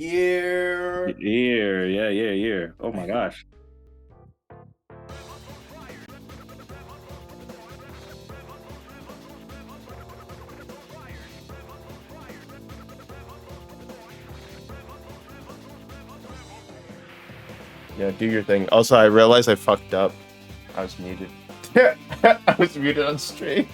Yeah. Yeah. Oh my gosh. Yeah, do your thing. Also, I realized I fucked up. I was muted. I was muted on stream.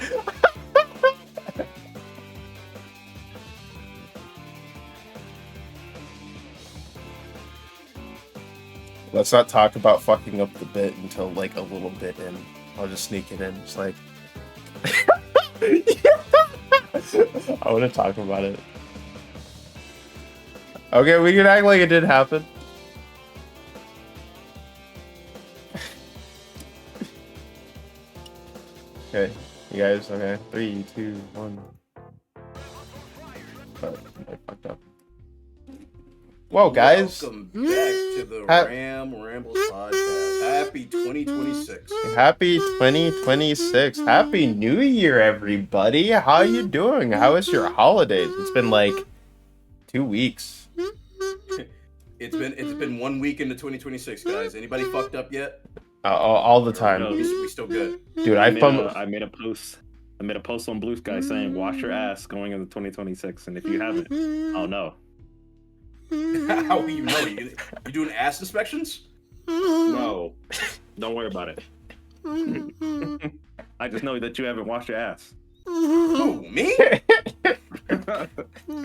Let's not talk about fucking up the bit until like a little bit in. I'll just sneak it in. It's like I want to talk about it. Okay, we can act like it did happen. Okay, you guys, okay. 3, 2, 1. Oh, I fucked up. Whoa, guys. Welcome back to the Rambles podcast. Happy 2026. Happy 2026. Happy New Year, everybody. How you doing? How was your holidays? It's been like 2 weeks. It's been 1 week into 2026, guys. Anybody fucked up yet? All the time. No, we still good. Dude, I made a post. I made a post on Blue Sky saying wash your ass going into 2026, and if you haven't, I'll know. How will you know? You doing ass inspections? No, don't worry about it. I just know that you haven't washed your ass. Who, me?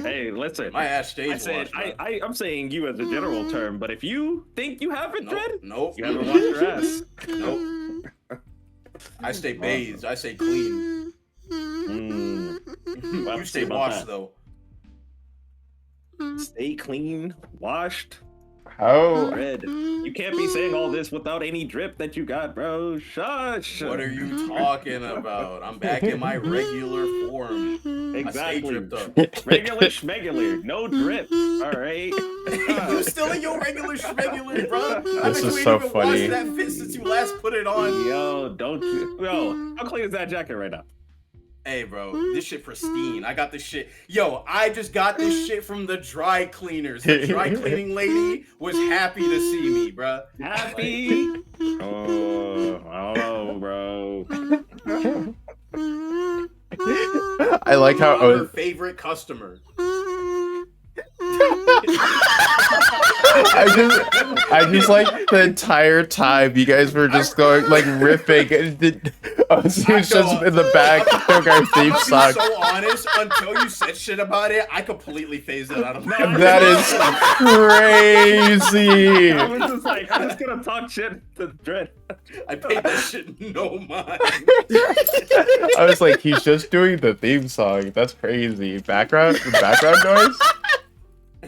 Hey, listen. My ass stays washed. I'm saying you as a general term, but if you think you haven't, nope. You haven't washed your ass. Nope. I stay bathed. I stay clean. Well, you stay washed, though. Stay clean, washed. How? Red. You can't be saying all this without any drip that you got, bro. Shush. What are you talking about? I'm back in my regular form. Exactly. I stay dripped up. Regular schmegular. No drip. All right. You still in your regular schmegular, bro? This is so funny. Washed that fit since you last put it on. Yo, don't you? Yo, how clean is that jacket right now? Hey, bro, this shit pristine. I got this shit. Yo, I just got this shit from the dry cleaners. The dry cleaning lady was happy to see me, bro. Happy? Oh, I don't know, bro. I like how I'm her favorite customer. I just like the entire time you guys were just going like ripping. He was just in the back doing our theme song. I'm so honest. Until you said shit about it, I completely phased it out of my mind. That is crazy. I was just like, I'm just gonna talk shit to Dread. I paid that shit no mind. I was like, he's just doing the theme song. That's crazy. Background noise.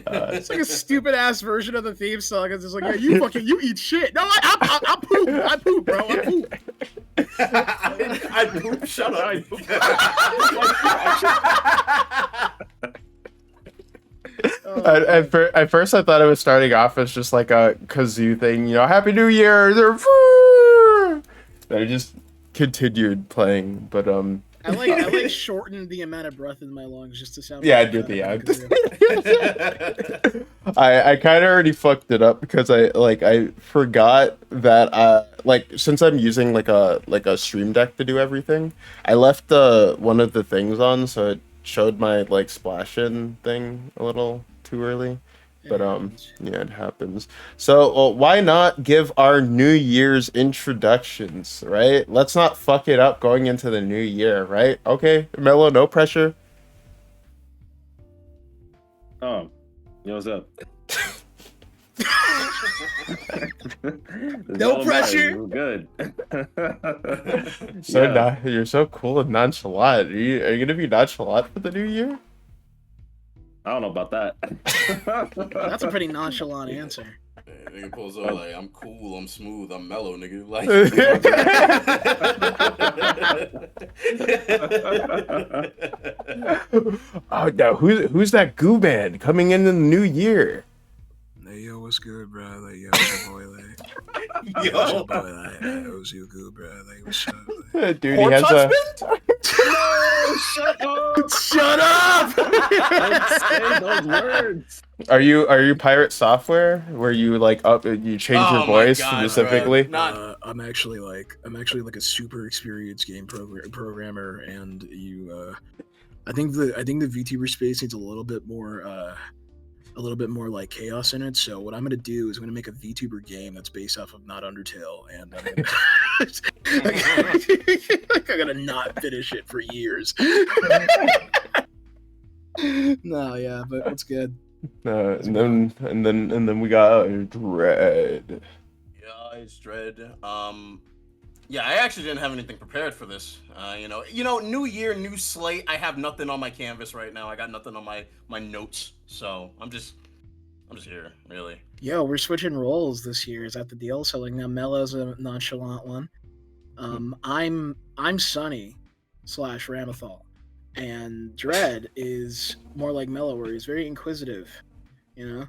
It's like a stupid ass version of the theme song. It's just like, yeah, you eat shit. No, I poop. I poop, bro. I poop. I poop. Shut up. At first, I thought it was starting off as just like a kazoo thing, you know, Happy New Year. Then it just continued playing, but I like shortened the amount of breath in my lungs just to sound. Yeah, I did the I kind of already fucked it up because I forgot that like since I'm using like a Stream Deck to do everything, I left one of the things on so it showed my like splash in thing a little too early. But yeah, it happens. So why not give our New Year's introductions, right? Let's not fuck it up going into the new year, right? Okay, Mello, no pressure. Yo, what's up? No pressure. We're good. You're so cool and nonchalant. Are you gonna be nonchalant for the new year? I don't know about that. That's a pretty nonchalant answer. Nigga pulls up like, I'm cool, I'm smooth, I'm mellow, nigga. Like, oh no, who's that goo man coming in the new year? Hey yo, what's good, bro? Like yo, your boy, like. Yo, Ozuku, bro. Like, what's up? Dude, he has a. No, shut up! Shut up! Don't say those words. Are you pirate software where you like you change your Oh my voice God, specifically? bro. Not- I'm actually like a super experienced game programmer, and I think the VTuber space needs a little bit more like chaos in it. So what I'm gonna do is I'm gonna make a VTuber game that's based off of not Undertale, and I'm gonna not finish it for years. No, yeah, but it's good. And then we got Dread. Yeah, it's Dread. Yeah, I actually didn't have anything prepared for this. You know, new year, new slate. I have nothing on my canvas right now. I got nothing on my notes, so I'm just here, really. Yo, we're switching roles this year. Is that the deal? So like now Mello's a nonchalant one. I'm Sunny / Ramethal, and Dread is more like Mello, where he's very inquisitive. You know.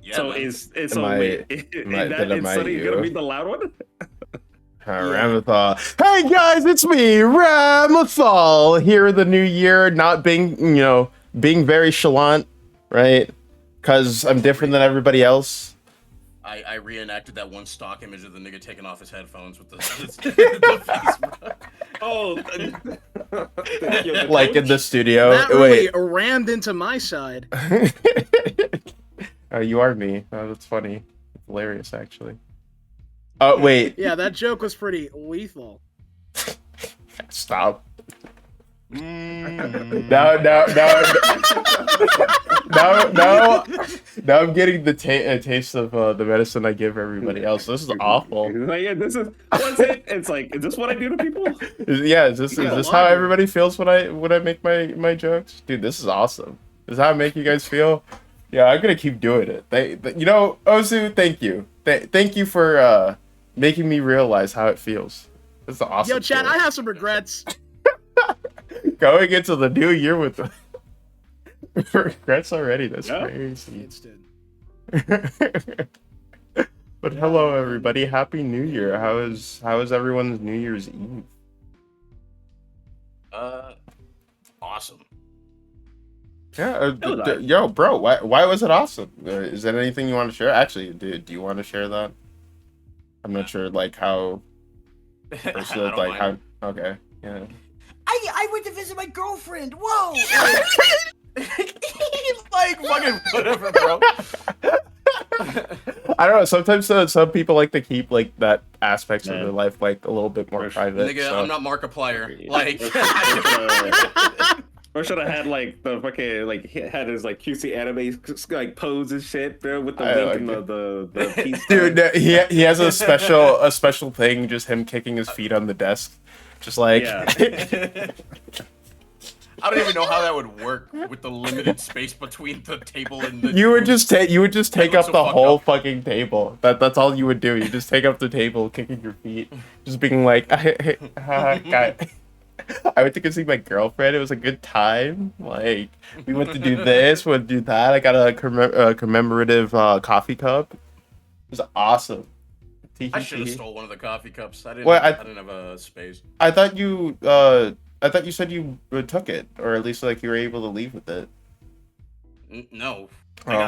Yeah, So man. is Am I- wait, am I- is then am I Sunny you? gonna be the loud one? Ramethal. Hey guys, it's me, Ramethal. Here in the new year, not being being very chalant, right? Because I'm different than everybody else. I reenacted that one stock image of the nigga taking off his headphones with the face. Oh, Like in the studio. That really Wait. rammed into my side. You are me. Oh, that's funny. It's hilarious, actually. Oh, wait. Yeah, that joke was pretty lethal. Stop. Mm. Now I'm getting the taste of the medicine I give everybody else. This is awful. Like, yeah, this is what's it? It's like, is this what I do to people? Yeah, is this how longer. everybody feels when I make my jokes? Dude, this is awesome. This is how I make you guys feel. Yeah, I'm gonna keep doing it. Ozu, thank you. Thank you for making me realize how it feels. This is awesome. Yo, Chad, feeling. I have some regrets. Going into the new year with regrets already. That's Yeah. crazy. Instant. But hello, everybody. Happy New Year. How is everyone's New Year's Eve? Awesome. Yeah, So did I. yo, bro. Why was it awesome? Is there anything you want to share? Actually, do you want to share that? I'm not sure, like how. I Personal, don't like mind. how. Okay. Yeah. I went to visit my girlfriend. Whoa. Like fucking whatever, bro. I don't know. Sometimes some people like to keep like that aspects of Man. their life like a little bit more private. Nigga, so. I'm not Markiplier. Like, Or should I had like the fucking like he had his like cutesy anime like pose and shit, bro, with the I link like and it. the piece. Dude, he has a special thing, just him kicking his feet on the desk, just like. Yeah. I don't even know how that would work with the limited space between the table and the. You would just take look up so the fucked whole up. fucking table. That's all you would do. You just take up the table, kicking your feet, just being like, guy. I went to go see my girlfriend. It was a good time. Like we went to do this, we went to do that. I got a commemorative coffee cup. It was awesome. I should have stole one of the coffee cups. I didn't. Well, I didn't have a space. I thought you said you took it, or at least like you were able to leave with it. No, Oh.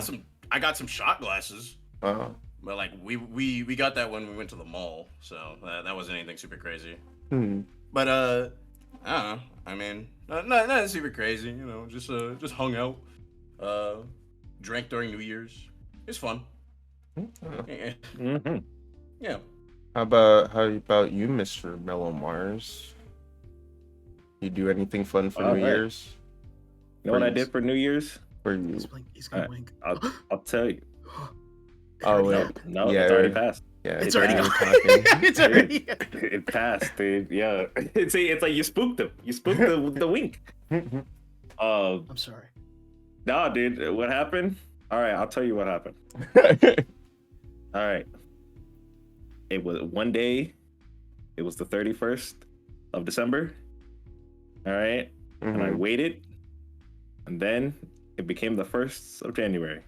I got some shot glasses. Oh. But like we got that when we went to the mall, so that wasn't anything super crazy. Hmm. But I don't know. I mean, not super crazy. You know, just hung out, drank during New Year's. It's fun. Yeah. Mm-hmm. Yeah. How about you, Mr. Mellow Mars? You do anything fun for New Alright. Year's? You know what I did for New Year's? For you? He's gonna wink. I'll tell you. Oh wait, No, Yeah, it's already right. passed. yeah, It's yeah, already you're gone. talking. It's already. It passed, dude. Yeah. It's like you spooked him. You spooked the wink. I'm sorry. Nah, dude. What happened? All right, I'll tell you what happened. All right. It was one day. It was the 31st of December. All right. And I Mhm. waited. And then it became the 1st of January.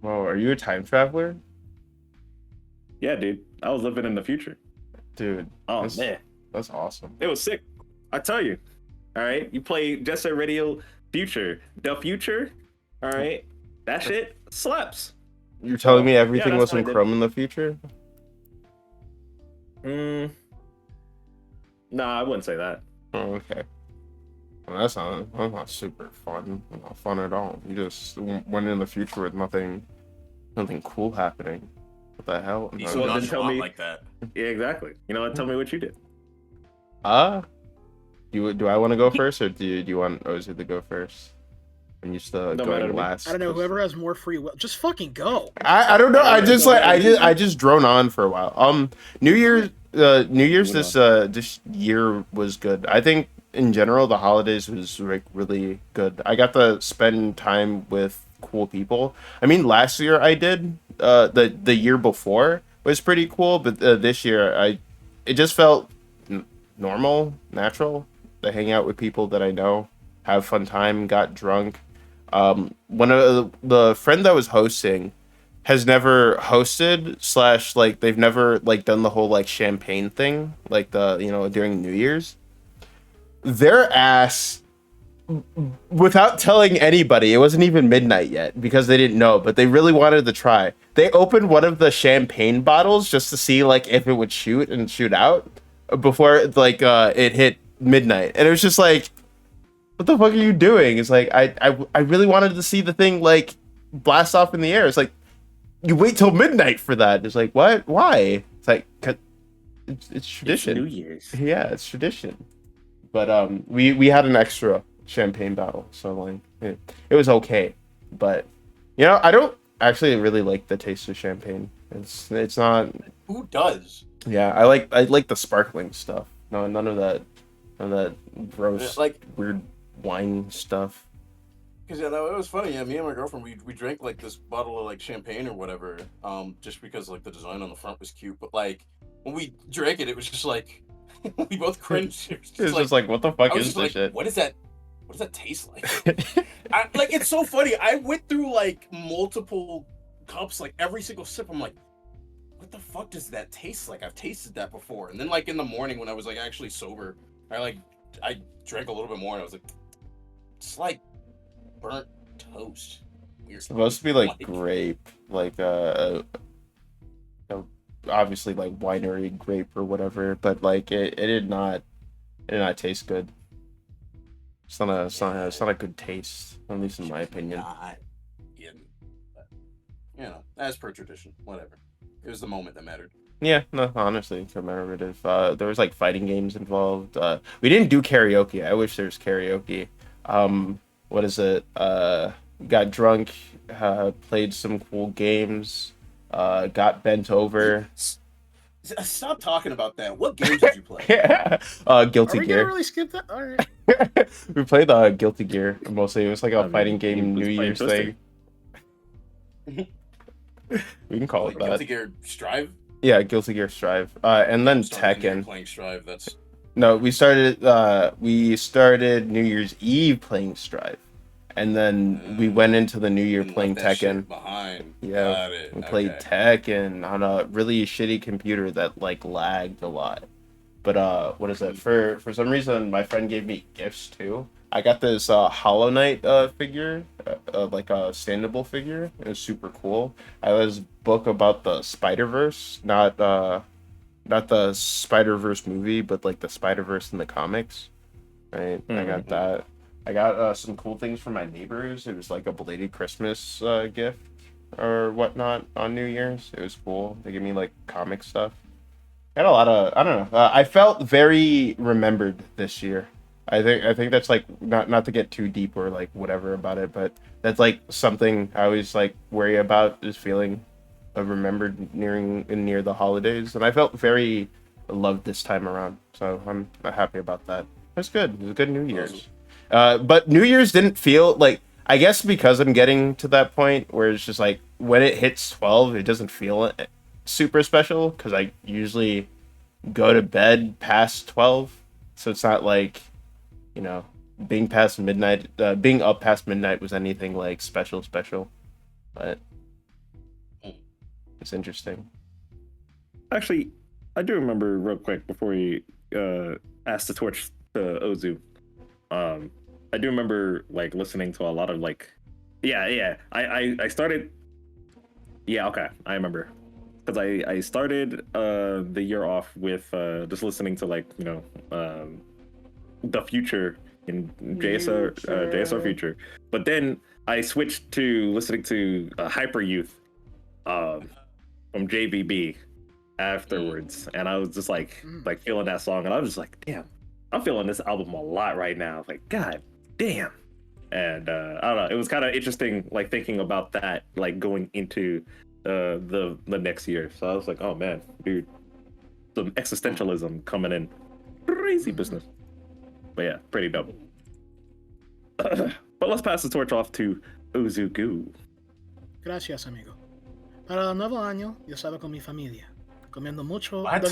Whoa, are you a time traveler? Yeah, dude. I was living in the future. Dude. Oh man, That's awesome. it was sick. I tell you. All right, you play Jet Set Radio Future, the future. All right, that shit slaps. You're telling me yeah, everything that's was what I in did. Chrome in the future? Nah, I wouldn't say that. Oh, okay. Well, that's not super fun. Not fun at all. You just went in the future with nothing cool happening. What the hell? He's No. so Well, then tell nonchalant me- like that. Yeah, exactly. You know what? Tell me what you did. Do I want to go first, or do you want Ozzy to go first? I'm used to Don't matter to going me. last. I don't know. Whoever has more free will, just fucking go. I don't know. I just Don't like matter. I just drone on for a while. New Year's this year was good. I think in general the holidays was like really good. I got to spend time with cool people. I mean, last year I did. The year before was pretty cool, but this year it just felt normal, natural to hang out with people that I know, have fun time, got drunk. One of the friend that was hosting has never hosted slash like they've never like done the whole like champagne thing like during New Year's. Their ass, without telling anybody, it wasn't even midnight yet because they didn't know, but they really wanted to try. They opened one of the champagne bottles just to see like if it would shoot out before like it hit midnight, and it was just like, what the fuck are you doing? It's like I really wanted to see the thing like blast off in the air. It's like, you wait till midnight for that. It's like, what? Why? It's like, 'cause it's tradition. It's New Year's. Yeah, it's tradition. But we had an extra champagne bottle, so like it was okay. But I don't actually really like the taste of champagne. It's not. Who does? Yeah, I like the sparkling stuff. No, none of that gross Like, weird wine stuff. because it was funny. Yeah, me and my girlfriend we drank like this bottle of like champagne or whatever, just because like the design on the front was cute. But like when we drank it, it was just like we both cringed. It was Just like, what the fuck I was is just this like, shit? what is that? What does that taste like? Like, it's so funny. I went through like multiple cups, like every single sip. I'm like, what the fuck does that taste like? I've tasted that before. And then like in the morning when I was like actually sober, I drank a little bit more and I was like, it's like burnt toast. Weird. It's supposed to be like grape, like obviously like winery grape or whatever, but like it did not taste good. It's not a good taste, at least in my opinion. But, as per tradition, whatever. It was the moment that mattered. Yeah, no, honestly, commemorative. There was like fighting games involved. We didn't do karaoke. I wish there was karaoke. What is it? Got drunk, played some cool games, got bent over. Stop talking about that. What games did you play? Guilty Are we Gear. gonna really skip that? All right. We played Guilty Gear mostly. It was like a fighting game New Year's thing. We can call it that. Guilty Gear Strive? Yeah, Guilty Gear Strive. And then Started Tekken. playing Strive. That's No, we started New Year's Eve playing Strive. And then we went into the new year and playing left that shit Tekken. behind. Yeah, Got it. we played Okay. Tekken on a really shitty computer that like lagged a lot. But what is it? For some reason, my friend gave me gifts too. I got this Hollow Knight figure, like a standable figure. It was super cool. I had this book about the Spider-Verse, not the Spider-Verse movie, but like the Spider-Verse in the comics. Right? I got that. I got some cool things from my neighbors. It was like a belated Christmas gift or whatnot on New Year's. It was cool. They gave me like comic stuff. I had a lot of, I don't know. I felt very remembered this year. I think that's like not to get too deep or like whatever about it, but that's like something I always like worry about, is feeling remembered near the holidays, and I felt very loved this time around. So I'm happy about that. It's good. It was a good New Year's. But New Year's didn't feel like, I guess because I'm getting to that point where it's just like when it hits 12, it doesn't feel super special because I usually go to bed past 12, so it's not like, being past midnight, being up past midnight was anything like special, but it's interesting. Actually, I do remember real quick before you asked the torch to Ozu. I do remember like listening to a lot of like, yeah. I started. Yeah, okay, I remember because I started the year off with just listening to like the Future in JSR Future, but then I switched to listening to Hyper Youth from JBB afterwards, and I was just like feeling that song, and I was just like, damn, I'm feeling this album a lot right now. Like, god damn. And I don't know, it was kind of interesting, like thinking about that, like going into the next year. So I was like, oh man, dude, some existentialism coming in, crazy business. But yeah, pretty dope. But let's pass the torch off to Uzugu. Gracias, amigo. Para el nuevo año, yo estaba con mi familia, comiendo mucho. What?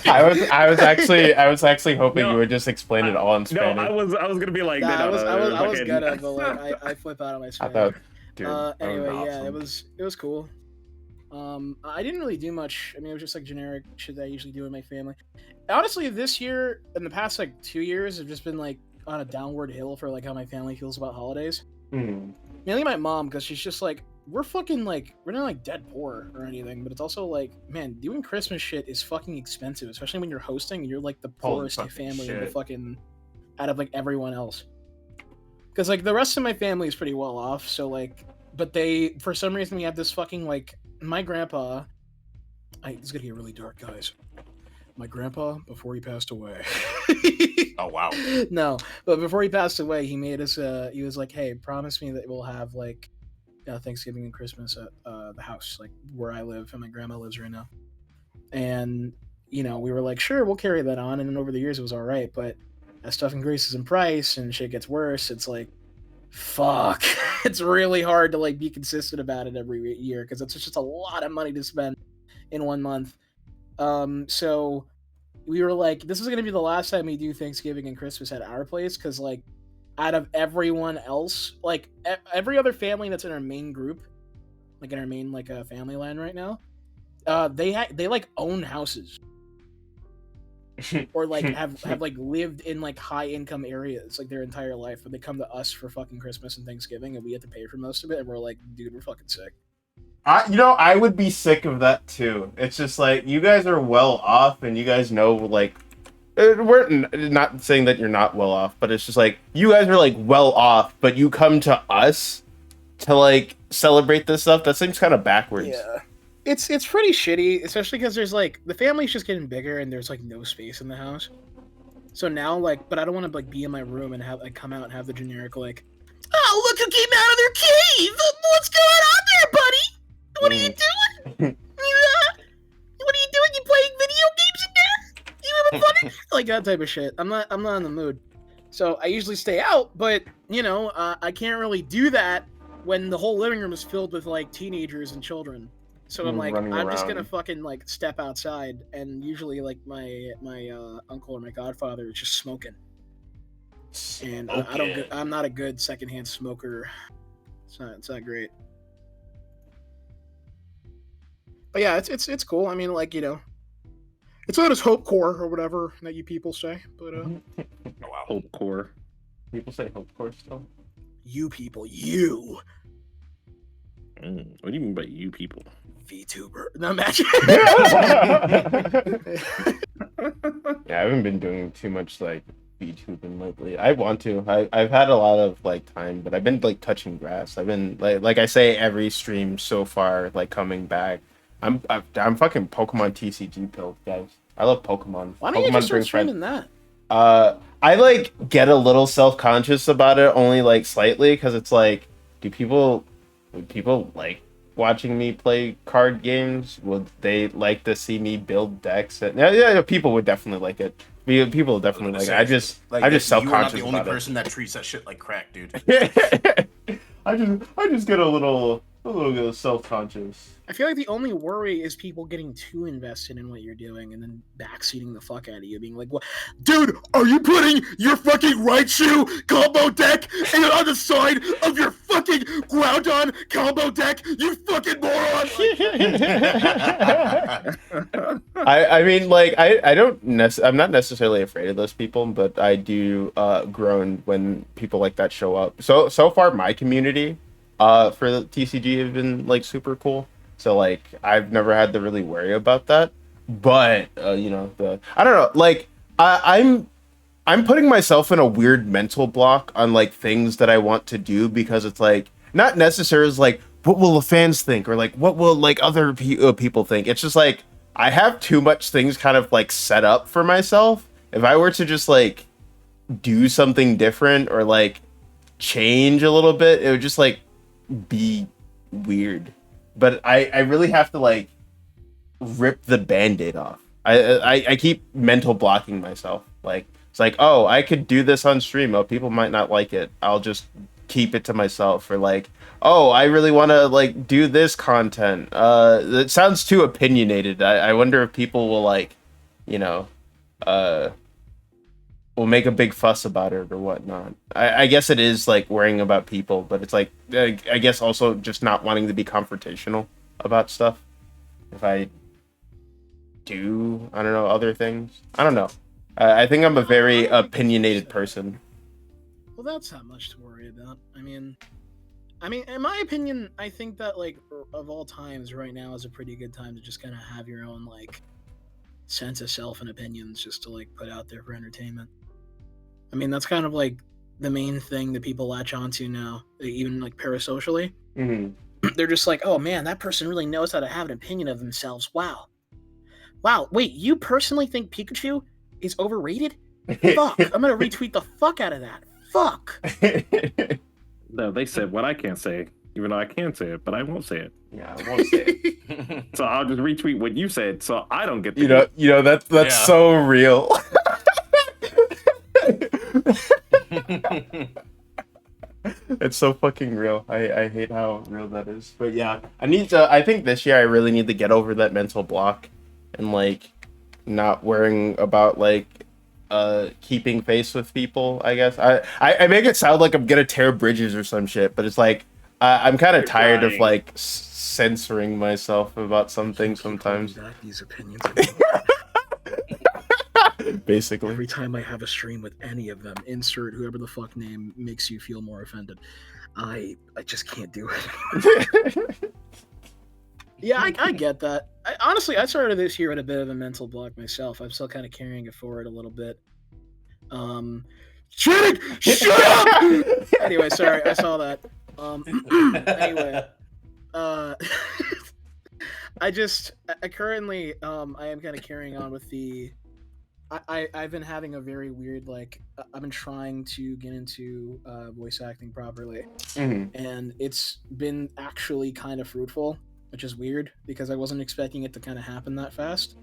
I was actually hoping you would just explain it all in Spanish. No, I was gonna be like, I was gonna, but like I flip out on my Spanish. I thought, dude, Anyway, awesome. it was cool. I didn't really do much. I mean, it was just like generic shit that I usually do with my family. Honestly, this year and the past like 2 years have just been like on a downward hill for like how my family feels about holidays. Mainly my mom, because she's just like, we're fucking like, we're not like dead poor or anything, but it's also like, man, doing Christmas shit is fucking expensive, especially when you're hosting and you're like the poorest family in the fucking out of like everyone else. Because like the rest of my family is pretty well off, so like, but they, for some reason, we have this fucking like, my grandpa. It's gonna get really dark, guys. My grandpa, before he passed away. Oh wow. No, but before he passed away, he made us. He was like, "Hey, promise me that we'll have like Thanksgiving and Christmas at the house, like where I live and my grandma lives right now." And we were like, "Sure, we'll carry that on." And then over the years, it was all right. But as stuff increases in price and shit gets worse, it's like, fuck. It's really hard to like be consistent about it every year because it's just a lot of money to spend in 1 month. So we were like, this is gonna be the last time we do Thanksgiving and Christmas at our place because like out of everyone else, like every other family that's in our main group, like in our main like family line right now, they like own houses or like have like lived in like high income areas like their entire life, but they come to us for fucking Christmas and Thanksgiving and we have to pay for most of it, and we're like, dude, we're fucking sick. I would be sick of that too. It's just like, you guys are well off and you guys know, like, we're not saying that you're not well off, but it's just like, you guys are like well off, but you come to us to like celebrate this stuff. That seems kind of backwards. Yeah. It's pretty shitty, especially because there's like, the family's just getting bigger and there's like no space in the house. So now like, but I don't want to like be in my room and have like come out and have the generic like, oh, look who came out of their cave! What's going on there, buddy? What are you doing? What are you doing? You playing video games in there? You having fun? Like that type of shit. I'm not in the mood. So I usually stay out, but I can't really do that when the whole living room is filled with like teenagers and children. So I'm like, I'm just gonna fucking like step outside, and usually like my uncle or my godfather is just smoking. And I'm not a good secondhand smoker. It's not great. But yeah, it's cool. I mean, like, it's not as hope core or whatever that you people say, but Oh, wow. Hope core. People say hope core still. You people, you. What do you mean by you people? VTuber. No, imagine. Yeah, I haven't been doing too much like VTubing lately. I want to. I've had a lot of like time, but I've been like touching grass. I've been like I say every stream so far, like coming back. I'm fucking Pokemon TCG build, guys. I love Pokemon. Why don't you just start streaming that? I like get a little self-conscious about it, only like slightly, because it's like, would people like watching me play card games? Would they like to see me build decks? Yeah, people would definitely like it. People would definitely like it. I'm just self-conscious. You're not the only person that treats that shit like crack, dude. I just get a little A little bit self-conscious. I feel like the only worry is people getting too invested in what you're doing and then backseating the fuck out of you, being like, "What, dude? Are you putting your fucking right shoe combo deck on the side of your fucking ground-on combo deck? You fucking moron!" I mean, like, I don't I'm not necessarily afraid of those people, but I do groan when people like that show up. So far, my community for the TCG have been like super cool. So like I've never had to really worry about that. But you know, I don't know, like I'm putting myself in a weird mental block on like things that I want to do, because it's like not necessarily like what will the fans think, or like what will like other people think. It's just like I have too much things kind of like set up for myself. If I were to just like do something different or like change a little bit, it would just like be weird. But I really have to like rip the band-aid off. I keep mental blocking myself. Like it's like, oh, I could do this on stream. Oh, people might not like it. I'll just keep it to myself. Or like, oh, I really want to like do this content. It sounds too opinionated. I wonder if people will like, you know, will make a big fuss about it or whatnot. I guess it is like worrying about people, but it's like I guess also just not wanting to be confrontational about stuff. If I do, I don't know, other things. I don't know. I think I'm a very opinionated person. Well, that's not much to worry about. I mean, in my opinion, I think that like of all times, right now is a pretty good time to just kind of have your own like sense of self and opinions, just to like put out there for entertainment. I mean, that's kind of like the main thing that people latch onto now, even like parasocially. Mm-hmm. They're just like, oh man, that person really knows how to have an opinion of themselves. Wow. Wait, you personally think Pikachu is overrated? Fuck, I'm gonna retweet the fuck out of that. Fuck. No, they said what I can't say, even though I can say it, but I won't say it. Yeah, I won't say it. So I'll just retweet what you said, so I don't get the You know that's Yeah. so real. It's so fucking real. I hate how real that is. But yeah, I think this year I really need to get over that mental block and like not worrying about like keeping face with people. I guess I make it sound like I'm gonna tear bridges or some shit, but it's like I'm kind of tired of like censoring myself about some things sometimes. Back these opinions. Basically. Every time I have a stream with any of them, insert whoever the fuck name makes you feel more offended. I just can't do it. Yeah, I get that. Honestly, I started this year with a bit of a mental block myself. I'm still kind of carrying it forward a little bit. Shut up! Anyway, sorry, I saw that. Anyway, I currently, I am kind of carrying on with the. I've been having a very weird, like, I've been trying to get into voice acting properly, and it's been actually kind of fruitful, which is weird because I wasn't expecting it to kind of happen that fast.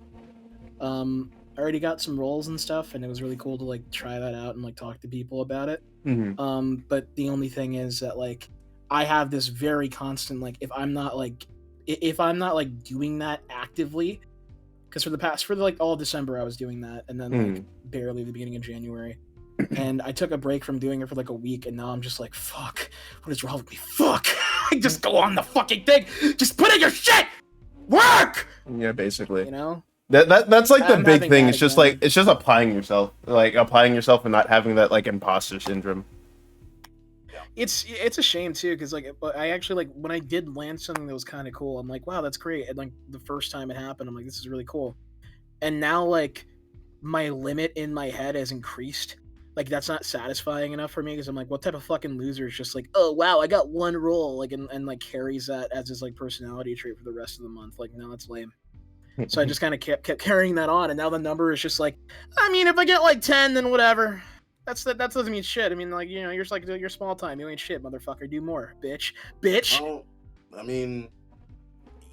I already got some roles and stuff, and it was really cool to like try that out and like talk to people about it. But the only thing is that like I have this very constant like if I'm not like doing that actively. Because for like all of December I was doing that, and then like barely the beginning of January, and I took a break from doing it for like a week, and now I'm just like, fuck, what is wrong with me? Fuck, I just go on the fucking thing, just put in your shit, work. Yeah, basically. You know, that's like the I'm big having thing. that It's just again. like it's just applying yourself, and not having that like imposter syndrome. It's a shame too, because like I actually like when I did land something that was kind of cool, I'm like, wow, that's great. And like the first time it happened, I'm like, this is really cool. And now like my limit in my head has increased. Like that's not satisfying enough for me because I'm like, what type of fucking loser is just like, oh wow, I got one role, like and like carries that as his like personality trait for the rest of the month. Like no, it's lame. So I just kind of kept carrying that on, and now the number is just like, I mean, if I get like 10, then whatever. That doesn't mean shit. I mean, like, you know, you're just like, you're small time. You ain't shit, motherfucker. Do more, bitch. Well, I mean,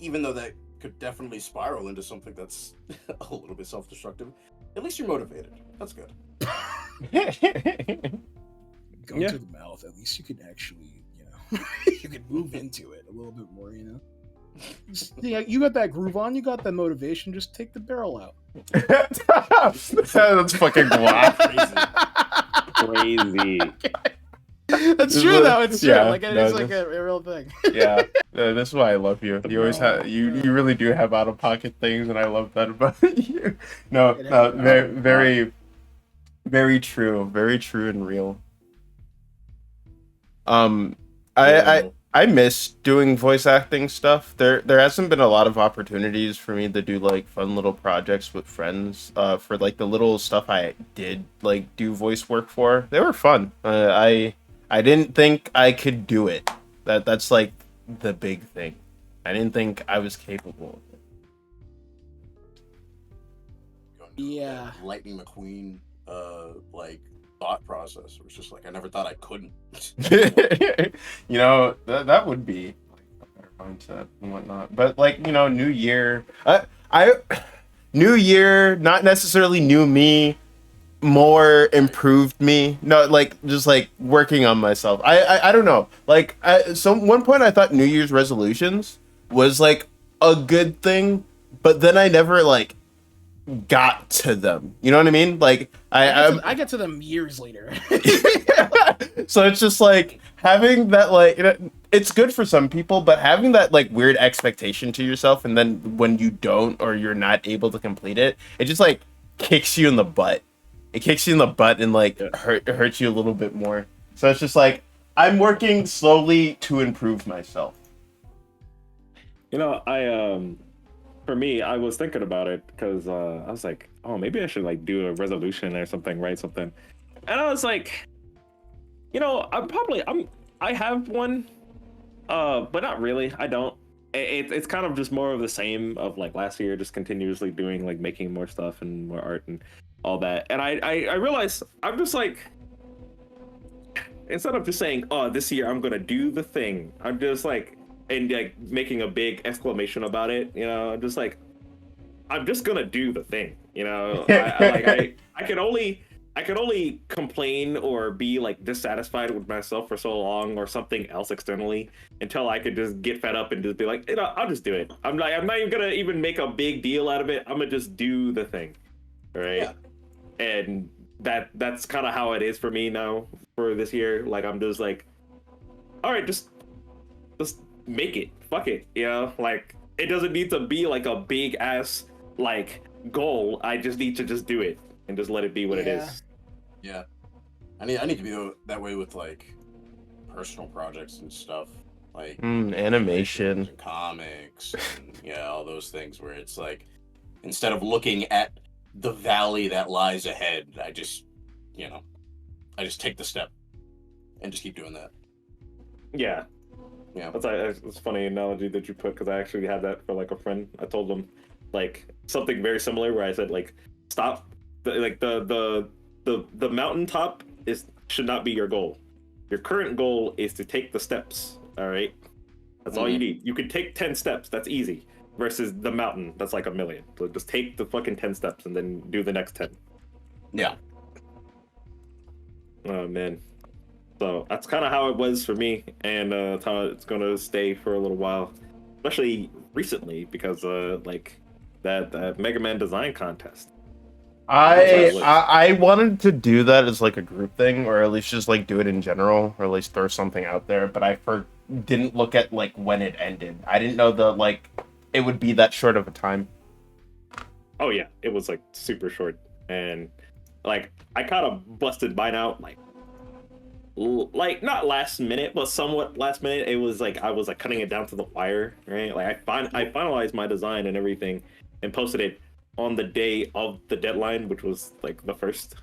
even though that could definitely spiral into something that's a little bit self-destructive, at least you're motivated. That's good. Go to the mouth. At least you can actually, you know, you could move into it a little bit more, you know. Yeah, you got that groove on, you got that motivation. Just take the barrel out. That's fucking wild. Crazy. That's true though. It's true. Yeah, Like it's like a real thing. Yeah, that's why I love you. You always have you really do have out of pocket things, and I love that about you. No, very, very true, and real. I miss doing voice acting stuff. There hasn't been a lot of opportunities for me to do like fun little projects with friends. For like the little stuff I did like do voice work for, they were fun. I didn't think I could do it. That's like the big thing. I didn't think I was capable of it. Yeah. Lightning McQueen, like thought process. It was just like I never thought I couldn't. You know, that would be like a better mindset and whatnot. But like, you know, new year, new year, not necessarily new me, more improved me. No, like just like working on myself. I don't know. Like, so one point I thought New Year's resolutions was like a good thing, but then I never like got to them. You know what I mean? Like I get to them years later. So it's just like having that, like, you know, it's good for some people, but having that like weird expectation to yourself, and then when you don't or you're not able to complete it, it just like kicks you in the butt. It kicks you in the butt and like hurts you a little bit more. So it's just like I'm working slowly to improve myself. You know, for me, I was thinking about it because I was like, oh, maybe I should like do a resolution or something, write something. And I was like, you know, I have one, but not really. I don't. It's kind of just more of the same of like last year, just continuously doing like making more stuff and more art and all that. And I realized I'm just like, instead of just saying, oh, this year I'm gonna do the thing, I'm just like, and like making a big exclamation about it, you know, I'm just like, I'm just gonna do the thing, you know. I can only complain or be like dissatisfied with myself for so long or something else externally until I could just get fed up and just be like, you know, I'll just do it. I'm not even gonna make a big deal out of it. I'm gonna just do the thing, right? Yeah. And that's kind of how it is for me now for this year. Like I'm just like, all right, just make it, fuck it, you know. Like it doesn't need to be like a big ass like goal. I just need to just do it and just let it be what it is. Yeah, I need to be that way with like personal projects and stuff, like animation and comics and all those things where it's like instead of looking at the valley that lies ahead, I just take the step and just keep doing that. Yeah. That's a funny analogy that you put, because I actually had that for like a friend. I told them like something very similar where I said like, stop, the mountaintop should not be your goal. Your current goal is to take the steps. All right, that's all you need. You can take 10 steps. That's easy. Versus the mountain, that's like 1,000,000. So just take the fucking 10 steps and then do the next 10. Yeah. Oh man. So that's kind of how it was for me, and that's how it's gonna stay for a little while, especially recently because like that Mega Man design contest. I wanted to do that as like a group thing, or at least just like do it in general, or at least throw something out there. But I didn't look at like when it ended. I didn't know that like it would be that short of a time. Oh yeah, it was like super short, and like I kind of busted mine out like not last minute, but somewhat last minute. It was like I was like cutting it down to the wire, right? Like I finalized my design and everything and posted it on the day of the deadline, which was like the 1st.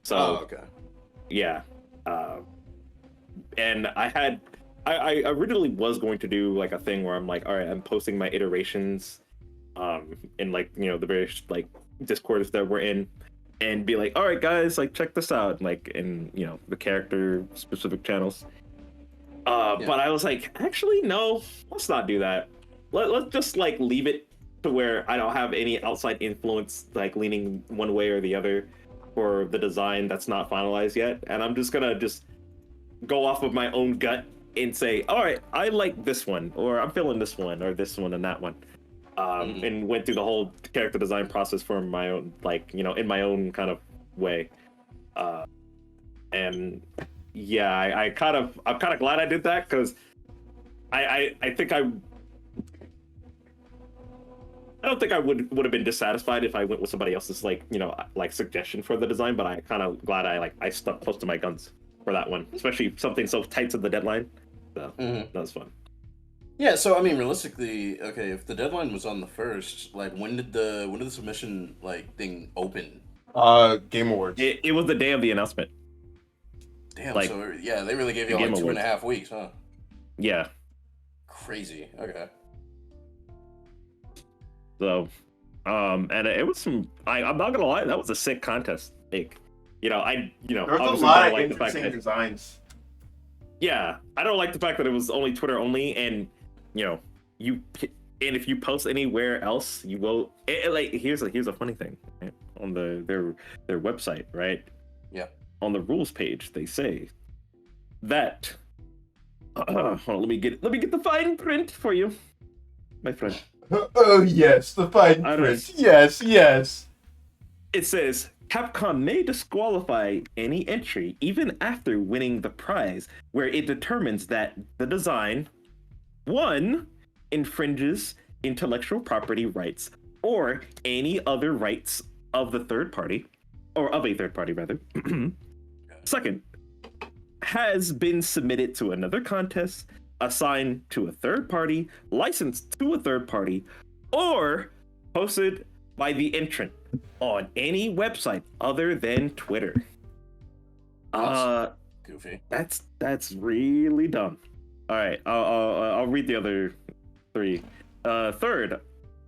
So okay. Yeah. And I originally was going to do like a thing where I'm like, all right, I'm posting my iterations in like, you know, the various like Discords that we're in, and be like, all right guys, like check this out, like in, you know, the character specific channels. But I was like, actually no, let's not do that. Let's just like leave it to where I don't have any outside influence like leaning one way or the other for the design that's not finalized yet, and I'm just gonna just go off of my own gut and say, all right, I like this one, or I'm feeling this one, or this one and that one. And went through the whole character design process for my own, like, you know, in my own kind of way. And yeah, I'm kind of glad I did that, because I think I don't think I would have been dissatisfied if I went with somebody else's, like, you know, like suggestion for the design, but I kind of glad I stuck close to my guns for that one, especially something so tight to the deadline. So that was fun. Yeah, so I mean, realistically, okay, if the deadline was on the 1st, like, when did the submission, like, thing open? Game Awards. It was the day of the announcement. Damn, like, so yeah, they really gave you Game like Awards. 2.5 weeks, huh? Yeah. Crazy. Okay. So, and it was some. I'm not gonna lie, that was a sick contest. Like, you know, There was a obviously lot don't of like the fact interesting that, designs. yeah, I don't like the fact that it was only Twitter only, and you know, and if you post anywhere else, you will. Like, here's a funny thing, right? On their website, right? Yeah. On the rules page, they say that. Hold on, let me get the fine print for you, my friend. Oh yes, the fine print. Yes, yes. It says Capcom may disqualify any entry even after winning the prize, where it determines that the design, 1, infringes intellectual property rights or any other rights of the third party, or of a third party rather. 2nd, has been submitted to another contest, assigned to a third party, licensed to a third party, or posted by the entrant on any website other than Twitter. Goofy. That's really dumb. All right, I'll read the other 3. 3rd,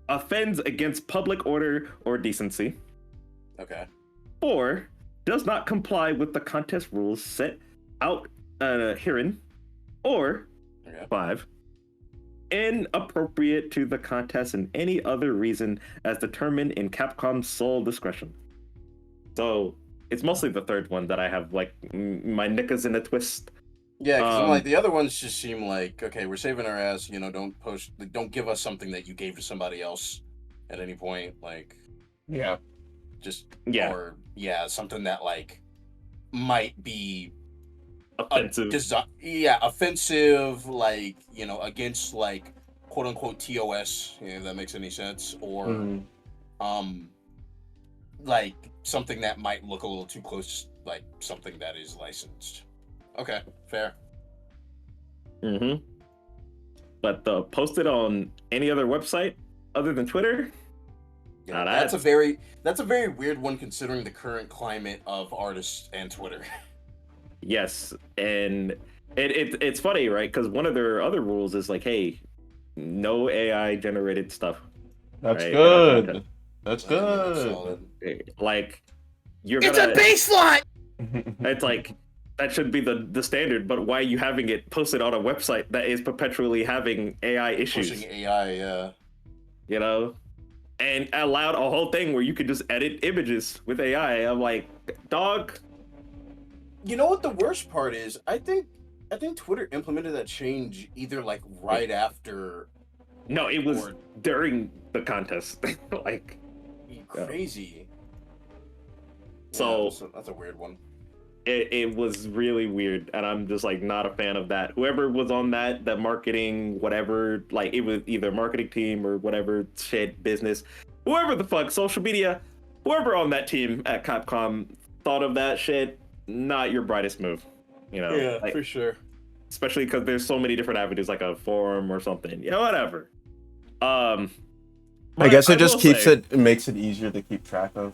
offends against public order or decency. Okay. 4, does not comply with the contest rules set out herein. Or 5, inappropriate to the contest and any other reason as determined in Capcom's sole discretion. So it's mostly the 3rd one that I have, like, my knickers in a twist. Yeah, because like the other ones just seem like, okay, we're saving our ass. You know, don't give us something that you gave to somebody else at any point. Like, Yeah. just Yeah. or something that like might be Offensive. offensive, like, you know, against like quote unquote TOS, if that makes any sense, or like something that might look a little too close, like something that is licensed. Okay, fair. But posted on any other website other than Twitter? Yeah, that's a very weird one considering the current climate of artists and Twitter. Yes, and it's funny, right? Because one of their other rules is like, hey, no AI generated stuff. That's right? good. That's good. Like, you're It's a baseline. It's like, that should be the standard, but why are you having it posted on a website that is perpetually having AI issues? Pushing AI, yeah. You know? And allowed a whole thing where you could just edit images with AI. I'm like, dog. You know what the worst part is? I think Twitter implemented that change either like right after. No, it was during the contest. Like, crazy. So yeah, that's a weird one. It was really weird, and I'm just like not a fan of that. Whoever was on that marketing, whatever, like it was either marketing team or whatever shit business, whoever the fuck, social media, whoever on that team at Capcom thought of that shit, not your brightest move, you know? Yeah, like, for sure. Especially because there's so many different avenues, like a forum or something. Yeah, whatever. I guess it just it makes it easier to keep track of.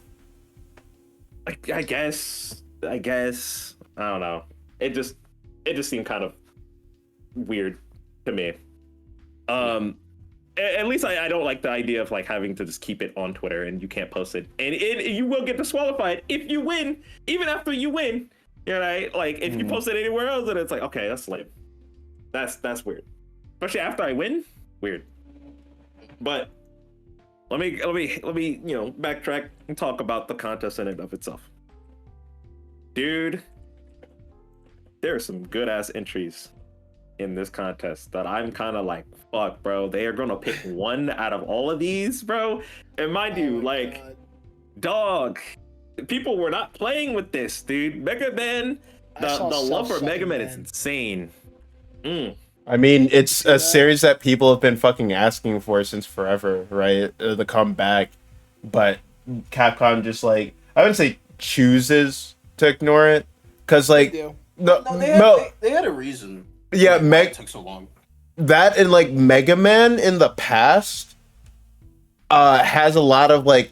I guess. I don't know. It just seemed kind of weird to me. At least I don't like the idea of like having to just keep it on Twitter and you can't post it, and you will get disqualified if you win, even after you win. You know, right? Like if you post it anywhere else, then it's like, okay, that's lame. That's weird, especially after I win. Weird. But let me backtrack and talk about the contest in and of itself. Dude, there are some good ass entries in this contest that I'm kind of like, fuck, bro. They are gonna pick one out of all of these, bro. And mind you, like, God. dog, people were not playing with this, dude. Mega Man, the I saw love for self-sucking Mega Man is men. insane. I mean, it's see a that? series that people have been fucking asking for since forever, right? The comeback, but Capcom just like I wouldn't say chooses to ignore it, because They like do. no, No, they had a reason. yeah, why it took so long. that and like Mega Man in the past has a lot of like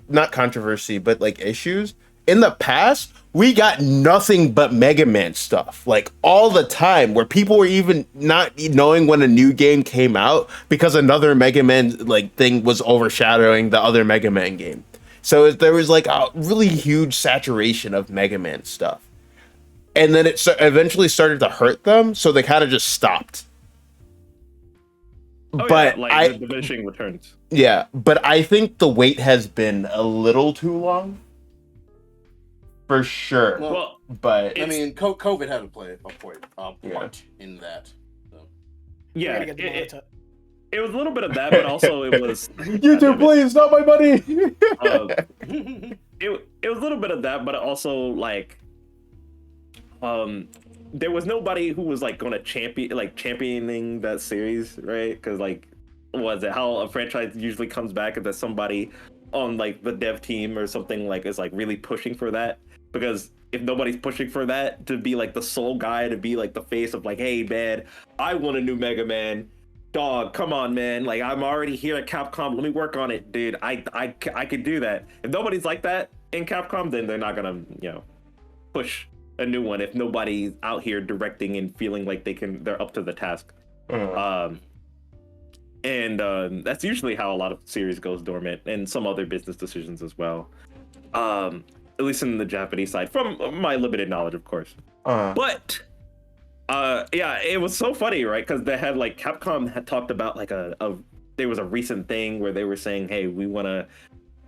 not controversy but like issues. In the past we got nothing but Mega Man stuff like all the time, where people were even not knowing when a new game came out because another Mega Man like thing was overshadowing the other Mega Man game. So there was like a really huge saturation of Mega Man stuff, and then it eventually started to hurt them, so they kind of just stopped. Oh, But yeah, like the diminishing returns. yeah, but I think the wait has been a little too long. For sure. Well, But I mean, COVID had to play a part Yeah. in that. So. Yeah, We're gonna get the it was a little bit of that, but also it was YouTube, please, not my money. it was a little bit of that, but also like there was nobody who was like going to championing that series, right? Because like, was it how a franchise usually comes back if there's somebody on like the dev team or something like is like really pushing for that? Because if nobody's pushing for that to be like the sole guy, to be like the face of like, hey man, I want a new Mega Man, dog, come on man, like I'm already here at Capcom, let me work on it, dude. I could do that. If nobody's like that in Capcom, then they're not gonna push a new one if nobody's out here directing and feeling like they're up to the task. That's usually how a lot of series goes dormant, and some other business decisions as well, at least in the Japanese side, from my limited knowledge, of course. But yeah, it was so funny, right? Because they had like Capcom had talked about like there was a recent thing where they were saying, hey, we want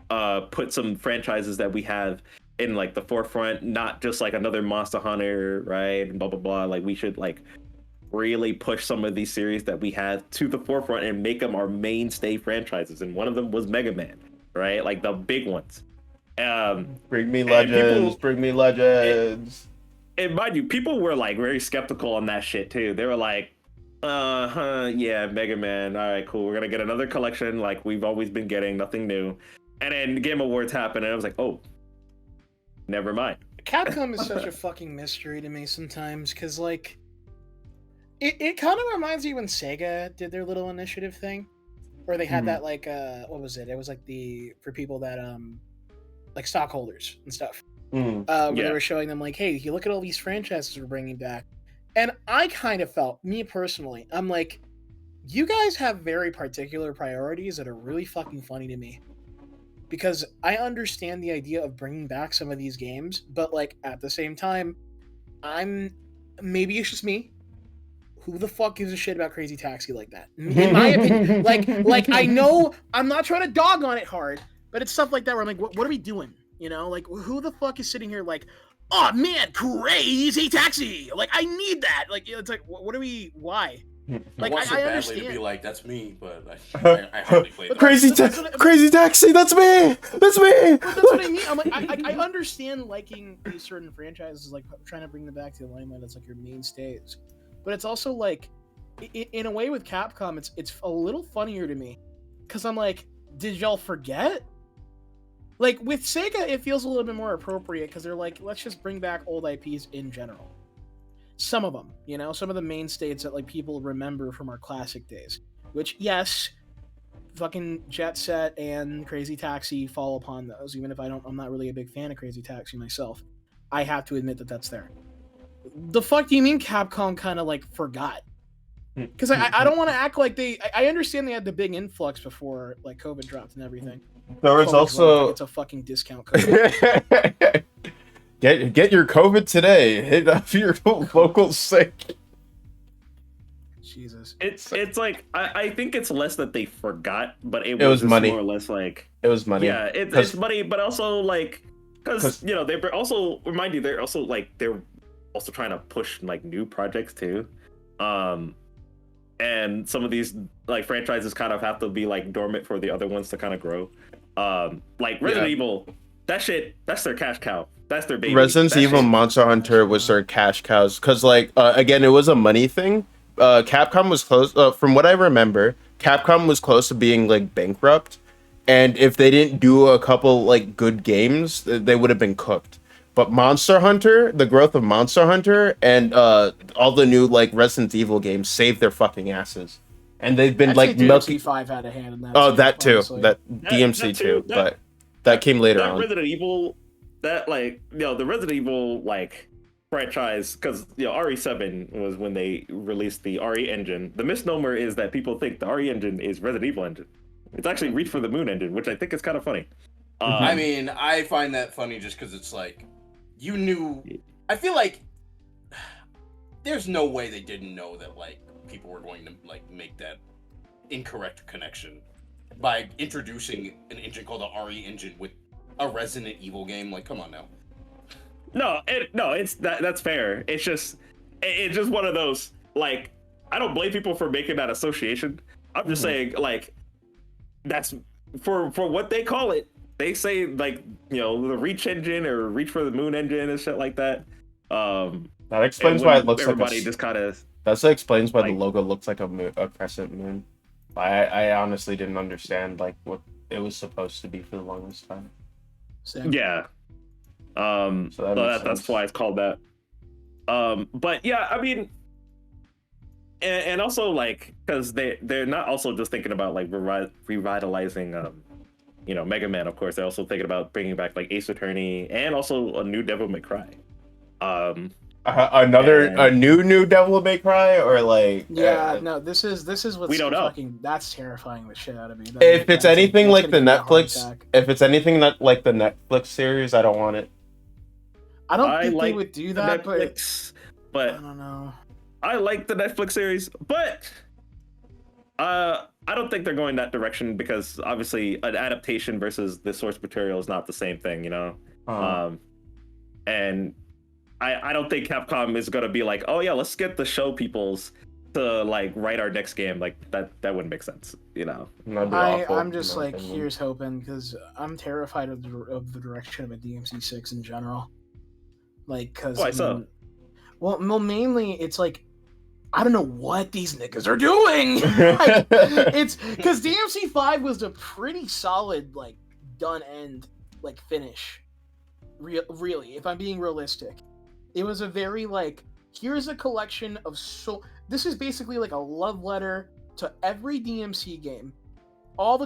to put some franchises that we have in like the forefront, not just like another Monster Hunter, right? And blah blah blah. Like we should like really push some of these series that we have to the forefront and make them our mainstay franchises. And one of them was Mega Man, right? Like the big ones. Bring me Legends, bring me Legends. And mind you, people were like very skeptical on that shit too. They were like, yeah, Mega Man, all right, cool. We're gonna get another collection like we've always been getting, nothing new. And then Game Awards happened, and I was like, oh, never mind. Capcom is such a fucking mystery to me sometimes, because like it kind of reminds me when Sega did their little initiative thing, where they had that like what was it? It was like for people that like stockholders and stuff. Where they were showing them like, hey, you look at all these franchises we're bringing back. And I kind of felt, me personally, I'm like, you guys have very particular priorities that are really fucking funny to me. Because I understand the idea of bringing back some of these games, but like at the same time, maybe it's just me. Who the fuck gives a shit about Crazy Taxi like that? In my opinion, like I know I'm not trying to dog on it hard, but it's stuff like that where I'm like, what are we doing? You know, like who the fuck is sitting here like, oh man, Crazy Taxi? Like I need that. Like it's like, what are we? Why? Like I understand. To be like, that's me, but I hardly played. Crazy Taxi, that's me. That's me. But that's what I mean. I'm like, I understand liking these certain franchises, like trying to bring them back to the limelight as like your mainstays. But it's also like, in a way with Capcom, it's a little funnier to me, because I'm like, did y'all forget? Like with Sega, it feels a little bit more appropriate because they're like, let's just bring back old IPs in general. Some of them, some of the mainstays that like people remember from our classic days. Which, yes, fucking Jet Set and Crazy Taxi fall upon those. Even if I'm not really a big fan of Crazy Taxi myself, I have to admit that that's there. The fuck do you mean Capcom kind of like forgot? Because I don't want to act like I understand they had the big influx before like COVID dropped and everything. There was also it's a fucking discount code. Get your COVID today. Hit up your local sick. Jesus. It's like I think it's less that they forgot, but it was money. More or less like it was money. Yeah, it's money, but also like because they also remind you they're also trying to push like new projects too. And some of these like franchises kind of have to be like dormant for the other ones to kind of grow. Like Resident Evil, that's their cash cow. That's their baby. Resident Evil, Monster Hunter was their cash cows because, like, again, it was a money thing. Capcom was close. From what I remember, Capcom was close to being like bankrupt, and if they didn't do a couple like good games, they would have been cooked. But Monster Hunter, the growth of Monster Hunter, and all the new like Resident Evil games saved their fucking asses, and they've been like milking. DMC5 had a hand in that. Oh, too, that too. honestly. That DMC too, but that came later on. Resident Evil, that like the Resident Evil like franchise, because RE7 was when they released the RE engine. The misnomer is that people think the RE engine is Resident Evil engine. It's actually Reach for the Moon engine, which I think is kind of funny. I mean, I find that funny just because it's like, you knew. I feel like there's no way they didn't know that like people were going to like make that incorrect connection by introducing an engine called the RE engine with a Resident Evil game. Like, come on now. No, it's that's fair. It's just one of those, like, I don't blame people for making that association. I'm just saying, like, that's for what they call it. They say like, the Reach engine or Reach for the Moon engine and shit like that. That explains why it looks everybody like just kind of. That explains why the logo looks like a crescent moon. I honestly didn't understand like what it was supposed to be for the longest time. Same. Yeah. So that's why it's called that. But yeah, I mean, and also like, because they're not also just thinking about like revitalizing Mega Man. Of course, they're also thinking about bringing back like Ace Attorney and also a new Devil May Cry. A new Devil May Cry, or like no, this is what's we don't know. That's terrifying the shit out of me. If it's anything like the Netflix series, I don't want it. I don't think they would do that, but I don't know. I like the Netflix series, but I don't think they're going that direction because obviously an adaptation versus the source material is not the same thing, and I don't think Capcom is gonna be like, oh yeah, let's get the show peoples to like write our next game. Like that wouldn't make sense, I'm just like, here's hoping, because I'm terrified of the direction of a DMC6 in general. Like, because well, mainly it's like, I don't know what these niggas are doing. Like, it's because DMC5 was a pretty solid like done end like finish. Really, if I'm being realistic. It was a very like, here's a collection of this is basically like a love letter to every DMC game.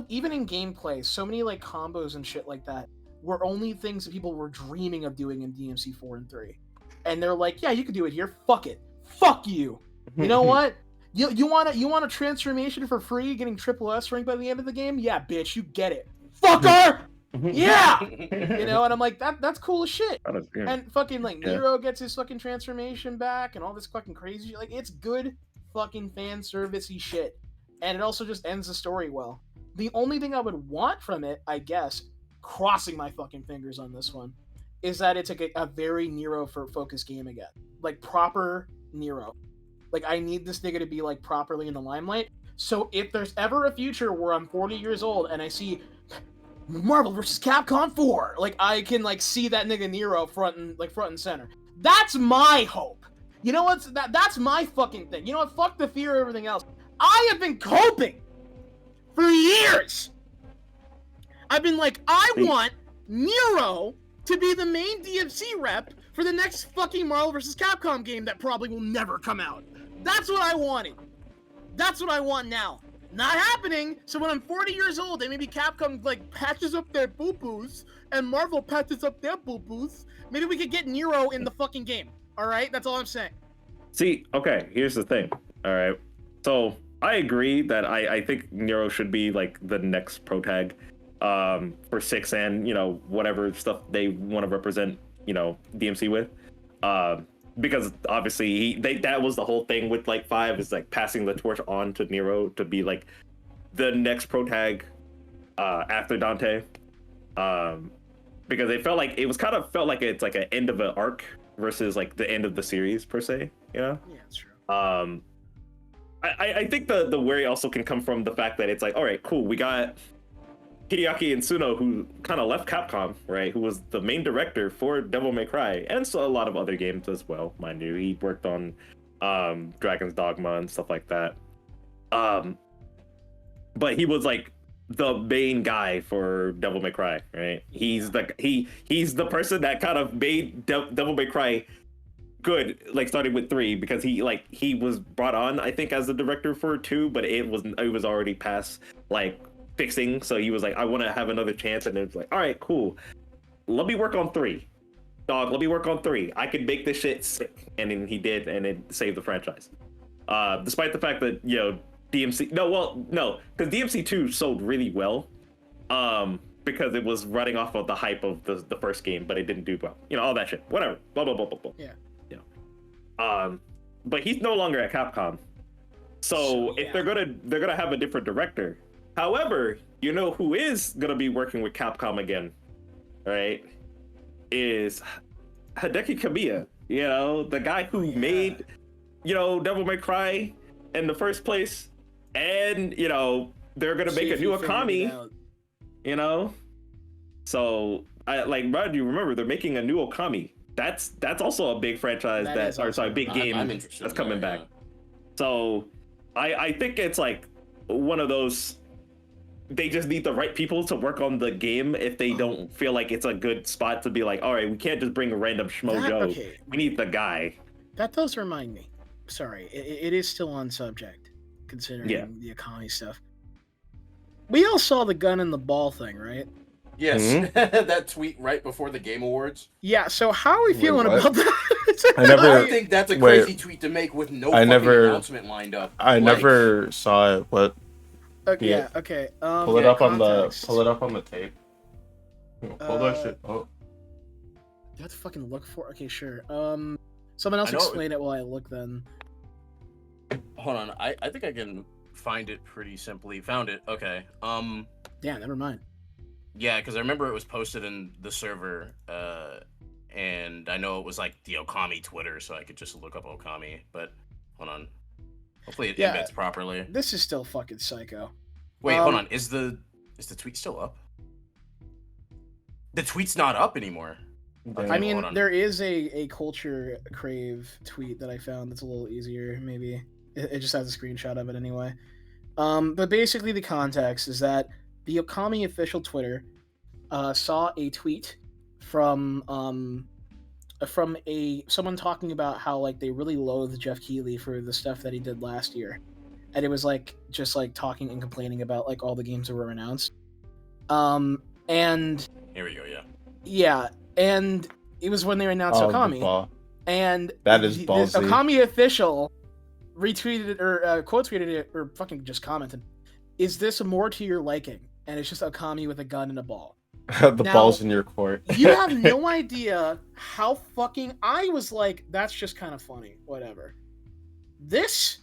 Even in gameplay, so many like combos and shit like that were only things that people were dreaming of doing in DMC 4 and 3. And they're like, yeah, you can do it here. Fuck it. Fuck you. You know what? You want a transformation for free, getting triple S rank by the end of the game? Yeah, bitch, you get it. Fucker! Yeah, and I'm like, that's cool as shit. And fucking like Nero gets his fucking transformation back and all this fucking crazy shit. Like, it's good fucking fan servicey shit, and it also just ends the story well. The only thing I would want from it, I guess, crossing my fucking fingers on this one, is that it's like a very Nero focused game again, like proper Nero. Like, I need this nigga to be like properly in the limelight. So if there's ever a future where I'm 40 years old and I see Marvel vs. Capcom 4, like, I can like see that nigga Nero front and center. That's my hope. You know what's that's my fucking thing. You know what? Fuck the fear of everything else. I have been coping for years. I've been like, I want Nero to be the main DMC rep for the next fucking Marvel vs. Capcom game that probably will never come out. That's what I wanted. That's what I want now. Not happening. So when I'm 40 years old and maybe Capcom like patches up their boo-boos and Marvel patches up their boo-boos, maybe we could get Nero in the fucking game. All right? That's all I'm saying. See, okay, here's the thing. All right. So I agree that I think Nero should be like the next protag for 6 and, whatever stuff they want to represent, DMC with. Because obviously that was the whole thing with like 5 is like passing the torch on to Nero to be like the next protag after Dante. Because it felt like it's like an end of an arc versus like the end of the series per se, Yeah, that's true. I think the worry also can come from the fact that it's like, all right, cool, we got Hideaki Itsuno, who kind of left Capcom, right? Who was the main director for Devil May Cry and so a lot of other games as well, mind you. He worked on Dragon's Dogma and stuff like that. But he was like the main guy for Devil May Cry, right? He's the person that kind of made Devil May Cry good, like starting with 3, because he was brought on, I think, as the director for 2, but it was already past like fixing, so he was like, I want to have another chance, and it was like, all right, cool, let me work on 3, dog, let me work on 3, I could make this shit sick. And then he did, and it saved the franchise, despite the fact that, you know, DMC because DMC 2 sold really well, because it was running off of the hype of the first game, but it didn't do well, you know, all that shit, whatever, blah blah blah blah blah. Yeah. But he's no longer at Capcom, so if they're gonna have a different director. However, you know who is gonna be working with Capcom again, right? Is Hideki Kamiya. You know, the guy who made, you know, Devil May Cry in the first place, and you know they're gonna make a new Okami. You know, so Brad, you remember they're making a new Okami. That's also a big franchise big game that's coming back. So I think it's like one of those, they just need the right people to work on the game if they don't feel like it's a good spot to be like, all right, we can't just bring a random schmo Joe. Okay. We need the guy. That does remind me. Sorry, it is still on subject, considering the Okami stuff. We all saw the gun and the ball thing, right? Yes, mm-hmm. That tweet right before the Game Awards. Yeah, so how are we feeling about that? I think that's a crazy tweet to make with no announcement lined up. I never saw it. What? Okay, yeah, okay. Pull it up on the tape. Pull that shit up. You have to fucking look for. Okay, sure. Someone else explain it while I look. Then. Hold on, I think I can find it pretty simply. Found it. Okay. Yeah, never mind. Yeah, because I remember it was posted in the server, and I know it was like the Okami Twitter, so I could just look up Okami. But hold on, hopefully it embeds properly. This is still fucking psycho. Wait, hold on. Is the tweet still up? The tweet's not up anymore. Okay, I mean, there is a Culture Crave tweet that I found that's a little easier. Maybe it just has a screenshot of it anyway. But basically, the context is that the Okami official Twitter saw a tweet from someone talking about how like they really loathe Jeff Keighley for the stuff that he did last year, and it was like just like talking and complaining about like all the games that were announced. And here we go. Yeah, and it was when they announced Okami, and that is ballsy. The Okami official retweeted it or quote tweeted it or fucking just commented, "Is this more to your liking?" And it's just Okami with a gun and a ball. Ball's in your court. You have no idea how fucking... I was like, that's just kind of funny. Whatever. This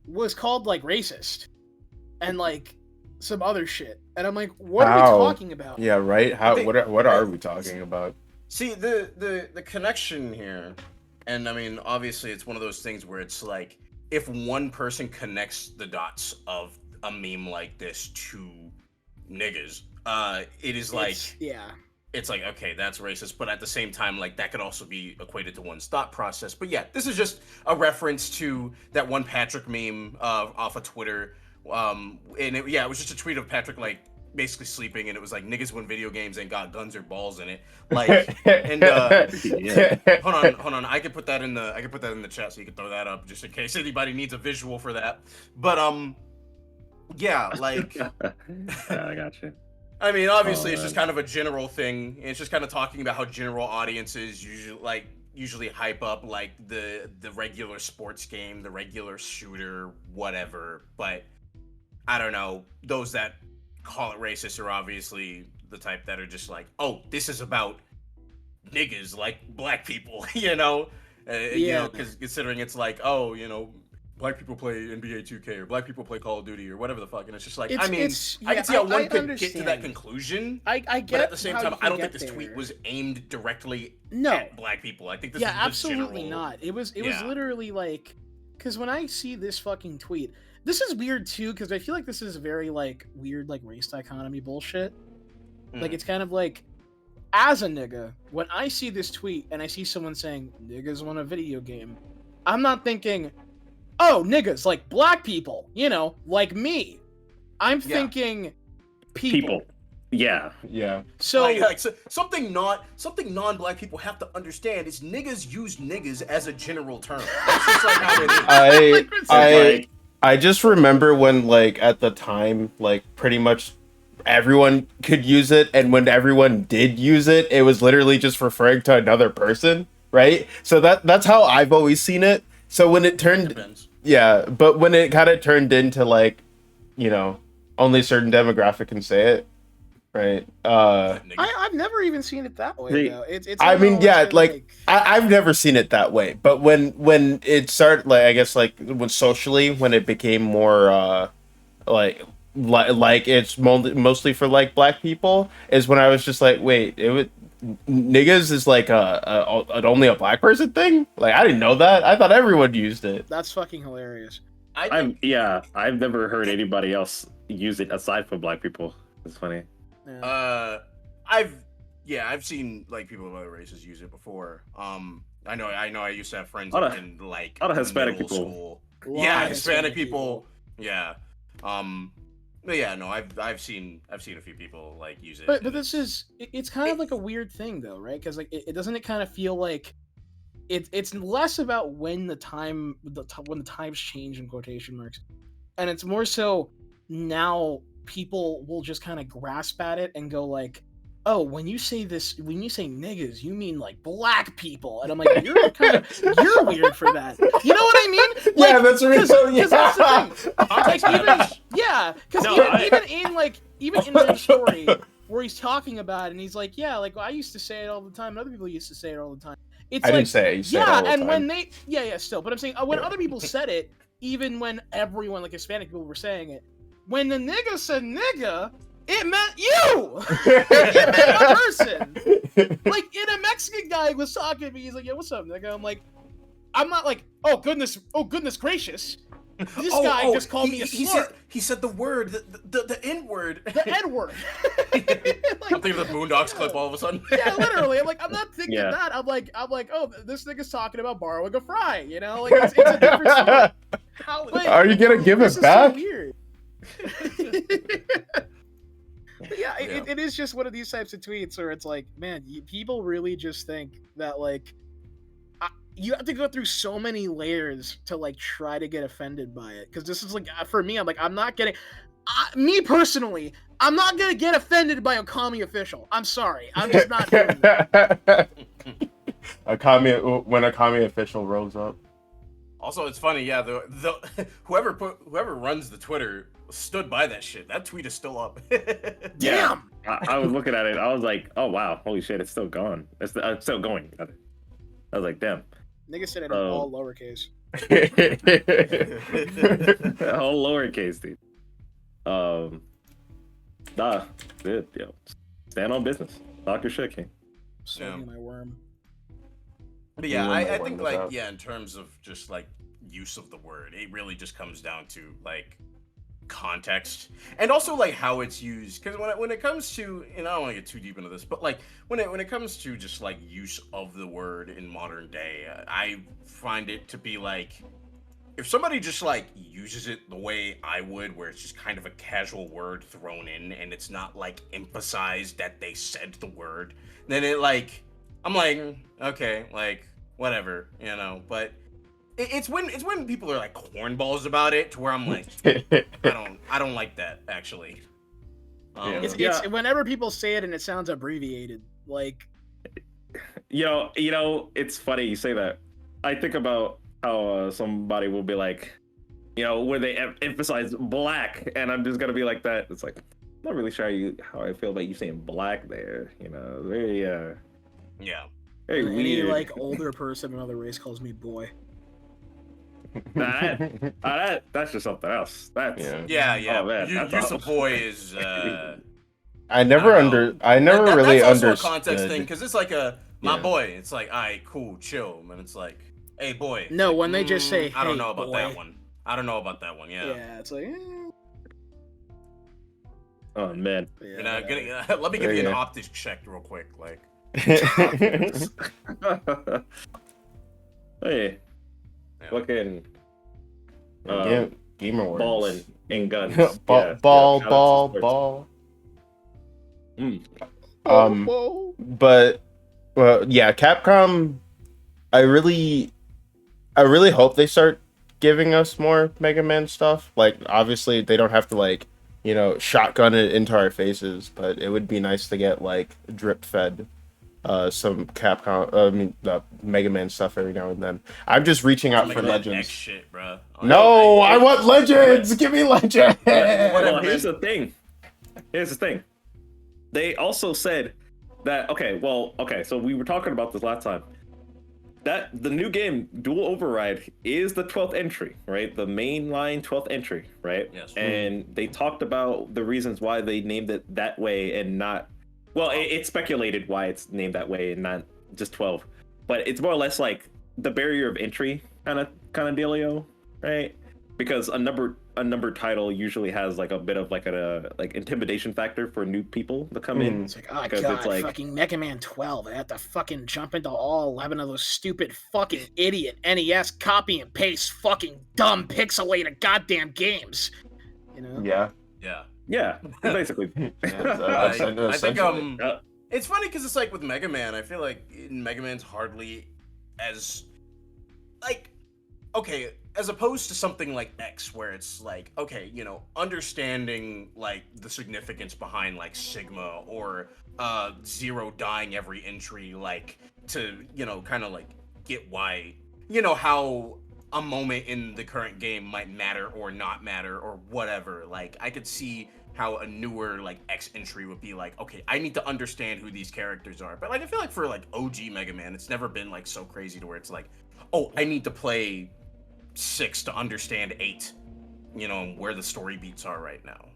was called, like, racist. And, like, some other shit. And I'm like, what are we talking about? Yeah, right? What are we talking about? See, the connection here, and, I mean, obviously it's one of those things where it's like, if one person connects the dots of a meme like this to niggas, it is like, it's like, okay, that's racist, but at the same time, like, that could also be equated to one's thought process. But yeah, this is just a reference to that one Patrick meme off of Twitter, and it was just a tweet of Patrick, like, basically sleeping, and it was like, niggas win video games ain't got guns or balls in it, like, and hold on, I could put that in the chat so you can throw that up just in case anybody needs a visual for that. But yeah, like, I got you. I mean, obviously, it's just kind of a general thing. It's just kind of talking about how general audiences usually hype up like the regular sports game, the regular shooter, whatever. But I don't know, those that call it racist are obviously the type that are just like, oh, this is about niggas, like black people, you know? You know, because considering it's like, oh, you know, black people play NBA 2K or black people play Call of Duty or whatever the fuck, and it's just like, I can see how one could get to that conclusion. I get, but at the same time, I don't think this tweet was aimed directly at black people. I think this is absolutely not. It was literally like because when I see this fucking tweet, this is weird too, because I feel like this is very like weird like race dichotomy bullshit. Like it's kind of like, as a nigga, when I see this tweet and I see someone saying niggas want a video game, I'm not thinking, oh, niggas like black people, you know, like me. I'm thinking people. Yeah. So, so something non-black people have to understand is niggas use niggas as a general term. That's just like how it is. I just remember when, like, at the time, like, pretty much everyone could use it, and when everyone did use it, it was literally just referring to another person, right? So that's how I've always seen it. So when it turned, but when it kind of turned into, like, you know, only certain demographic can say it, right? I've never even seen it that way, though. It's I mean, yeah, like I've never seen it that way, but when it started, like, I guess, like, when socially, when it became more like it's mostly for, like, black people, is when I was just like, wait, niggas is like only a black person thing? Like, I didn't know that. I thought everyone used it. That's fucking hilarious. I've never heard anybody else use it aside from black people. It's funny. Yeah. I've seen, like, people of other races use it before. I know I used to have friends in, like, a lot of Hispanic middle people. School. Yeah, Hispanic people. Yeah. But yeah, no, I've seen a few people, like, use it. But it's kind of like a weird thing, though, right? Because, like, it doesn't kind of feel like it's less about when the times change in quotation marks, and it's more so now people will just kind of grasp at it and go like, oh, when you say niggas, you mean like black people, and I'm like, you're weird for that. You know what I mean? Like, yeah, that's real. Because that's the thing. Like, even in the story where he's talking about it, and he's like, yeah, like, well, I used to say it all the time, and other people used to say it all the time. I didn't say it. You said it all the time. When they, still, but I'm saying when other people said it, even when everyone, like Hispanic people, were saying it, when the nigga said nigga, it meant you. It meant a person. Like, a Mexican guy was talking to me. He's like, "Yeah, what's up, nigga?" I'm like, I'm not like, oh goodness gracious. This guy just called me a slur. He said the word, the N word. The N word. Like, I'm thinking of the Boondocks clip all of a sudden. Yeah, literally. I'm like, I'm not thinking that. I'm like, oh, this nigga's talking about borrowing a fry. You know, like, it's a different story. Are you gonna give it back? So weird. Yeah, it is just one of these types of tweets where it's like, man, people really just think that, like, you have to go through so many layers to, like, try to get offended by it. Because this is, like, for me, I'm like, I'm not getting... me personally, I'm not gonna get offended by a commie official. I'm sorry. I'm just not doing that. When a commie official rolls up. Also, it's funny, yeah, whoever runs the Twitter stood by that shit. That tweet is still up. Damn! I was looking at it. I was like, oh, wow. Holy shit, it's still gone. It's still going. I was like, damn. Nigga said it in all lowercase. All lowercase, dude. Dude, yo. Stand on business. Talk your shit, King. Slugging my worm. But yeah, I think, like, in terms of just, like, use of the word, it really just comes down to, like, context and also, like, how it's used. Because when it comes to, and I don't want to get too deep into this, but, like, when it comes to just, like, use of the word in modern day, I find it to be like, if somebody just, like, uses it the way I would, where it's just kind of a casual word thrown in and it's not, like, emphasized that they said the word, then it, like, I'm like, okay, like, whatever, you know. But it's when people are like cornballs about it, to where I'm like, I don't like that, actually. It's whenever people say it and it sounds abbreviated, like. You know, it's funny you say that. I think about how somebody will be like, you know, where they emphasize black, and I'm just gonna be like that. It's like, I'm not really sure how I feel about you saying black there. You know, very yeah. Very any, weird. like, older person of another race calls me boy. That's just something else. That's yeah. Oh, man, Use of boy is. I never really that's understood. also a context thing, because it's like my boy. It's like, all right, cool, chill, and it's like, hey boy. No, when they just say, hey, I don't know about boy. that one. I don't know about that one. Yeah. Yeah, it's like. Oh man. Yeah, let me give you an optics check real quick, like. Hey, Yeah. fucking Game Awards. balling and guns. Ball. But well, yeah, Capcom. I really hope they start giving us more Mega Man stuff. Like, obviously, they don't have to like, shotgun it into our faces, but it would be nice to get like drip fed some Capcom, Mega Man stuff every now and then. I'm just reaching out for Legends. X shit, bro. No, I want Legends. Give me Legends. Well, here's the thing. They also said that so we were talking about this last time. That the new game Dual Override is the 12th entry, right? The mainline 12th entry, right? Yes. And they talked about the reasons why they named it that way and not. Well, it's speculated why it's named that way and not just 12, but it's more or less like the barrier of entry kind of dealio, right? Because a number title usually has like a bit of like a intimidation factor for new people to come in. It's like, oh god, it's like, fucking Mega Man 12. I have to fucking jump into all 11 of those stupid fucking idiot NES copy and paste fucking dumb pixelated goddamn games. Yeah. Yeah, basically. I think it's funny because it's like with Mega Man, I feel like Mega Man's hardly as like okay, as opposed to something like X, where it's like, okay, understanding like the significance behind like Sigma or Zero dying every entry, like to kind of like get why how a moment in the current game might matter or not matter or whatever. Like I could see how a newer like X entry would be like, okay, I need to understand who these characters are. But like I feel like for like OG Mega Man, it's never been like so crazy to where it's like, oh, I need to play 6 to understand 8, where the story beats are right now.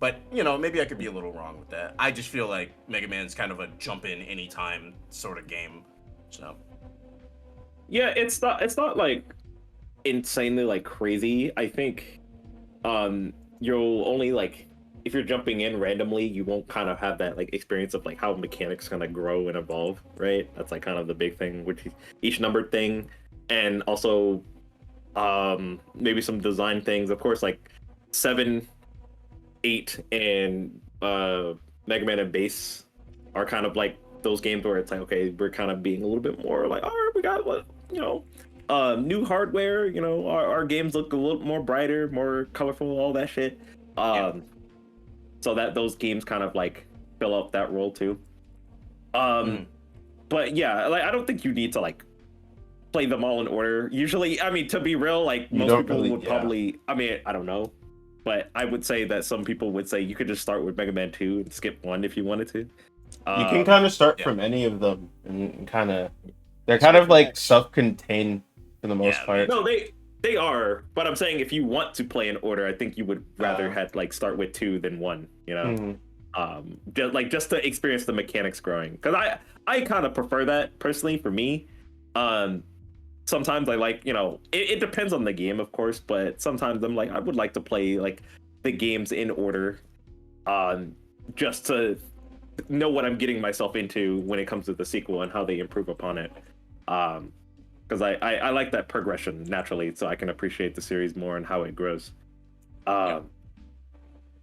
But maybe I could be a little wrong with that. I just feel like Mega Man's kind of a jump in anytime sort of game. So yeah, it's not like insanely like crazy. I think you'll only like if you're jumping in randomly, you won't kind of have that like experience of like how mechanics kind of grow and evolve, right? That's like kind of the big thing with each numbered thing, and also maybe some design things. Of course, like 7, 8, and Mega Man and Base are kind of like those games where it's like, okay, we're kind of being a little bit more like, all right, we got what new hardware. Our games look a little more brighter, more colorful, all that shit. So that those games kind of like fill up that role too. But yeah, like I don't think you need to like play them all in order. Usually, I mean, to be real, like most people would probably. I mean, I don't know, but I would say that some people would say you could just start with Mega Man 2 and skip 1 if you wanted to. You can kind of start from any of them and kind of. They're kind of like self-contained for the most part. No, they are, but I'm saying if you want to play in order, I think you would rather have like start with 2 than 1. Just to experience the mechanics growing, because I kind of prefer that personally for me. Sometimes I like it depends on the game, of course, but sometimes I'm like I would like to play like the games in order, just to know what I'm getting myself into when it comes to the sequel and how they improve upon it. Because I like that progression naturally, so I can appreciate the series more and how it grows.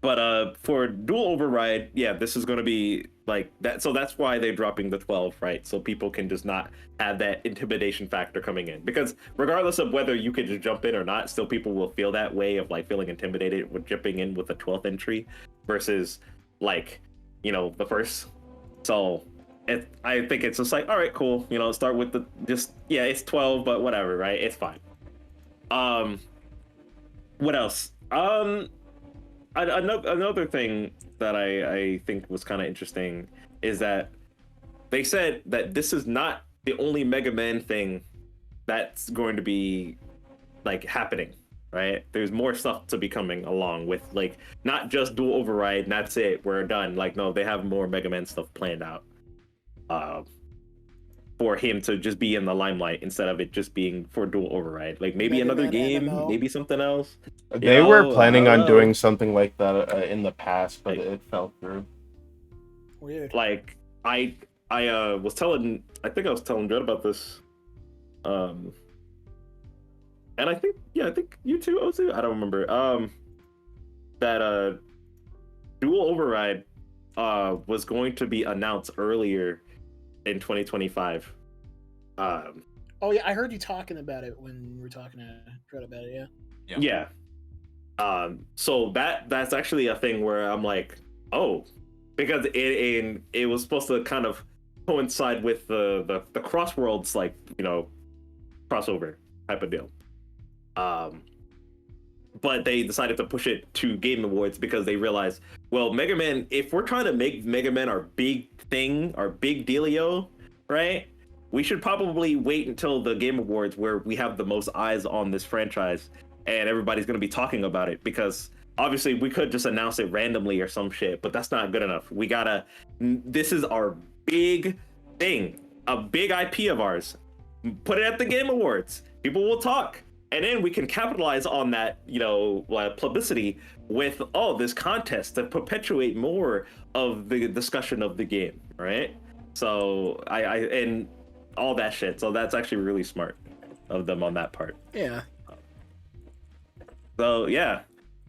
But for Dual Override, yeah, this is going to be like that. So that's why they're dropping the 12, right? So people can just not have that intimidation factor coming in. Because regardless of whether you can just jump in or not, still people will feel that way of like feeling intimidated with jumping in with the 12th entry versus like, the first. So I think it's just like, all right, cool. Start with it's 12, but whatever, right? It's fine. What else? Another thing that I think was kind of interesting is that they said that this is not the only Mega Man thing that's going to be like happening, right? There's more stuff to be coming along with, like not just Dual Override and that's it, we're done. Like no, they have more Mega Man stuff planned out. for him to just be in the limelight instead of it just being for dual override. Like maybe Mega another Man game, MMO. maybe something else. They were planning on doing something like that in the past, but it fell through. Weird. Like I was telling, I think I was telling Dread about this, and I think you too, Ozu. I don't remember. That dual override was going to be announced earlier in 2025. Oh yeah, I heard you talking about it when we were talking to Dread about it. Yeah. So that's actually a thing where I'm like, oh, because it was supposed to kind of coincide with the Crossworlds, like, you know, crossover type of deal. But they decided to push it to Game Awards because they realized, well, Mega Man, if we're trying to make Mega Man our big thing, our big dealio, right? We should probably wait until the Game Awards where we have the most eyes on this franchise and everybody's going to be talking about it, because obviously we could just announce it randomly or some shit, but that's not good enough. This is our big thing, a big IP of ours. Put it at the Game Awards. People will talk. And then we can capitalize on that, you know, publicity with, this contest to perpetuate more of the discussion of the game, right? So and all that shit. So that's actually really smart of them on that part. Yeah. So yeah,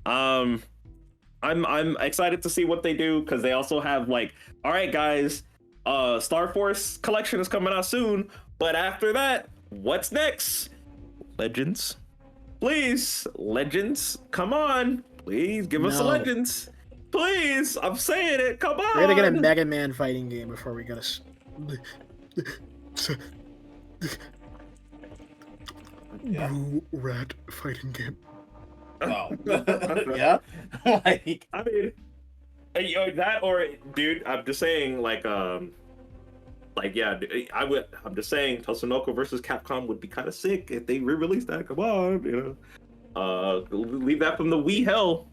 I'm excited to see what they do, because they also have like, all right, guys, Star Force collection is coming out soon, but after that, what's next? Legends, please, Legends, come on, please give us a Legends, please. I'm saying it. Come on. We're gonna get a Mega Man fighting game before we get Blue Rat fighting game. Oh, yeah. Like, I mean, that, or dude, I'm just saying, yeah, I'm just saying, Tatsunoko versus Capcom would be kind of sick if they re-released that. Come on, you know, leave that from the Wii hell,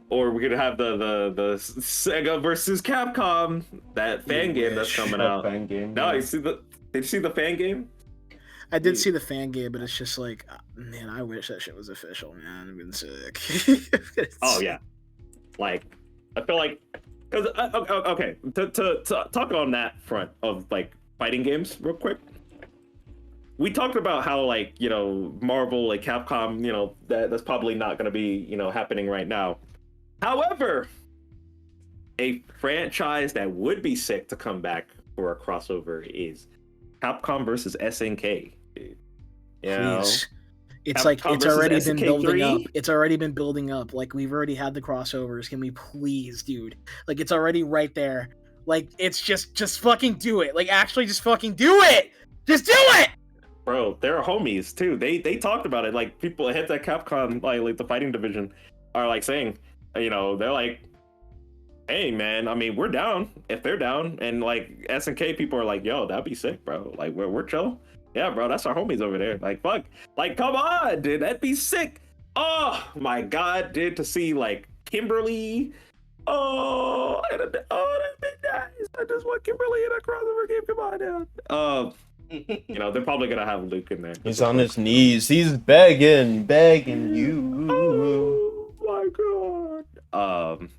or we're gonna have the Sega versus Capcom, that fan game that's coming out. Fan game. No, did you see the fan game? I did see the fan game, but it's just like, man, I wish that shit was official, man. It'd been sick. Oh yeah, like I feel like, because okay, to talk on that front of like fighting games real quick, we talked about how, like, you know, Marvel, like Capcom, you know, that's probably not going to be, you know, happening right now. However, a franchise that would be sick to come back for a crossover is Capcom versus SNK. You know? It's Capcom like it's versus already been SNK building 3? up. It's already been building up. Like, we've already had the crossovers. Can we please, dude? Like, it's already right there. Like, it's just fucking do it. Like, actually, just fucking do it. Just do it. Bro, they're homies too. They talked about it. Like, people heads at Capcom, like the fighting division, are like saying, you know, they're like, hey man, I mean, we're down if they're down, and like SNK people are like, yo, that'd be sick, bro. Like, we're chill. Yeah, bro, that's our homies over there. Like, fuck, like, come on, dude, that'd be sick. Oh my god, dude, to see like Kimberly. That'd be nice. I just want Kimberly in a crossover game. Come on down. You know, they're probably gonna have Luke in there. He's on his knees. He's begging you. Oh my god.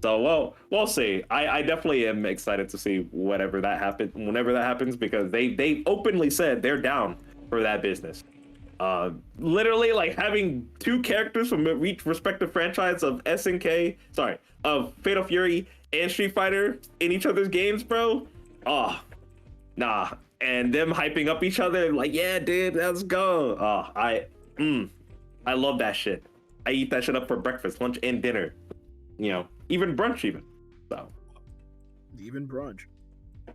So we'll see. I definitely am excited to see whenever that happens, because they openly said they're down for that business. Literally, like, having two characters from each respective franchise of of Fatal Fury and Street Fighter in each other's games, bro. Oh, nah. And them hyping up each other, like, yeah, dude, let's go. Oh, I love that shit. I eat that shit up for breakfast, lunch, and dinner. You know, even brunch, even. So, even brunch.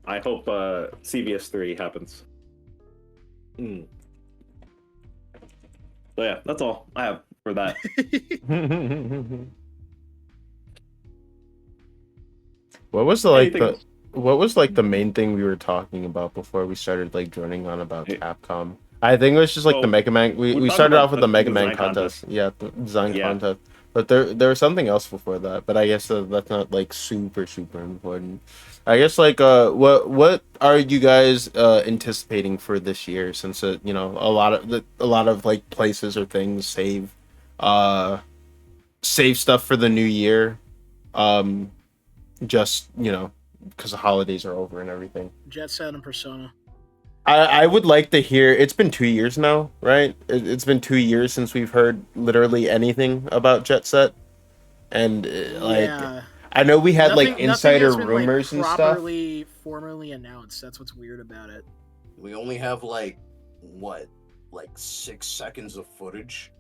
I hope CVS 3 happens. So yeah, that's all I have for that. What was the main thing we were talking about before we started like droning on about Capcom? I think it was just like the Mega Man. We started off with the Mega Man contest. Yeah, the design contest. But there was something else before that. But I guess that's not like super important. I guess like what are you guys anticipating for this year? Since you know a lot of like places or things uh save stuff for the new year. Um, just you know because the holidays are over and everything. Jet Set and Persona. I would like to hear. It's been 2 years now, right? It's been 2 years since we've heard literally anything about Jet Set, and like Yeah. I know we had Nothing- like insider nothing has been, rumors like, and stuff. properly, formally announced. That's what's weird about it. We only have like 6 seconds of footage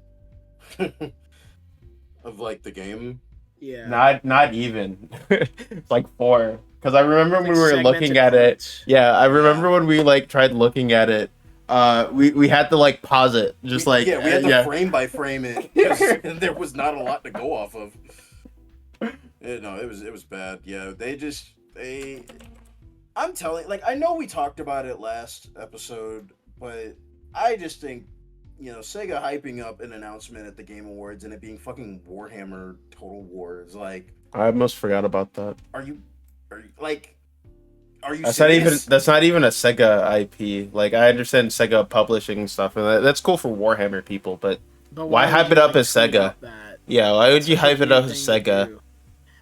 of like the game. Yeah. Not even. It's like 4. Because I remember when Like we were looking at it. segmented Yeah, I remember when we like tried looking at it. We had to like pause it, just we had to frame by frame it because there was not a lot to go off of. No, it was bad. Yeah, I'm telling, like, I know we talked about it last episode, but I just think, you know, Sega hyping up an announcement at the Game Awards and it being fucking Warhammer Total War is like, I almost forgot about that. are you That's serious? not even a Sega IP. Like I understand Sega publishing stuff, and that's cool for Warhammer people, but why hype it up as Sega? Yeah, why would you hype it up as Sega?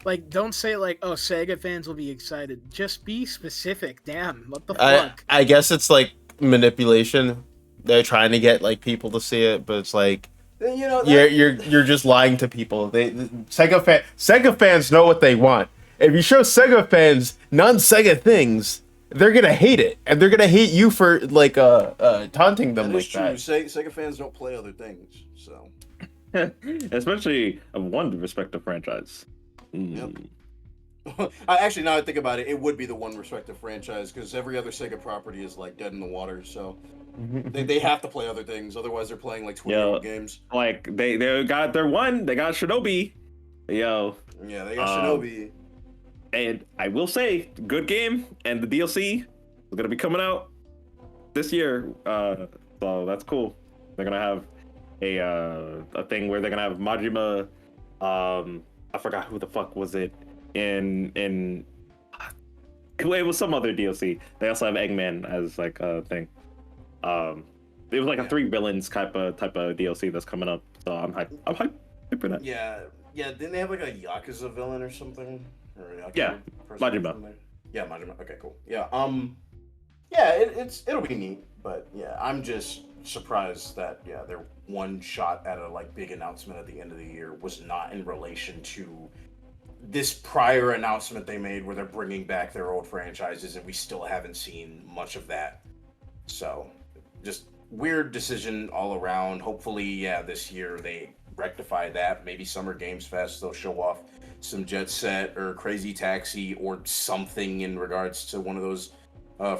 Like, don't say like, "Oh, Sega fans will be excited." Just be specific. Damn, what the fuck? I guess it's like manipulation. They're trying to get like people to see it, but it's like You know, you're just lying to people. Sega fans know what they want. If you show Sega fans non-Sega things, they're gonna hate it, and they're gonna hate you for like taunting them that like is true. that. Sega fans don't play other things, so. Especially of one respective franchise. Yep. Actually, now I think about it, it would be the one respective franchise because every other Sega property is like dead in the water. So they have to play other things, otherwise they're playing like 20-year-old games. Like they got their one, they got Shinobi. Yo. Yeah, they got Shinobi. And I will say, good game, and the DLC is gonna be coming out this year. So that's cool. They're gonna have a thing where they're gonna have Majima. I forgot who the fuck was it in. It was some other DLC. They also have Eggman as like a thing. It was like a 3 villains type of DLC that's coming up. So I'm hyped for that. Yeah. Didn't they have like a Yakuza villain or something? Or a Yakuza Yeah, person Majima. Yeah, Majima. Okay, cool. Yeah. Yeah, it'll be neat, but yeah, I'm just surprised that their one shot at a like big announcement at the end of the year was not in relation to this prior announcement they made where they're bringing back their old franchises, and we still haven't seen much of that. So, just weird decision all around. Hopefully, this year they rectify that. Maybe Summer Games Fest they'll show off some Jet Set or Crazy Taxi or something in regards to one of those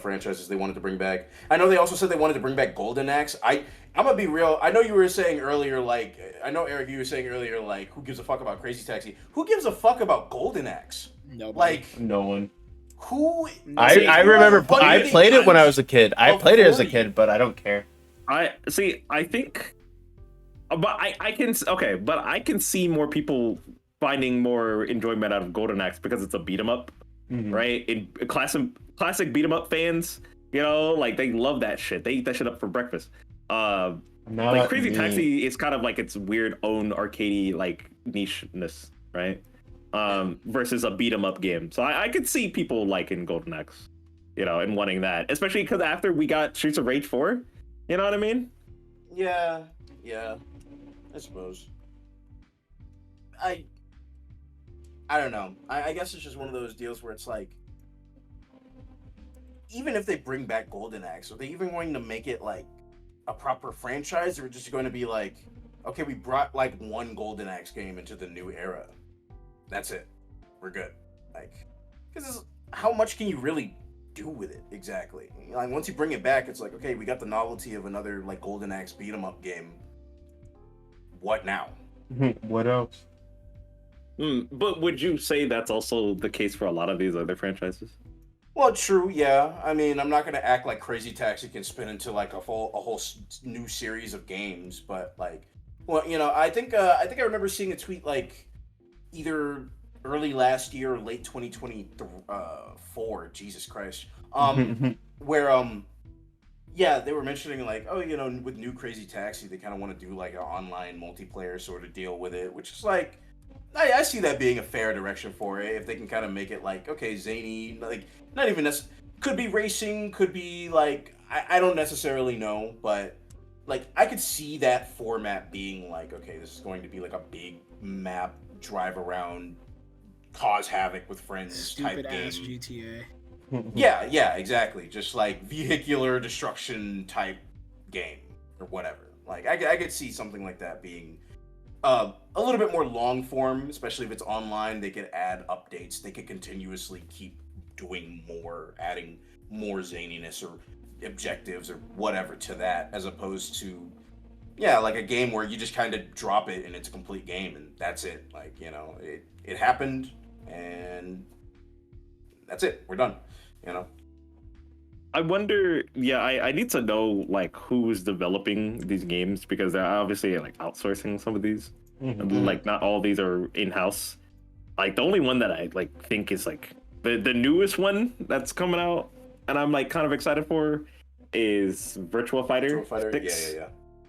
franchises they wanted to bring back. I know they also said they wanted to bring back Golden Axe. I'm gonna be real. I know you were saying earlier, like, I know Eric, you were saying earlier, like, who gives a fuck about Crazy Taxi? Who gives a fuck about Golden Axe? Nobody. Like, No one. who? I remember I played it when I was a kid. I played it as a kid, but I don't care. I think, but I can see more people finding more enjoyment out of Golden Axe because it's a beat 'em up, right? In classic beat 'em up fans, you know, like they love that shit. They eat that shit up for breakfast. Like Crazy Taxi is kind of like its weird own arcadey like nicheness, right? Versus a beat 'em up game. So I could see people liking Golden Axe, you know, and wanting that, especially because after we got Streets of Rage 4, you know what I mean? Yeah, I suppose. I don't know. I guess it's just one of those deals where it's like, even if they bring back Golden Axe, are they even going to make it like a proper franchise, or just going to be like, okay, we brought like one Golden Axe game into the new era. That's it. We're good. Like, because how much can you really do with it exactly? Like, once you bring it back, it's like, okay, we got the novelty of another like Golden Axe beat 'em up game. What now? What else? But would you say that's also the case for a lot of these other franchises? Well, true, yeah. I mean, I'm not gonna act like Crazy Taxi can spin into like a whole new series of games, but like, well, you know, I think I remember seeing a tweet like either early last year, late 2024. Jesus Christ. Where yeah, they were mentioning like, oh, you know, with New Crazy Taxi, they kind of want to do like an online multiplayer sort of deal with it, which is like, I see that being a fair direction for it if they can kind of make it like, okay, zany, like not even could be racing, could be like I don't necessarily know, but like I could see that format being like, okay, this is going to be like a big map, drive around, cause havoc with friends Stupid type game. ass GTA. Yeah, exactly. Just like vehicular destruction type game or whatever. Like I could see something like that being a little bit more long form, especially if it's online. They could add updates. They could continuously keep doing more, adding more zaniness or objectives or whatever to that, as opposed to like a game where you just kind of drop it and it's a complete game and that's it. Like, you know, it happened and that's it. We're done. You know. I wonder. Yeah, I need to know like who's developing these games because they're obviously like outsourcing some of these. Like not all of these are in house. Like the only one that I like think is like the newest one that's coming out, and I'm like kind of excited for, is Virtua Fighter 6.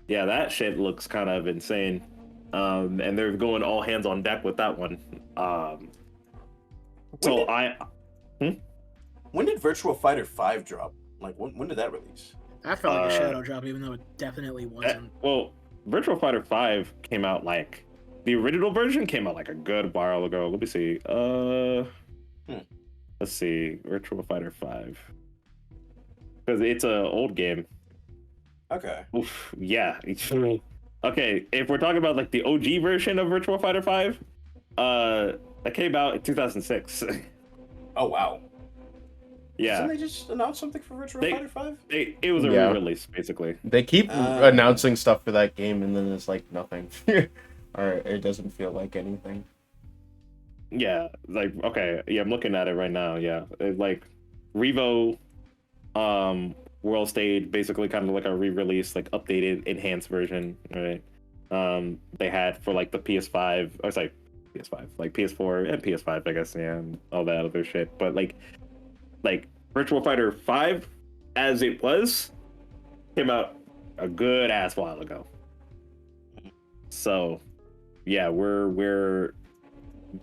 Yeah, that shit looks kind of insane. And they're going all hands on deck with that one. When did Virtua Fighter 5 drop? Like, when did that release? I felt like a shadow drop, even though it definitely wasn't. Well, Virtua Fighter 5 came out like... The original version came out like a good while ago. Let me see. Let's see. Virtua Fighter 5. Because it's an old game. Okay. Oof, yeah. Okay, if we're talking about like the OG version of Virtua Fighter 5, that came out in 2006. Oh, wow. Yeah. Didn't they just announce something for Virtua Fighter 5? It was a re-release, basically. They keep announcing stuff for that game, and then it's like nothing. Or it doesn't feel like anything. Yeah, like, okay, yeah, I'm looking at it right now, yeah. It's like, Revo, World Stage, basically kind of like a re-release, like, updated, enhanced version, right? They had for, like, the PS5, or sorry, PS5, like, PS4 and PS5, I guess, yeah, and all that other shit, but, like Virtua Fighter 5 as it was came out a good ass while ago. So yeah, we're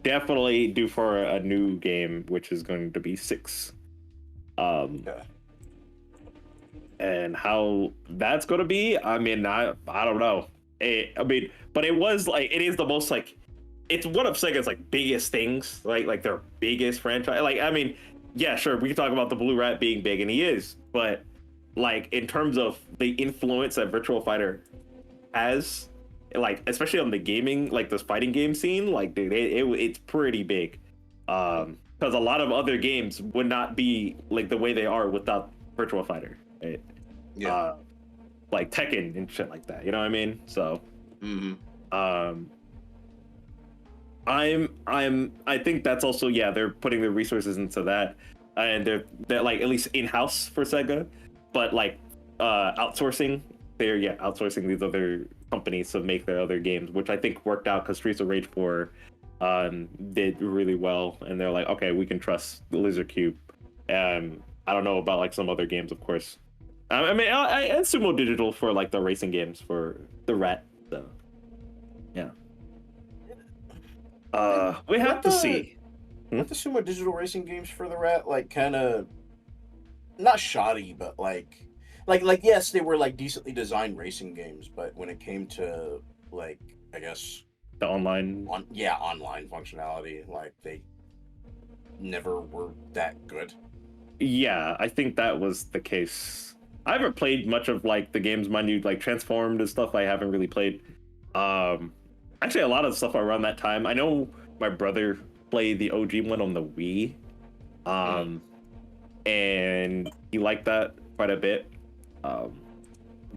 definitely due for a new game, which is going to be 6. And how that's going to be, I mean, I don't know. But it was like, it is the most like, it's one of Sega's like biggest things, like their biggest franchise. Like, I mean, yeah, sure, we can talk about the Blue Rat being big, and he is, but like in terms of the influence that Virtua Fighter has, like especially on the gaming, like this fighting game scene, like dude, it's pretty big. Because a lot of other games would not be like the way they are without Virtua Fighter, right? Yeah. Like Tekken and shit like that. You know what I mean? So, I think that's also, yeah, they're putting their resources into that, and they're like at least in house for Sega, but like outsourcing. They're outsourcing these other companies to make their other games, which I think worked out because Streets of Rage 4 did really well, and they're like, okay, we can trust Lizard Cube. I don't know about like some other games, of course. I mean, and Sumo Digital for like the racing games for the Rat. So, yeah. We have to see. Weren't the Sumo Digital racing games for the Rat like kind of not shoddy, but like yes, they were like decently designed racing games, but when it came to like, I guess the online functionality, like they never were that good. Yeah, I think that was the case. I haven't played much of like the games, mind you, like Transformed and stuff. I haven't really played. Actually, a lot of stuff around that time. I know my brother played the OG one on the Wii, and he liked that quite a bit.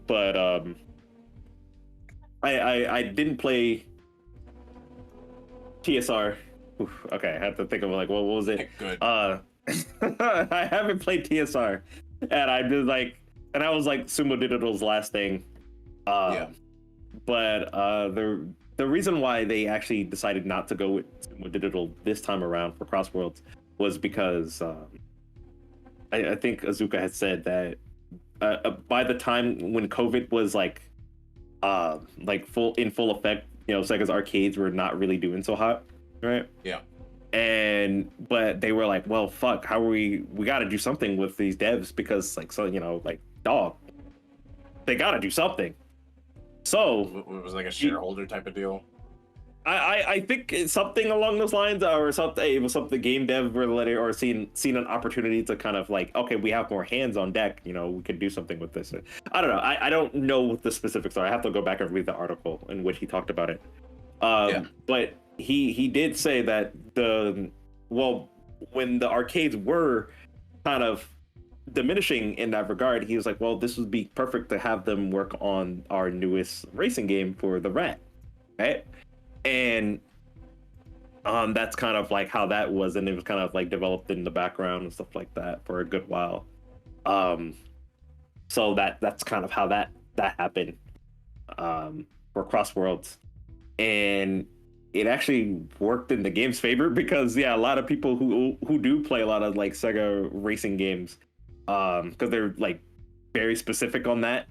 But I didn't play TSR. Oof, okay, I have to think of like what was it? Good. I haven't played TSR, and I just like, and I was like Sumo Digital's last thing. But the reason why they actually decided not to go with digital this time around for Crossworlds was because I think Azuka had said that by the time when COVID was like in full effect, Sega's arcades were not really doing so hot, right? Yeah. But they were like, well, fuck, how are we got to do something with these devs because dog, they got to do something. So it was like a shareholder type of deal. I think it's something along those lines, or something. It was something game dev related, or seen an opportunity to kind of like, okay, we have more hands on deck. We could do something with this. I don't know. I don't know what the specifics are. I have to go back and read the article in which he talked about it. But he did say that when the arcades were kind of diminishing in that regard, he was like, well, this would be perfect to have them work on our newest racing game for the Rat, right? And that's kind of like how that was, and it was kind of like developed in the background and stuff like that for a good while. So that's kind of how that happened for Crossworlds, and it actually worked in the game's favor because a lot of people who do play a lot of like Sega racing games, because they're like very specific on that.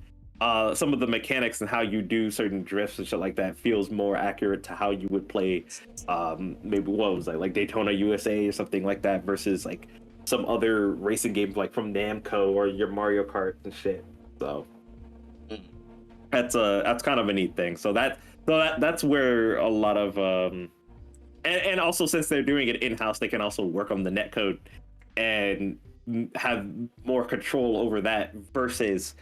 Some of the mechanics and how you do certain drifts and shit like that feels more accurate to how you would play maybe what was like Daytona USA or something like that versus like some other racing games like from Namco or your Mario Kart and shit. So that's kind of a neat thing. So that's where a lot of and also since they're doing it in-house, they can also work on the netcode and have more control over that versus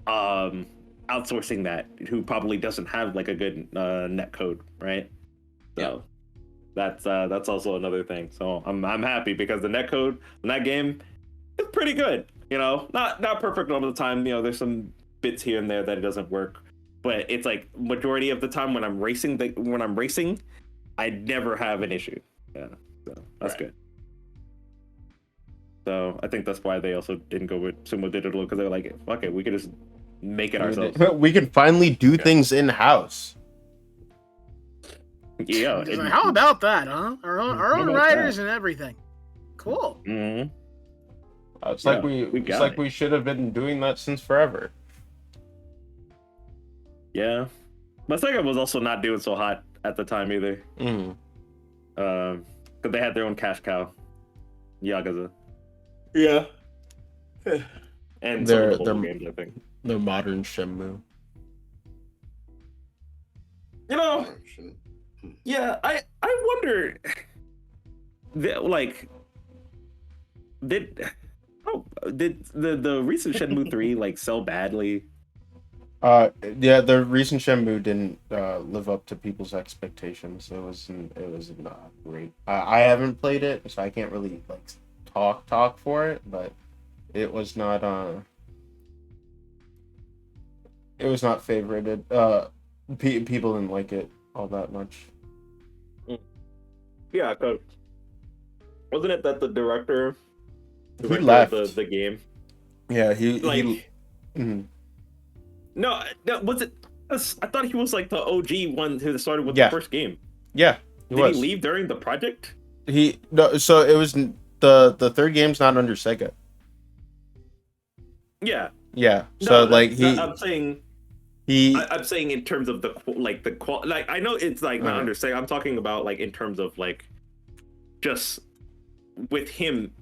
outsourcing that, who probably doesn't have like a good net code, right? So that's also another thing. So I'm happy because the net code in that game is pretty good. Not perfect all the time. There's some bits here and there that it doesn't work, but it's like majority of the time when I'm racing, I never have an issue. Yeah, so that's good. So I think that's why they also didn't go with Sumo Digital, because they're like, okay, we could just make it ourselves. We can finally do things in-house. Yeah. How about that, huh? Our own writers and everything. Cool. Mm-hmm. It's like we should have been doing that since forever. Yeah. But Sega was also not doing so hot at the time either. Because they had their own cash cow, Yakuza. Yeah. And their games, I think. The modern Shenmue. Yeah, I wonder, did the recent Shenmue 3 like sell badly? The recent Shenmue didn't live up to people's expectations. It wasn't great. I haven't played it, so I can't really like talk for it, but it was not favorited. People didn't like it all that much. Yeah, cause wasn't it that the director he left the game? Yeah, he No, was it? I thought he was like the OG one who started with the first game. Yeah, Did he leave during the project? So it was the third game's not under Sega. Yeah. Yeah. So I'm saying in terms of I know it's like not under Sega. I'm talking about like in terms of like just with him.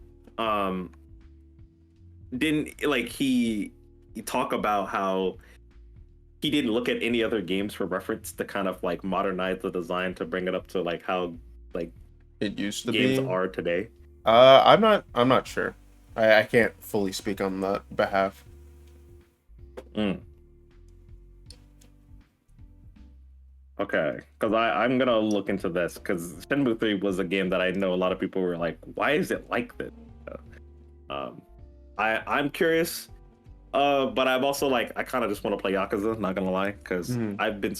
Didn't like he talk about how he didn't look at any other games for reference to kind of like modernize the design to bring it up to like how like it used to games be are today. I'm not sure. I can't fully speak on that behalf. Okay, because I'm gonna look into this because Shenmue 3 was a game that I know a lot of people were like, why is it like this? I'm curious, but I'm also like, I kind of just want to play Yakuza, not gonna lie, because I've been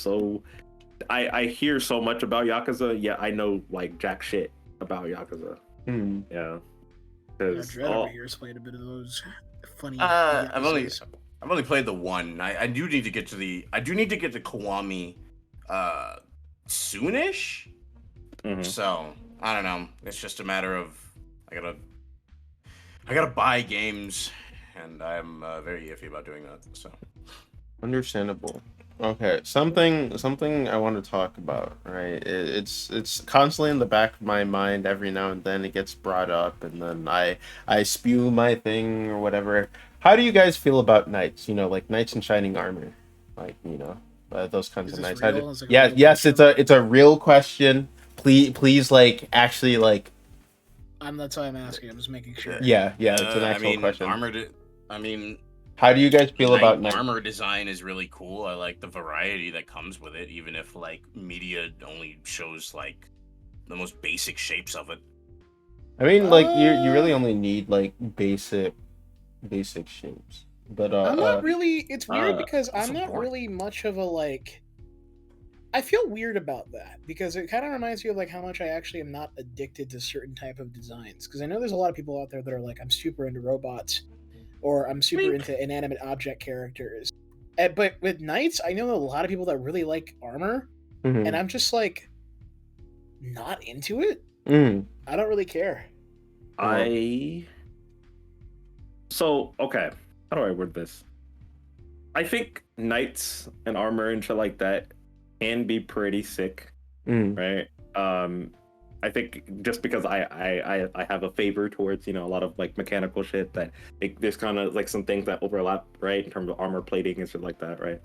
I hear so much about Yakuza, yet I know like jack shit about Yakuza. Yeah. Dread over here has played a bit of those funny. I've only played the one. I do need to get to Kiwami soonish. So I don't know. It's just a matter of I gotta buy games, and I'm very iffy about doing that. So understandable. Okay, something I want to talk about, right? It's constantly in the back of my mind. Every now and then it gets brought up, and then I spew my thing or whatever. How do you guys feel about knights? You know, like knights in shining armor, like those kinds of knights. Yes, it's a real question. Please, like actually, like. That's why I'm asking. I'm just making sure. Yeah, it's an actual question. How do you guys feel about armor design? Is really cool. I like the variety that comes with it, even if like media only shows like the most basic shapes of it. I mean, like you really only need like basic shapes. But I'm not really. It's weird because I'm not really much of a like. I feel weird about that because it kind of reminds me of like how much I actually am not addicted to certain type of designs. Because I know there's a lot of people out there that are like, I'm super into robots, or I'm super into inanimate object characters. But with knights, I know a lot of people that really like armor, and I'm just like not into it. I don't really care. So okay, how do I word this? I think knights and armor and shit like that can be pretty sick, right? I think just because I have a favor towards a lot of like mechanical shit that there's kind of like some things that overlap, right, in terms of armor plating and shit like that, right?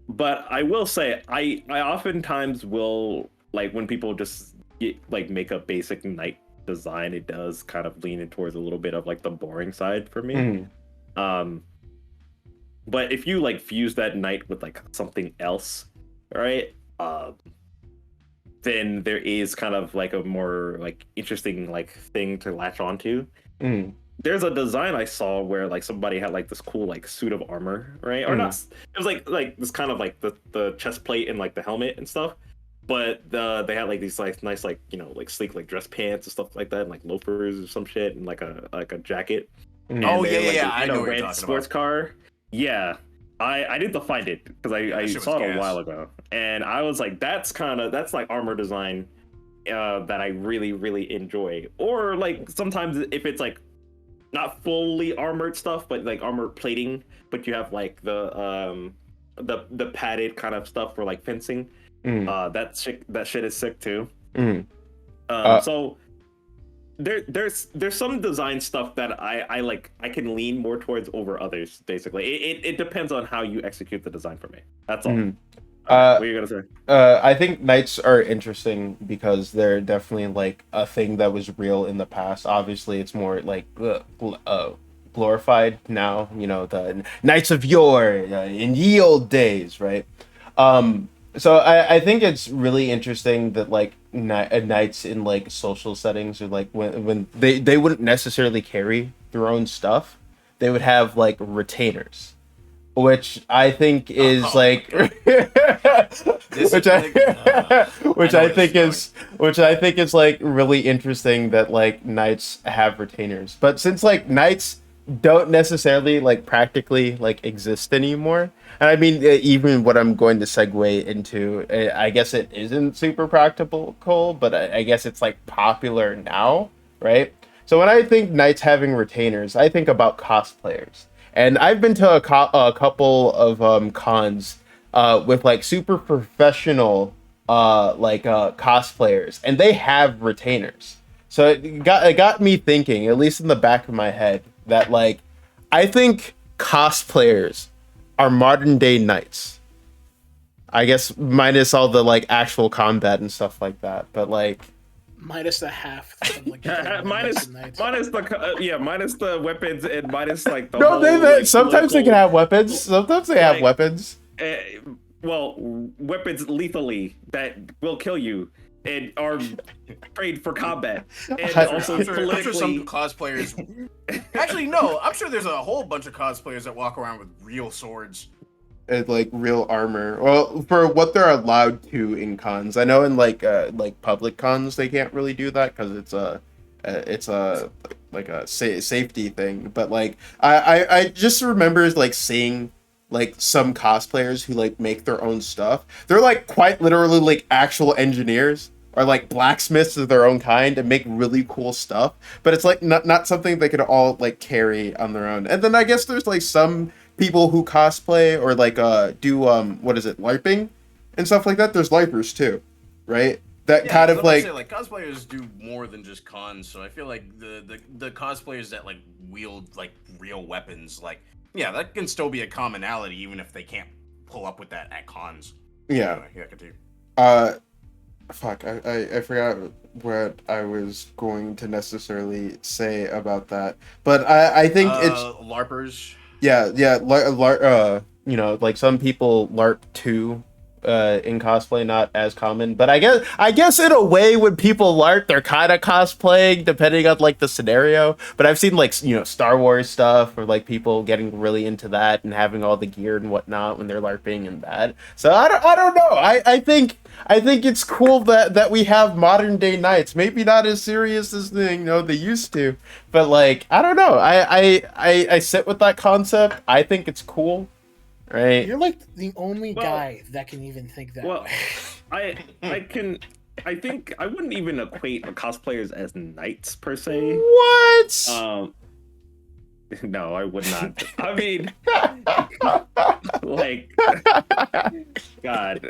But I will say I oftentimes will like when people just make a basic knight design, it does kind of lean in towards a little bit of like the boring side for me. But if you like fuse that knight with like something else, right? Then there is kind of like a more like interesting like thing to latch onto. There's a design I saw where like somebody had like this cool like suit of armor, right? Or not. It was like this kind of like the chest plate and like the helmet and stuff. But they had like these like nice like like sleek like dress pants and stuff like that, and like loafers or some shit, and like a jacket. I know what you're talking sports car. Yeah, I didn't find it because I saw it a while ago, and I was like, that's like armor design that I really enjoy. Or like sometimes if it's like not fully armored stuff, but like armor plating, but you have like the padded kind of stuff for like fencing. That shit is sick too. So there's some design stuff that I like. I can lean more towards over others. Basically, it depends on how you execute the design for me. That's all. What are you gonna say? I think knights are interesting because they're definitely like a thing that was real in the past. Obviously, it's more like glorified now. The knights of yore in ye old days, right? So I think it's really interesting that like knights in like social settings or like when they wouldn't necessarily carry their own stuff, they would have like retainers, which I think is which I think is like really interesting that like knights have retainers. But since like knights don't necessarily like practically like exist anymore. And I mean, even what I'm going to segue into, I guess it isn't super practical, but I guess it's like popular now, right? So when I think knights having retainers, I think about cosplayers. And I've been to a couple of cons with like super professional cosplayers, and they have retainers. So it got me thinking, at least in the back of my head, that like I think cosplayers are modern day knights. I guess minus all the like actual combat and stuff like that, but like minus the half. Like, minus the weapons and minus like the whole, sometimes they can have weapons. Sometimes they have weapons. Weapons lethally that will kill you and are trained for combat. And also I'm sure some cosplayers. Actually, no. I'm sure there's a whole bunch of cosplayers that walk around with real swords and like real armor. Well, for what they're allowed to in cons, I know in like public cons they can't really do that because it's a like a safety thing. But like I just remember like seeing like some cosplayers who like make their own stuff. They're like quite literally like actual engineers or like blacksmiths of their own kind and make really cool stuff. But it's like not something they could all like carry on their own. And then I guess there's like some people who cosplay or like do what is it, LARPing and stuff like that. There's LARPers too, right? That kind of like cosplayers do more than just cons, so I feel like the cosplayers that like wield like real weapons, like yeah, that can still be a commonality even if they can't pull up with that at cons. Yeah. Anyway, yeah, continue. Fuck, I forgot what I was going to necessarily say about that, but I think it's LARPers. Yeah, you know, like some people LARP too. In cosplay, not as common, but I guess in a way when people LARP, they're kind of cosplaying depending on like the scenario. But I've seen like, you know, Star Wars stuff or like people getting really into that and having all the gear and whatnot when they're LARPing and that. So I don't know. I think it's cool that we have modern day knights. Maybe not as serious as they used to, but like I don't know. I sit with that concept. I think it's cool. Right. You're like the only guy that can even think that way. I think I wouldn't even equate cosplayers as knights per se. What? No, I would not. I mean, like, God,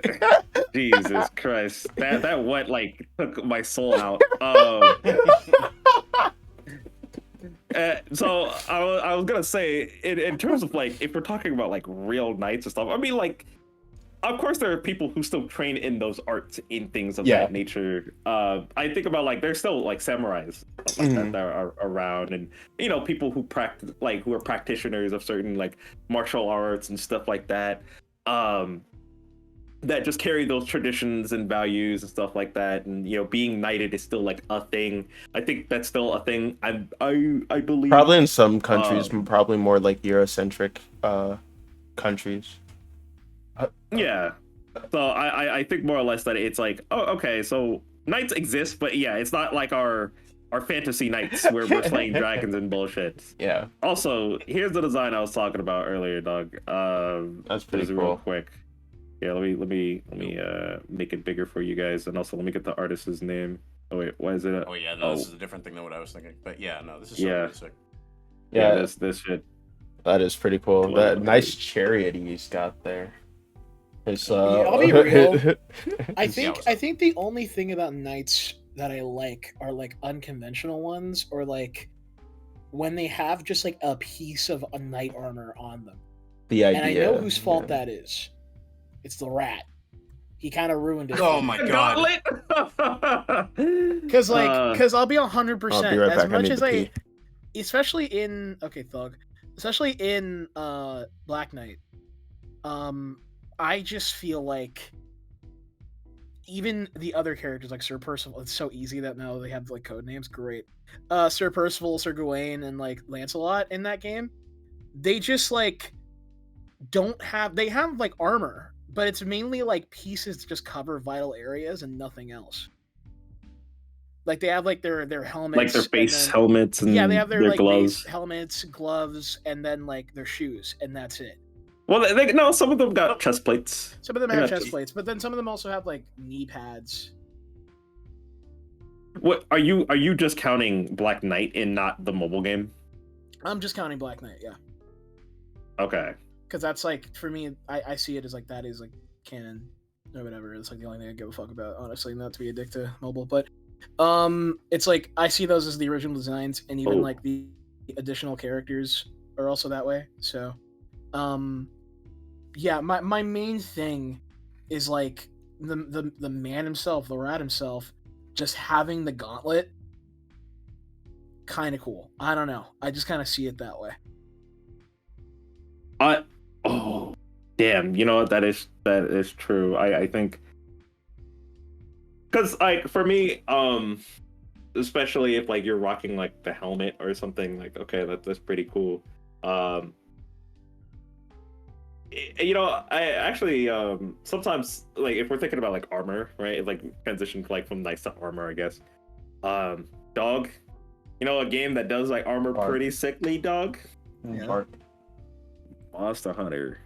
Jesus Christ, that what like took my soul out. So I was gonna say, in terms of like, if we're talking about like real knights and stuff, I mean, like, of course there are people who still train in those arts in things of that nature. I think about like there's still like samurais like that are around, and you know, people who practice like who are practitioners of certain like martial arts and stuff like that. That just carry those traditions and values and stuff like that, and you know, being knighted is still like a thing. I think that's still a thing. I believe probably in some countries, probably more like Eurocentric countries. Yeah, so I think more or less that it's like, oh, okay, so knights exist, but yeah, it's not like our fantasy knights where we're slaying dragons and bullshit. Yeah. Also, here's the design I was talking about earlier, dog. That's pretty cool. Real quick. Yeah, let me make it bigger for you guys, and also let me get the artist's name. Oh wait, why is it? Oh yeah, no, this is a different thing than what I was thinking. But yeah, no, this is really sick. Yeah, this shit. That is pretty cool. That nice chariot he's got there. It's I'll be real. I think the only thing about knights that I like are like unconventional ones, or like when they have just like a piece of a knight armor on them. The idea. And I know whose fault that is. It's the rat. He kind of ruined it. Oh my god! Because I'll be 100%. I'll be right back. As much as especially in especially in Black Knight, I just feel like even the other characters like Sir Percival, it's so easy that now they have like code names. Great, Sir Percival, Sir Gawain, and like Lancelot in that game, they just like they have like armor. But it's mainly like pieces to just cover vital areas and nothing else. Like they have like their helmets, like their base helmets, and they have their like gloves, base helmets, gloves, and then like their shoes, and that's it. Well, no, some of them got chest plates. Some of them have chest plates, but then some of them also have like knee pads. What are you just counting Black Knight and not the mobile game? I'm just counting Black Knight, yeah. Okay. Because that's like, for me, I see it as like that is like canon or whatever. It's like the only thing I give a fuck about, honestly, not to be a dick to mobile. But it's like I see those as the original designs, and even like the additional characters are also that way. So yeah, my main thing is like the man himself, the rat himself, just having the gauntlet. Kind of cool. I don't know. I just kind of see it that way. Oh, damn! You know what? That is true. I think, because like for me, especially if like you're rocking like the helmet or something, like okay, that's pretty cool. You know, I actually sometimes like if we're thinking about like armor, right? Like transition like from nice to armor, I guess. Dog, you know, a game that does like armor pretty sickly, dog. Yeah. Monster Hunter.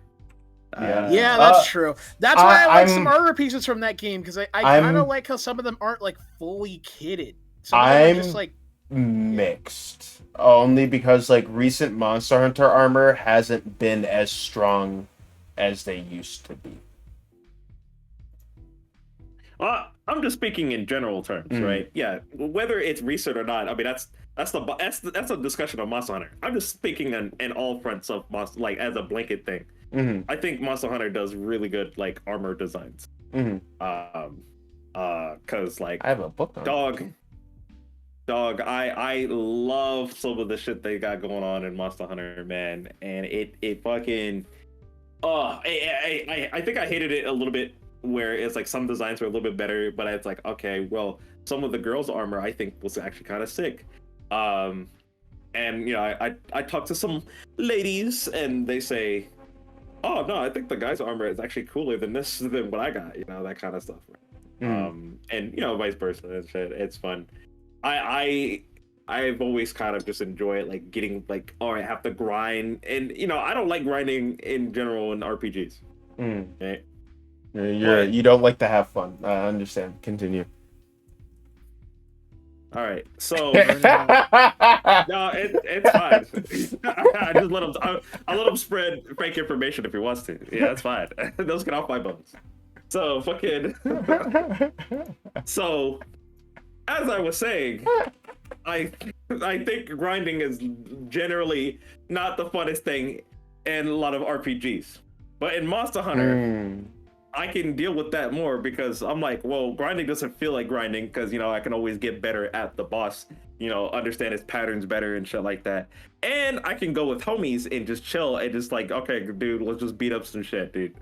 Yeah, that's true. That's why I like some armor pieces from that game, because I kind of like how some of them aren't like fully kitted. Some of them are just like mixed. Only because like recent Monster Hunter armor hasn't been as strong as they used to be. Well, I'm just speaking in general terms, right? Yeah, whether it's recent or not, I mean that's a discussion of Monster Hunter. I'm just speaking in all fronts of Monster, like as a blanket thing. I think Monster Hunter does really good like armor designs. Cause like I have a book on dog, I love some of the shit they got going on in Monster Hunter, man, and it fucking I think I hated it a little bit where it's like some designs were a little bit better, but it's like, okay, well, some of the girls' armor I think was actually kind of sick. And you know, I talked to some ladies and they say, oh no, I think the guy's armor is actually cooler than what I got, you know, that kind of stuff. And you know, vice versa and shit. It's fun. I've always kind of just enjoyed like getting like, oh, I have to grind, and you know, I don't like grinding in general in RPGs. Right? You don't like to have fun. I understand. Continue. All right, so no, it's fine. I just let him. I let him spread fake information if he wants to. Yeah, that's fine. Those get off my bones. So fucking. So, as I was saying, I think grinding is generally not the funnest thing in a lot of RPGs, but in Monster Hunter. I can deal with that more because I'm like, well, grinding doesn't feel like grinding because, you know, I can always get better at the boss, you know, understand his patterns better and shit like that. And I can go with homies and just chill and just like, okay, dude, let's just beat up some shit, dude.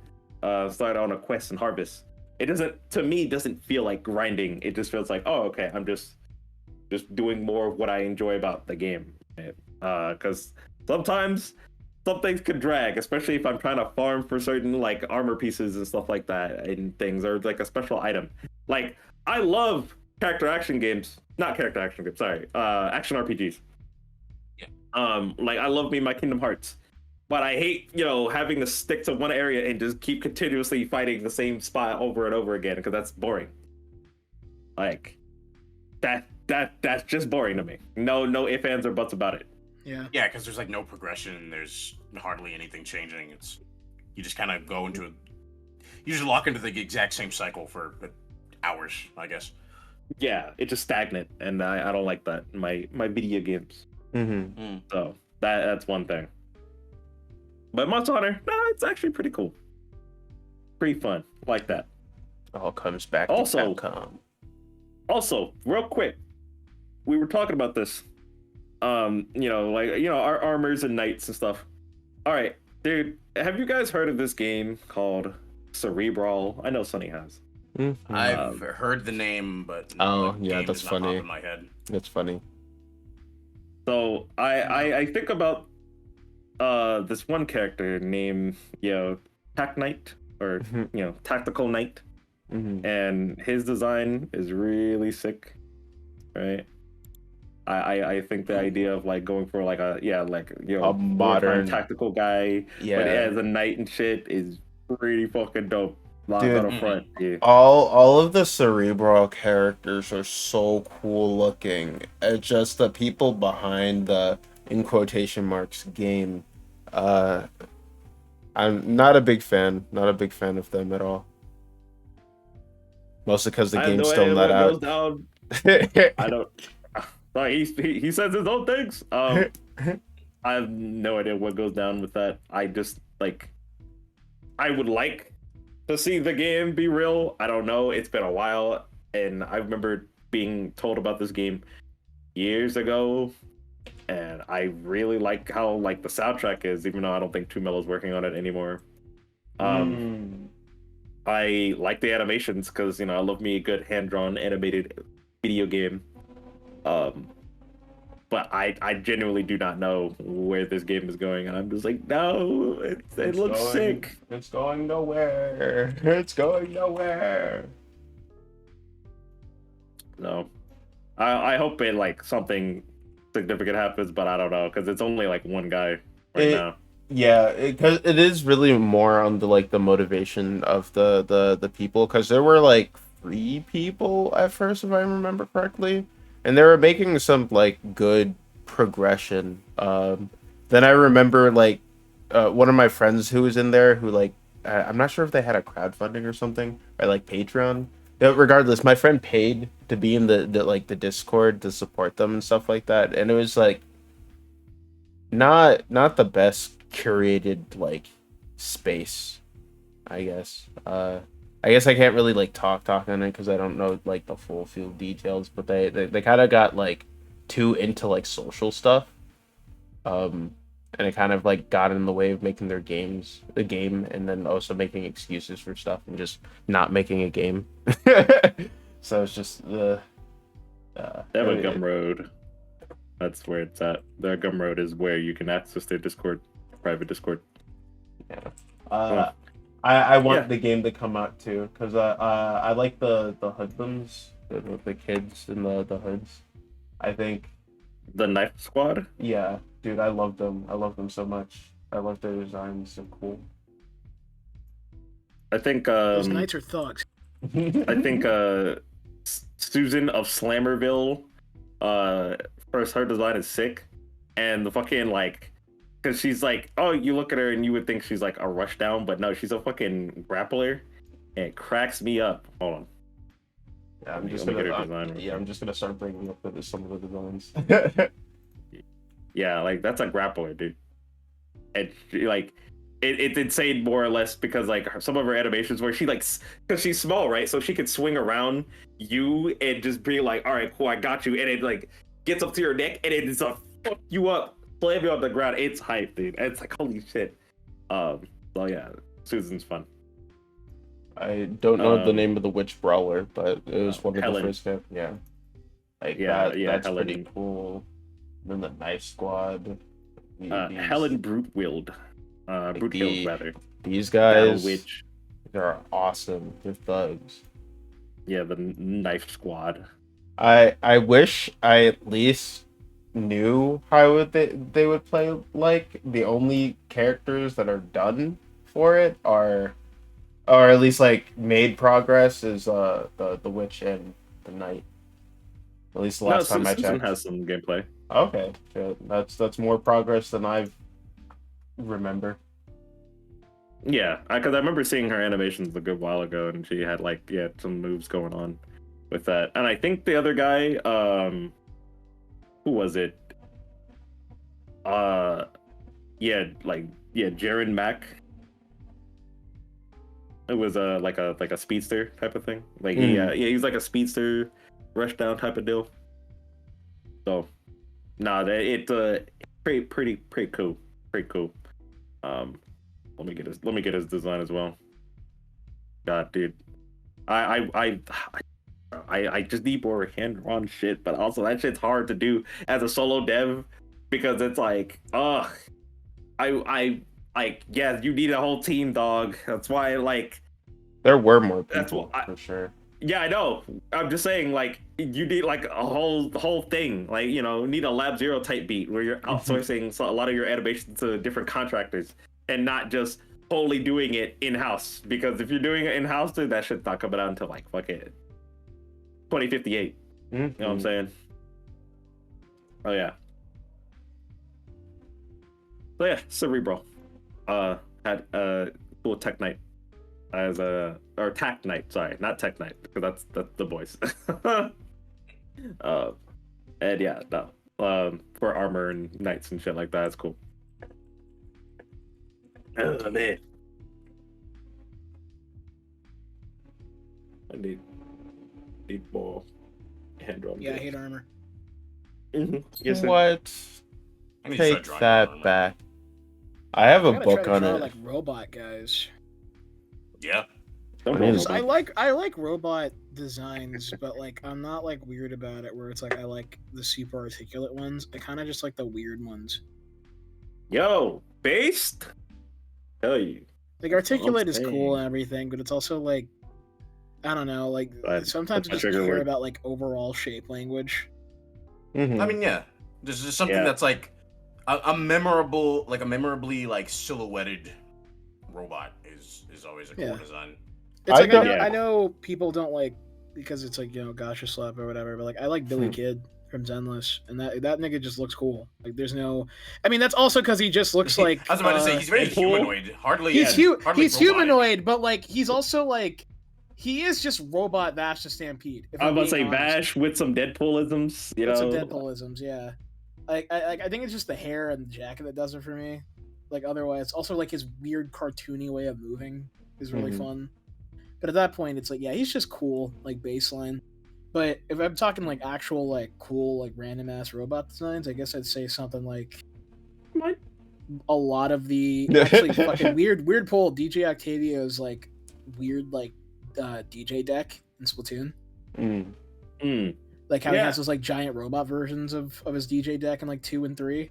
Start on a quest and harvest. It doesn't feel like grinding. It just feels like, oh, okay, I'm just doing more of what I enjoy about the game. Because sometimes some things could drag, especially if I'm trying to farm for certain like armor pieces and stuff like that and things, or like a special item. Like I love action RPGs. Yeah. Like I love my Kingdom Hearts, but I hate, you know, having to stick to one area and just keep continuously fighting the same spot over and over again because that's boring. Like that's just boring to me. No ifs, ands, or buts about it. Yeah, because there's like no progression. There's hardly anything changing. You just kind of go into you just lock into the exact same cycle for hours, I guess. Yeah, it's just stagnant, and I don't like that in my video games. So that's one thing. But Monster Hunter, it's actually pretty cool, pretty fun, like that. All comes back to Capcom. Also, real quick, we were talking about this. You know, like, you know, our armors and knights and stuff. All right, dude, have you guys heard of this game called Cerebral? I know Sonny has. I've heard the name, but that's funny. In my head. That's funny. So I think about this one character named, you know, Tac Knight, or you know, Tactical Knight, and his design is really sick, right? I think the idea of like going for like a modern tactical guy, but as a knight and shit is pretty fucking dope. All of the Cerebral characters are so cool looking. It's just the people behind the, in quotation marks, game. I'm not a big fan. Not a big fan of them at all. Mostly because the game's still not out. I don't. He says his own things. I have no idea what goes down with that. I just like. I would like to see the game be real. I don't know. It's been a while, and I remember being told about this game years ago, and I really like how like the soundtrack is, even though I don't think 2Mello's working on it anymore. I like the animations because, you know, I love me a good hand-drawn animated video game. But I genuinely do not know where this game is going, and I'm just like, no, it looks sick. It's going nowhere. It's going nowhere. No, I hope it like something significant happens, but I don't know because it's only like one guy right now. Yeah, because it is really more on the like the motivation of the people. Because there were like 3 people at first, if I remember correctly, and they were making some like good progression. Then I remember like one of my friends who was in there who like I'm not sure if they had a crowdfunding or something or like Patreon. Regardless, my friend paid to be in the like the Discord to support them and stuff like that, and it was like not the best curated like space, I guess. I guess I can't really like talk on it because I don't know like the full field details, but they kind of got like too into like social stuff, um and it kind of like got in the way of making their the game, and then also making excuses for stuff and just not making a game. So it's just the They have a Gumroad. That's where it's at. Their Gumroad is where you can access their Discord, private Discord. Yeah. I want the game to come out too because I like the hoodlums, the kids in the hoods. I think the Knife Squad. Yeah, dude, I love them. I love them so much. I love their designs. So cool. I think those knights are thugs. I think Susan of Slammerville, first her design is sick, and the fucking like, cause she's like, oh, you look at her and you would think she's like a rushdown, but no, she's a fucking grappler, and it cracks me up. Hold on. Yeah, I'm just gonna start bringing up some of the designs. Yeah, like that's a grappler, dude. And like, it's insane more or less because like some of her animations where she like, because she's small, right? So she could swing around you and just be like, all right, cool, I got you, and it like gets up to your neck and it's a fuck you up, slam you on the ground. It's hype, dude. It's like holy shit. So yeah, Susan's fun. I don't know the name of the witch brawler, but it was one of Helen. the first. Yeah, like that's Helen. Pretty cool. And then the Knife Squad. Helen Brutwild. Brutwild rather. These guys, witch. They're awesome. They're thugs. Yeah, the Knife Squad. I wish I at least knew how they would play. Like the only characters that are done for it are, or at least like made progress is the witch and the knight. At least the last time I checked. Susan has some gameplay. Okay, good. That's more progress than I remember. Yeah, because I remember seeing her animations a good while ago, and she had like some moves going on with that. And I think the other guy, who was it? Jaren Mack. It was like a speedster type of thing. Like he's like a speedster rushdown type of deal. So, it's pretty cool. Pretty cool. Let me get his design as well. God, dude, I just need more hand-drawn shit, but also that shit's hard to do as a solo dev because it's like, you need a whole team, dog. That's why like there were more people for sure. Yeah, I know. I'm just saying, like, you need like a whole thing, like, need a Lab Zero type beat where you're outsourcing a lot of your animations to different contractors and not just wholly doing it in-house. Because if you're doing it in-house, dude, that shit's not coming out until like fucking 2058. You know what I'm saying? Oh yeah. So yeah, Cerebral had a cool Tech Knight as or Tack Knight, sorry, not Tech Knight, because that's the boys. And yeah, no, for armor and knights and shit like that, it's cool. Oh man, I need more hand drawn. Yeah, I hate armor. Yes, sir. What? Take that back. I have a book on it. Like robot guys. Yeah. I like robot designs, but like I'm not like weird about it where it's like I like the super articulate ones. I kind of just like the weird ones. Yo, based? Tell you. Like articulate is cool and everything, but it's also like I don't know, like sometimes I just care about like overall shape language. I mean, yeah. There's just something that's like a memorable, like a memorably like silhouetted robot is always a cool design. It's like I know people don't like because it's like, you know, Gotcha Slap or whatever, but like I like Billy Kid from Zenless, and that nigga just looks cool. Like there's no, I mean that's also because he just looks like I was about to say he's very humanoid. Hardly he's hardly he's humanoid, but like he's also like he is just robot Vash the Stampede. I was about to say Vash with some Deadpoolisms, you know. Some Deadpoolisms, yeah. I think it's just the hair and the jacket that does it for me. Like otherwise, also like his weird cartoony way of moving is really fun. But at that point, it's like, yeah, he's just cool, like baseline. But if I'm talking like actual like cool like random ass robot designs, I guess I'd say something like a lot of the actually fucking weird pull DJ Octavio's like weird like DJ deck in Splatoon. Like how he has those like giant robot versions of his DJ deck in like 2 and 3.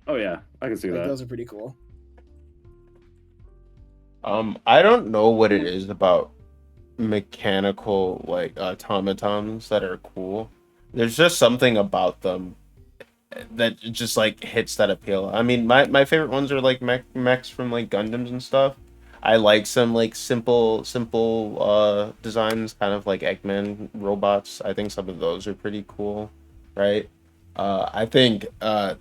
Oh yeah, I can see that. Those are pretty cool. I don't know what it is about mechanical like automatons that are cool. There's just something about them that just like hits that appeal. I mean, my favorite ones are like mechs from like Gundams and stuff. I like some like simple designs, kind of like Eggman robots. I think some of those are pretty cool, right? I think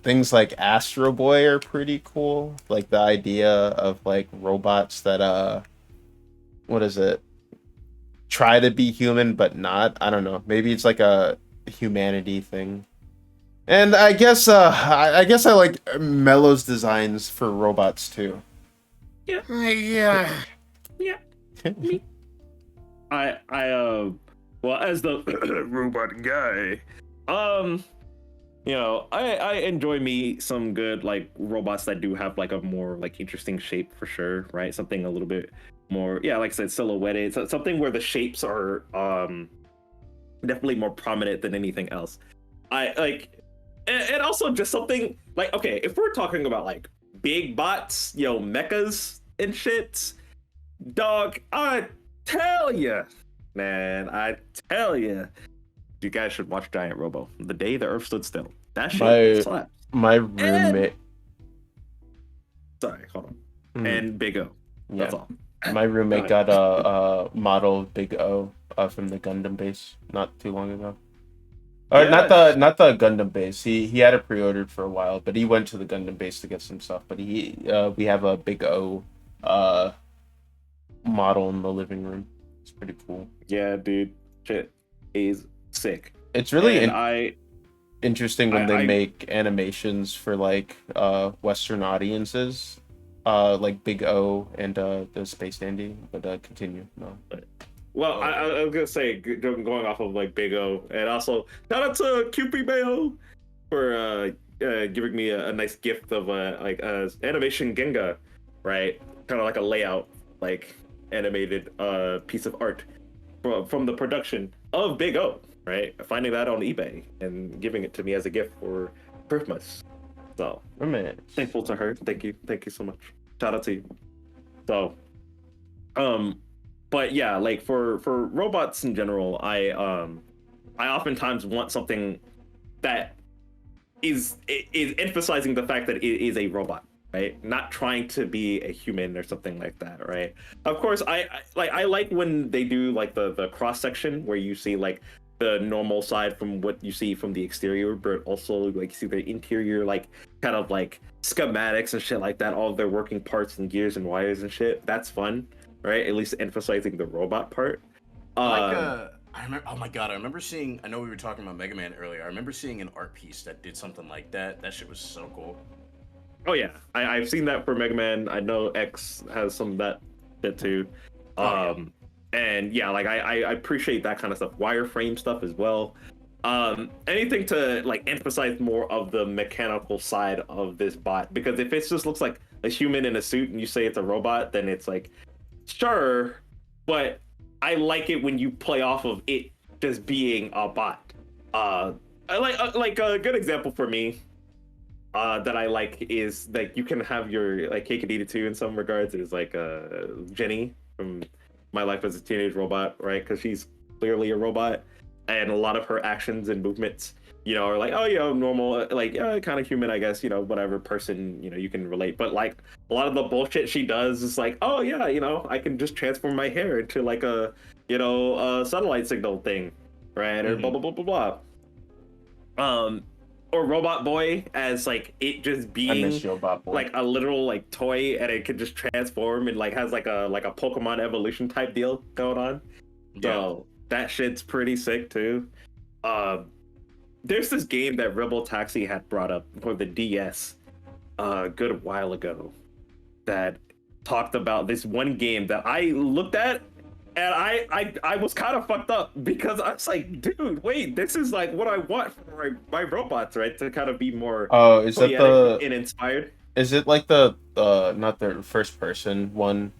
things like Astro Boy are pretty cool. Like the idea of like robots that what is it? Try to be human but not. I don't know. Maybe it's like a humanity thing. And I guess I like Mello's designs for robots too. Yeah. Me. Well, as the robot guy, you know, I enjoy me some good like robots that do have like a more like interesting shape for sure, right? Something a little bit more, yeah, like I said, silhouetted. So something where the shapes are definitely more prominent than anything else. I like, and also just something like, okay, if we're talking about like big bots, you know, mechas and shit, dog, I tell ya, man, you guys should watch Giant Robo. The Day the Earth Stood Still. That shit slaps. My roommate. Sorry, hold on. And Big O. That's all. My roommate got a model of Big O from the Gundam base not too long ago. Or not the Gundam base. He had it pre-ordered for a while, but he went to the Gundam base to get some stuff. But we have a Big O model in the living room. It's pretty cool. Yeah, dude. Shit is sick. It's really interesting when they make animations for like Western audiences, like Big O and the Space Dandy. But continue. No. Well, I was gonna say, going off of like Big O, and also shout out to QP Bayo for giving me a nice gift of like animation Genga, right? Kind of like a layout, like animated piece of art from the production of Big O, right? Finding that on eBay and giving it to me as a gift for Christmas. So, thankful to her. Thank you so much. Shout out to you. So, but yeah, like for robots in general, I oftentimes want something that is emphasizing the fact that it is a robot, right? Not trying to be a human or something like that, right? Of course, I like when they do like the cross section where you see like the normal side from what you see from the exterior, but also like you see the interior, like kind of like schematics and shit like that, all of their working parts and gears and wires and shit. That's fun. Right, at least emphasizing the robot part. I remember. Oh my god, I remember seeing. I know we were talking about Mega Man earlier. I remember seeing an art piece that did something like that. That shit was so cool. Oh yeah, I've seen that for Mega Man. I know X has some of that bit too. And yeah, like I appreciate that kind of stuff. Wireframe stuff as well. Anything to like emphasize more of the mechanical side of this bot, because if it just looks like a human in a suit and you say it's a robot, then it's like, sure, but I like it when you play off of it just being a bot. I like a good example for me that I like is like you can have your like cake and eat it too in some regards. Is like Jenny from My Life as a Teenage Robot, right? Because she's clearly a robot, and a lot of her actions and movements or like, oh, normal, like, kind of human, I guess, whatever person, you can relate. But like a lot of the bullshit she does is like, oh yeah, I can just transform my hair into like a, a satellite signal thing, right? Or blah blah blah blah blah. Or Robot Boy as like it just being like a literal like toy, and it can just transform and like has like a Pokemon evolution type deal going on. So that shit's pretty sick too. There's this game that Rebel Taxi had brought up for the DS a good while ago that talked about this one game that I looked at, and I was kind of fucked up because I was like, dude, wait, this is like what I want for my robots, right? To kind of be more is that and inspired. Is it like the not the first person one?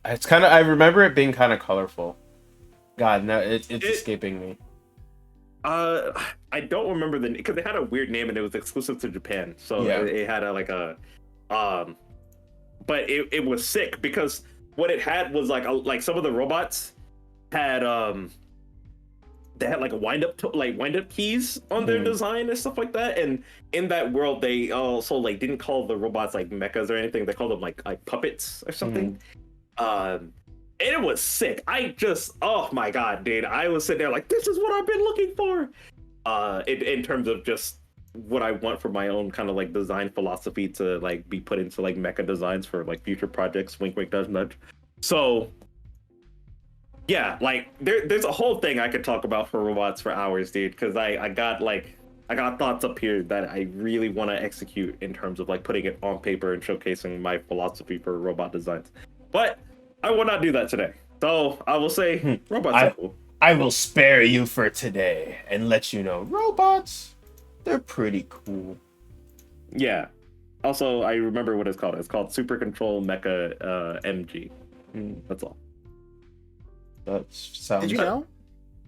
It's kind of, I remember it being kind of colorful. God, no, it's escaping me. I don't remember the, because they had a weird name and it was exclusive to Japan, so it had but it was sick because what it had was like some of the robots had they had like wind up keys on their design and stuff like that, and in that world they also like didn't call the robots like mechas or anything, they called them like puppets or something. And it was sick. Oh my god, dude, I was sitting there like, this is what I've been looking for, in terms of just what I want for my own kind of like design philosophy to like be put into like mecha designs for like future projects. Wink wink nudge nudge. So yeah, like there's a whole thing I could talk about for robots for hours, dude, because I got thoughts up here that I really want to execute in terms of like putting it on paper and showcasing my philosophy for robot designs. But I will not do that today. So I will say robots are cool. I will spare you for today and let you know robots, they're pretty cool. Yeah. Also, I remember what it's called. It's called Super Control Mecha MG. That's all. That sounds. Did you know?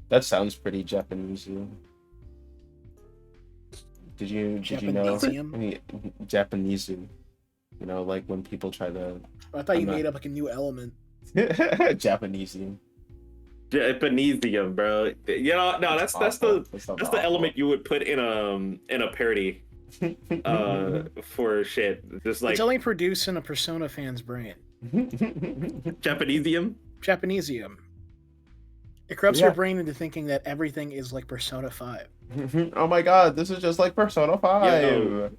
That sounds pretty Japanese. Did you know? Japanese. You know, like when people try to. I thought you made up like a new element. Japanesium. Japanesium, bro. No, that's the element you would put in a parody for shit. Just like it's only produced in a Persona fan's brain. Japanesium. It corrupts your brain into thinking that everything is like Persona 5. Oh my god, this is just like Persona 5.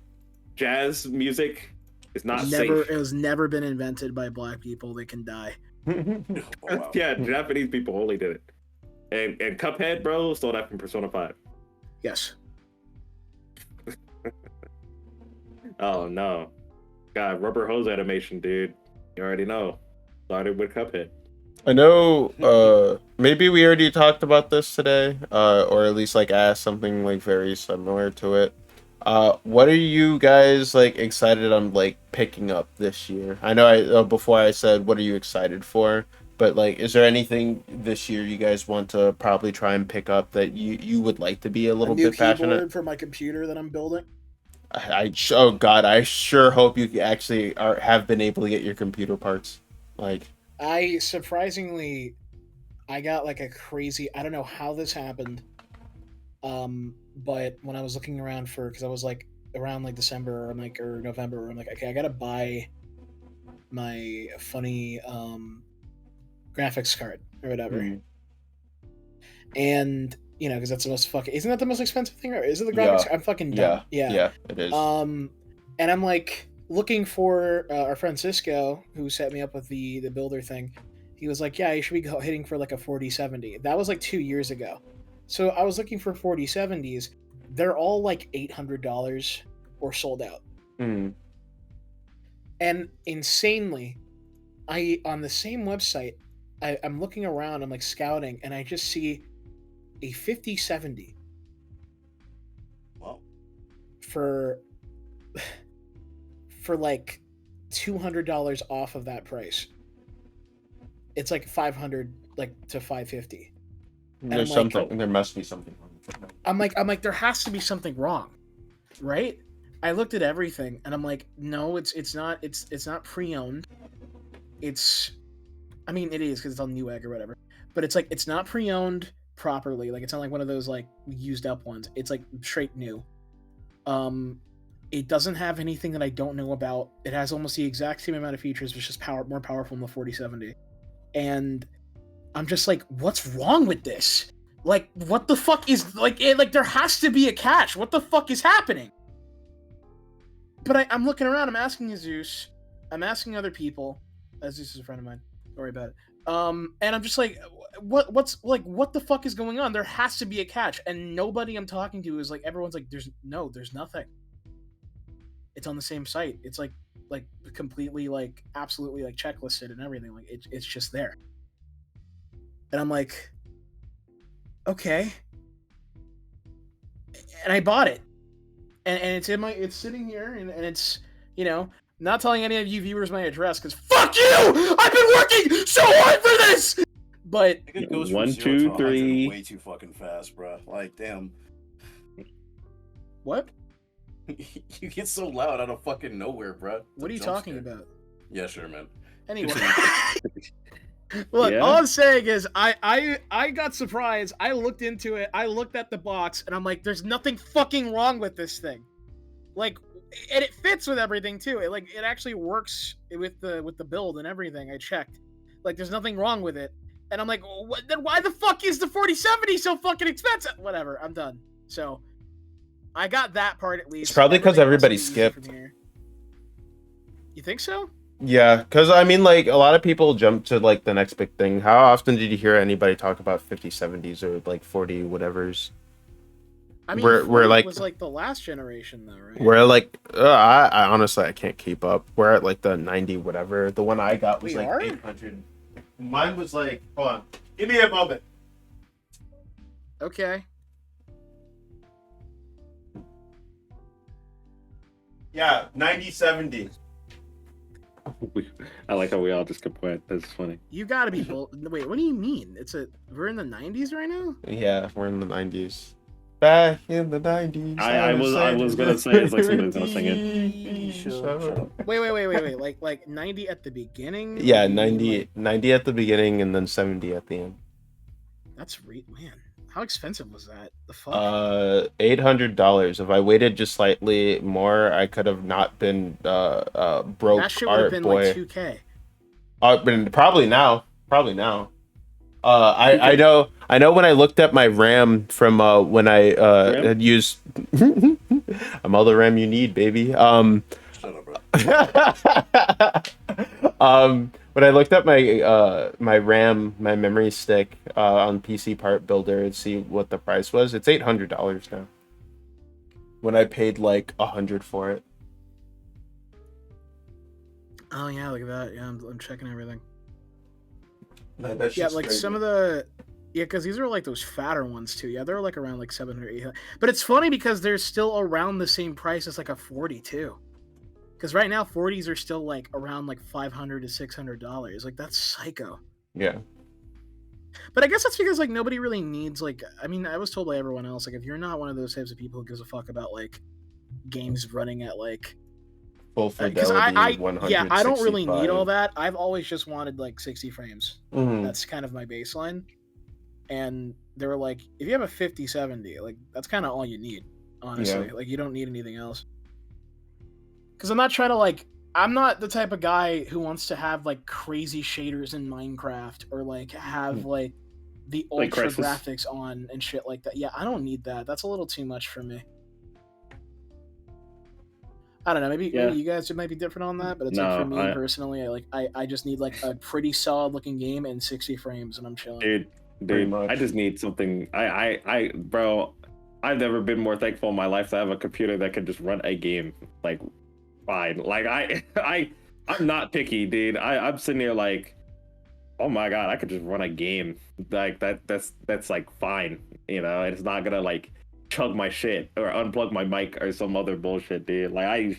Jazz music is not safe. It has never been invented by black people. They can die. Wow. Yeah, Japanese people only did it. And Cuphead, bro, stole that from Persona 5. Yes. Oh no. God, rubber hose animation, dude. You already know. Started with Cuphead. I know, maybe we already talked about this today, or at least like asked something like very similar to it. What are you guys like excited on like picking up this year? I know before I said what are you excited for, but like is there anything this year you guys want to probably try and pick up that you would like to be a little bit passionate for my computer that I'm building? Oh god, I sure hope you actually have been able to get your computer parts. Like I got like a crazy, I don't know how this happened. But when I was looking around because I was like around like December or November, I'm like, okay, I gotta buy my funny graphics card or whatever. And because that's the most isn't that the most expensive thing? Or is it the graphics? I'm fucking dumb. Yeah, it is. And I'm like looking for our friend Cisco, who set me up with the builder thing. He was like, yeah, you should be hitting for like a 4070. That was like 2 years ago. So I was looking for 4070s. They're all like $800 or sold out. And insanely, on the same website, I'm looking around, I'm like scouting, and I just see a 5070. Wow. For like $200 off of that price. It's like 500 to 550. There's something. There must be something wrong. I'm like, there has to be something wrong, right? I looked at everything, and I'm like, no, it's not pre-owned. I mean, it is because it's on Newegg or whatever, but it's like it's not pre-owned. properly. Like it's not like one of those like used up ones. It's like straight new. It doesn't have anything that I don't know about. It has almost the exact same amount of features, which is more powerful than the 4070. And I'm just like, what's wrong with this? Like, what the fuck is like? There has to be a catch. What the fuck is happening? But I'm looking around. I'm asking Zeus. I'm asking other people. Zeus is a friend of mine. Don't worry about it. And I'm just like, what the fuck is going on? There has to be a catch, and nobody I'm talking to is like, everyone's like, there's nothing. It's on the same site. It's like completely like absolutely like checklisted and everything. Like it's just there. And I'm like, okay. And I bought it, and it's sitting here, and it's, you know, not telling any of you viewers my address because fuck you! I've been working so hard for this. But it goes from 1, 0 2, to 3. way too fucking fast, bro. Like, damn. What? You get so loud out of fucking nowhere, bro. What are you talking about? Yeah, sure, man. Anyway. Look, all I'm saying is I got surprised. I looked into it. I looked at the box, and I'm like, there's nothing fucking wrong with this thing. Like, and it fits with everything too. It actually works with the build and everything. I checked. Like, there's nothing wrong with it. And I'm like, then why the fuck is the 4070 so fucking expensive? Whatever, I'm done. So I got that part at least. It's probably because everybody skipped. You think so? Yeah, because I mean, like, a lot of people jump to like the next big thing. How often did you hear anybody talk about 5070s or like 40 whatevers? I mean, we're like, was like the last generation though, right? We're like, I honestly I can't keep up. We're at like the 90 whatever. The one I got was 800. Mine was like, hold on, give me a moment. Okay. Yeah, 9070. I like how we all just complain. That's funny. You gotta be wait, what do you mean? We're in the 90s right now? Yeah, we're in the 90s. Back in the 90s. I was gonna say it's like somebody's gonna sing it. Shut up. Wait. Like 90 at the beginning? Yeah, 90 at the beginning and then 70 at the end. That's man. How expensive was that? The fuck? $800. If I waited just slightly more, I could have not been broke. That shit would have been boy. like 2K. Probably now. I know when I looked at my RAM from when I had used I'm all the RAM you need, baby. Shut up, bro. When I looked at my RAM, my memory stick on PC Part Builder and see what the price was, it's $800 now. When I paid like $100 for it. Oh yeah, look at that. Yeah, I'm checking everything. Like crazy. Some of the because these are like those fatter ones too. Yeah, they're like around like 700, 800. But it's funny because they're still around the same price as like a 40 too. Because right now 40s are still like around like $500 to $600. Like that's psycho. Yeah. But I guess that's because like nobody really needs like. I mean, I was told by everyone else like if you're not one of those types of people who gives a fuck about like games running at like full fidelity, 100. Yeah, I don't really need all that. I've always just wanted like 60 frames. Mm-hmm. That's kind of my baseline. And they were like, if you have a 5070, like that's kind of all you need, honestly. Yeah. Like you don't need anything else. Because I'm not trying to like. I'm not the type of guy who wants to have like crazy shaders in Minecraft or like have like the ultra graphics on and shit like that. Yeah, I don't need that. That's a little too much for me. I don't know. Maybe you guys might be different on that, but it's like for me personally, I just need like a pretty solid looking game and 60 frames, and I'm chilling. Dude, I just need something. Bro, I've never been more thankful in my life to have a computer that could just run a game like fine. Like I'm not picky, dude. I'm sitting here like, oh my god, I could just run a game like that's like fine. You know, it's not gonna like chug my shit or unplug my mic or some other bullshit, dude. Like I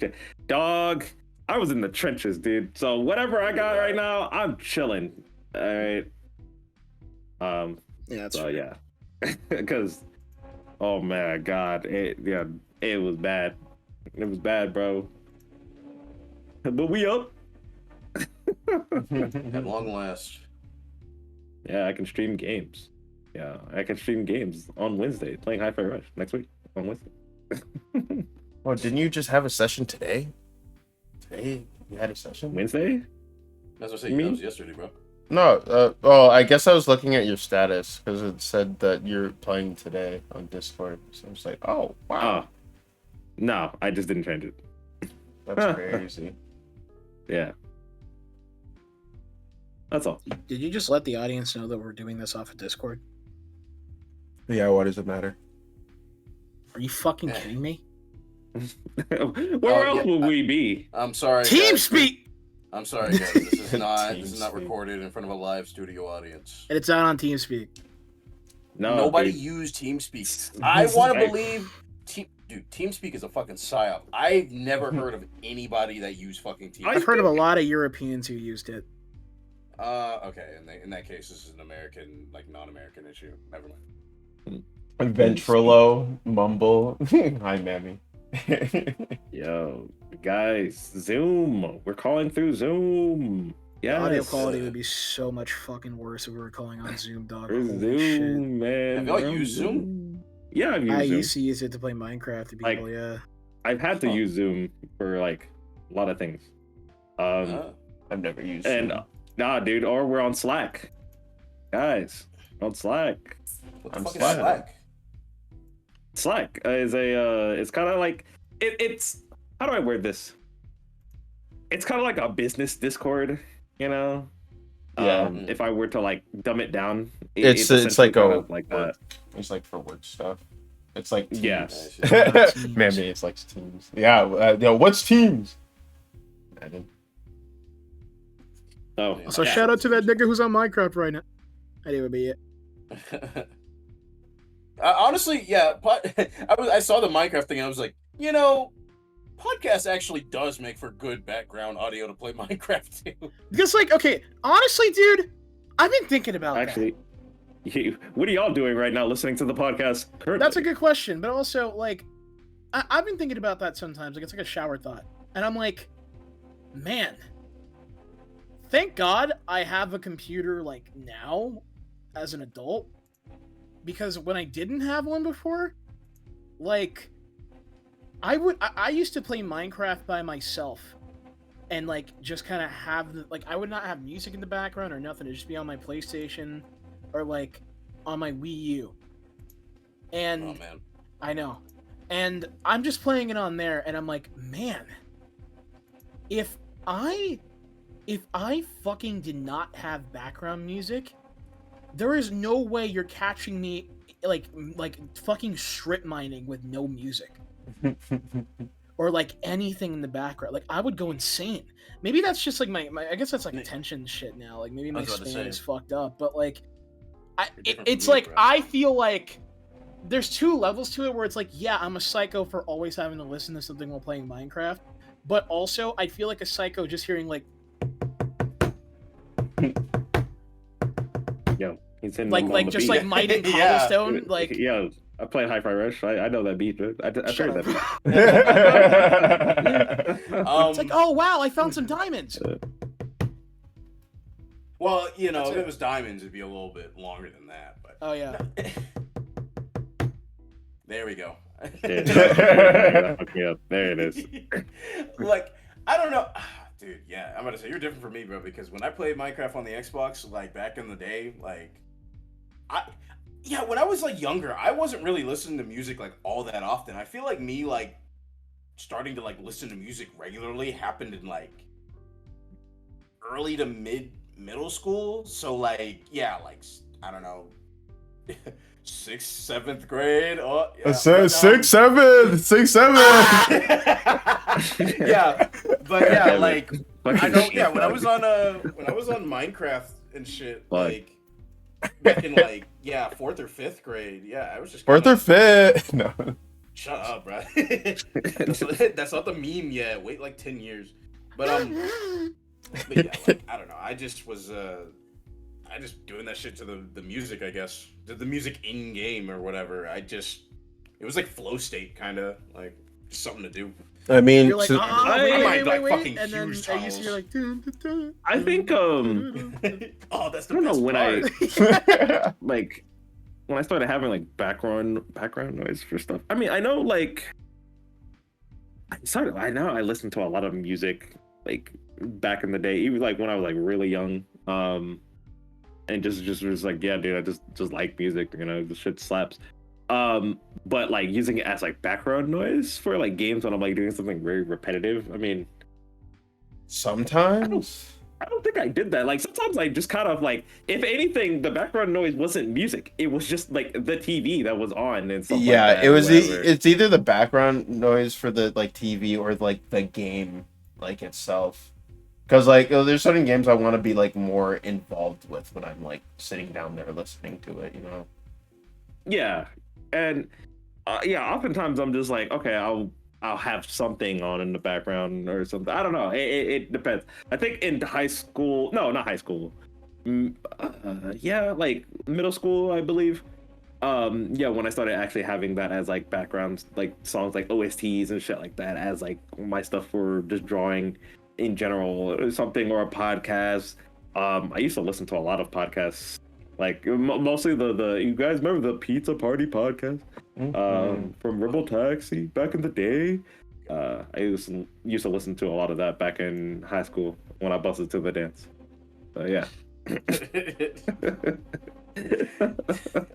was in the trenches, dude. So whatever I got right now, I'm chilling. All right. Yeah, that's yeah. Because oh man, god, it was bad. It was bad, bro. But we up. At long last. Yeah, I can stream games. Yeah, I can stream games on Wednesday, playing Hi-Fi Rush next week on Wednesday. Oh, didn't you just have a session today? Today you had a session? Wednesday? That's what I said. That was yesterday, bro. No, oh, I guess I was looking at your status because it said that you're playing today on Discord. So I was like, oh, wow. No, I just didn't change it. That's crazy. Yeah. That's all. Did you just let the audience know that we're doing this off of Discord? Yeah, what does it matter? Are you fucking kidding me? Where else would we be? I'm sorry. TeamSpeak! I'm sorry, guys. This is not recorded in front of a live studio audience. And it's not on TeamSpeak. No, Nobody dude. used TeamSpeak. I want to believe... Dude, TeamSpeak is a fucking psyop. I've never heard of anybody that used fucking TeamSpeak. I've heard of a lot of Europeans who used it. Okay. In that case, this is an American, like, non-American issue. Never mind. Ventrilo, Mumble. Hi, Mammy. Yo, guys, Zoom. We're calling through Zoom. Yeah. Audio quality would be so much fucking worse if we were calling on Zoom, dog. Holy Zoom, shit. man. Have y'all used Zoom? Yeah, I've used I Zoom. used to use it to play Minecraft to people, yeah. I've had to use Zoom for like a lot of things. I've never used and Zoom. Nah, dude, or we're on Slack. Guys, we're on Slack. What the I'm fuck is Slack. Slack? Slack is a it's kind of like it's how do I word this? It's kind of like a business Discord, you know. Yeah. If I were to like dumb it down, It's essentially like a like that. It's like for work stuff. It's like Teams. Yeah. Mammy, it's like Teams. Yeah, yo, what's Teams? I didn't. Oh, So Yeah. shout out to that nigga who's on Minecraft right now. That would be it. Honestly, yeah. I saw the Minecraft thing and I was like, podcast actually does make for good background audio to play Minecraft too. Because, like, okay, honestly, dude, I've been thinking about actually, what are y'all doing right now listening to the podcast currently? That's a good question, but also, like, I've been thinking about that sometimes. Like, it's like a shower thought. And I'm like, man, thank God I have a computer, like, now as an adult. Because when I didn't have one before, like, I used to play Minecraft by myself. And, like, just kind of have, like, I would not have music in the background or nothing. It'd just be on my PlayStation or, like, on my Wii U. And Oh man. I know. And I'm just playing it on there, and I'm like, man, if I fucking did not have background music, there is no way you're catching me like fucking strip mining with no music. Or like anything in the background. Like I would go insane. Maybe that's just like my I guess that's like attention shit now. Like maybe my span is fucked up, but like it's like bro. I feel like there's two levels to it where it's like, yeah, I'm a psycho for always having to listen to something while playing Minecraft, but also I feel like a psycho just hearing like Yo, he's hitting like the just beat. like mining Yeah. cobblestone like Yo, I played Hi-Fi Rush. I know that beat. I've Shut heard that up. beat. It's like, oh wow, I found some diamonds. Well, if That's it it. was diamonds, it'd be a little bit longer than that. But Oh yeah. there we go. Yeah, fuck me up. There it is. Like, I don't know. Dude, yeah, I'm gonna say you're different from me, bro, because when I played Minecraft on the Xbox, like back in the day, like when I was like younger, I wasn't really listening to music like all that often. I feel like me like starting to like listen to music regularly happened in like early to middle school. So like, yeah, like I don't know, 6th, 7th grade. Oh, yeah. Six, seven. Yeah, but yeah, like I Fucking know. shit, Yeah, when I dog. was on Minecraft and shit, What? like back in like 4th or 5th grade. Yeah, I was just Fourth or fifth? No. Shut up, bro. That's not the meme yet. Wait like 10 years. But yeah, like, I don't know. I just was I just doing that shit to the music, I guess. The music in game or whatever. It was like flow state kind of like just something to do. I mean, You're like, so- I like fucking and then huge I used to hear like dun, dun, dun, I think Oh, that's the I don't best know when part. like when I started having like background noise for stuff. I mean, I know like I know I listened to a lot of music like back in the day, even like when I was like really young. And just was like, yeah, dude, I just like music, you know, the shit slaps. But like using it as like background noise for like games when I'm like doing something very repetitive. I mean, sometimes I don't think I did that. Like sometimes I just kind of like, if anything, the background noise wasn't music. It was just like the TV that was on and stuff like that. It was it's either the background noise for the like TV or like the game like itself. Because like there's certain games I want to be like more involved with when I'm like sitting down there listening to it, you know. Yeah, and yeah, oftentimes I'm just like, okay, I'll have something on in the background or something. I don't know. It depends. I think in high school, no, not high school. Yeah, like middle school, I believe. Yeah, when I started actually having that as like backgrounds, like songs like OSTs and shit like that as like my stuff for just drawing in general or something, or a podcast. I used to listen to a lot of podcasts, like mostly the you guys remember the Pizza Party podcast from Rebel Taxi back in the day. I used to listen to a lot of that back in high school when I busted to the dance. Yeah.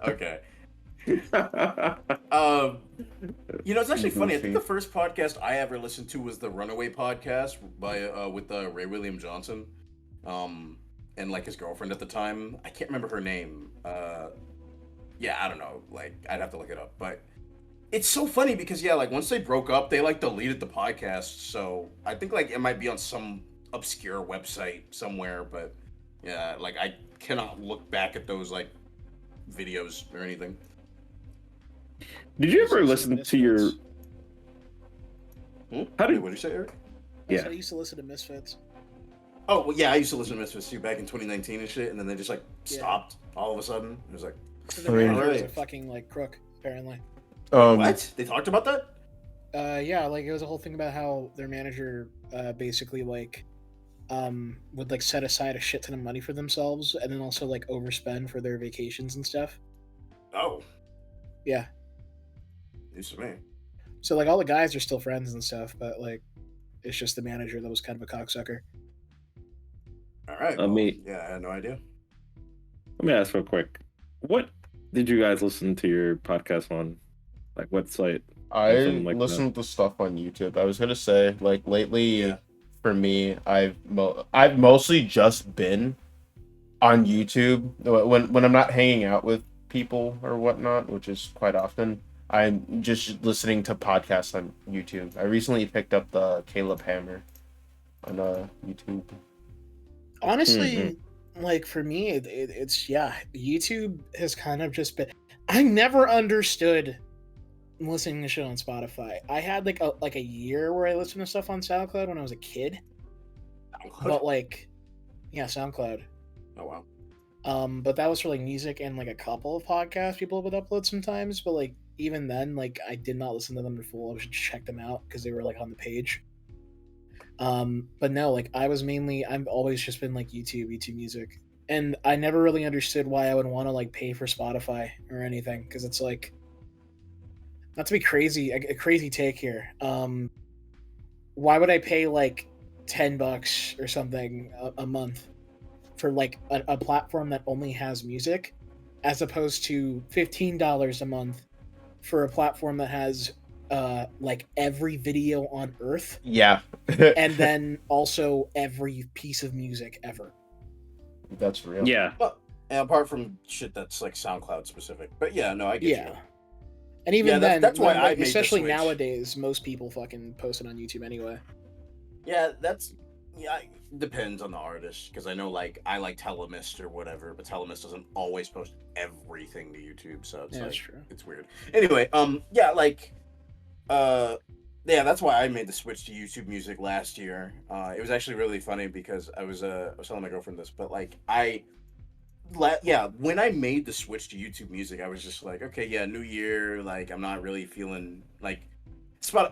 Okay. You know, it's actually funny. I think the first podcast I ever listened to was the Runaway podcast by with Ray William Johnson, and like his girlfriend at the time. I can't remember her name. Yeah, I don't know. Like, I'd have to look it up. But it's so funny because yeah, like once they broke up, they like deleted the podcast. So I think like it might be on some obscure website somewhere. But yeah, like I cannot look back at those like videos or anything. Did you ever listen to your? How did what did you say, Eric? Yeah, I used to listen to Misfits. Oh well, yeah, I used to listen to Misfits too back in 2019 and shit, and then they just like stopped all of a sudden. It was like, so the manager was a fucking like crook, apparently. What? They talked about that? Yeah, like it was a whole thing about how their manager basically like would like set aside a shit ton of money for themselves and then also like overspend for their vacations and stuff. Oh. Yeah. News to me. So like all the guys are still friends and stuff, but like it's just the manager that was kind of a cocksucker. All right. Well, yeah, I had no idea. Let me ask real quick. What did you guys listen to your podcast on? Like what site? I listened to stuff on YouTube. I was gonna say, like lately, for me, I've mostly just been on YouTube when I'm not hanging out with people or whatnot, which is quite often. I'm just listening to podcasts on YouTube. I recently picked up the Caleb Hammer on YouTube. Honestly, like for me, it's YouTube has kind of just been. I never understood listening to shit on Spotify. I had like a year where I listened to stuff on SoundCloud when I was a kid. But like, yeah, SoundCloud. Oh wow. But that was for like music and like a couple of podcasts people would upload sometimes. But like even then, like I did not listen to them in full. I would just check them out because they were like on the page. But no, like I've always just been like YouTube music, and I never really understood why I would want to like pay for Spotify or anything because it's like, not to be crazy, a crazy take here. Why would I pay like $10 or something a month for like a platform that only has music, as opposed to $15 a month for a platform that has like every video on Earth, and then also every piece of music ever. That's real. Yeah. Well, and apart from shit that's like SoundCloud specific, but yeah, no, I get you. And even then, that's why I made especially the switch. Nowadays, most people fucking post it on YouTube anyway. Yeah, depends on the artist, because I know like I like Telemist or whatever, but Telemist doesn't always post everything to YouTube, so it's that's true. It's weird. Anyway, that's why I made the switch to YouTube Music last year. It was actually really funny because I was telling my girlfriend this, but like when I made the switch to YouTube Music, I was just like, okay, yeah, new year, like I'm not really feeling like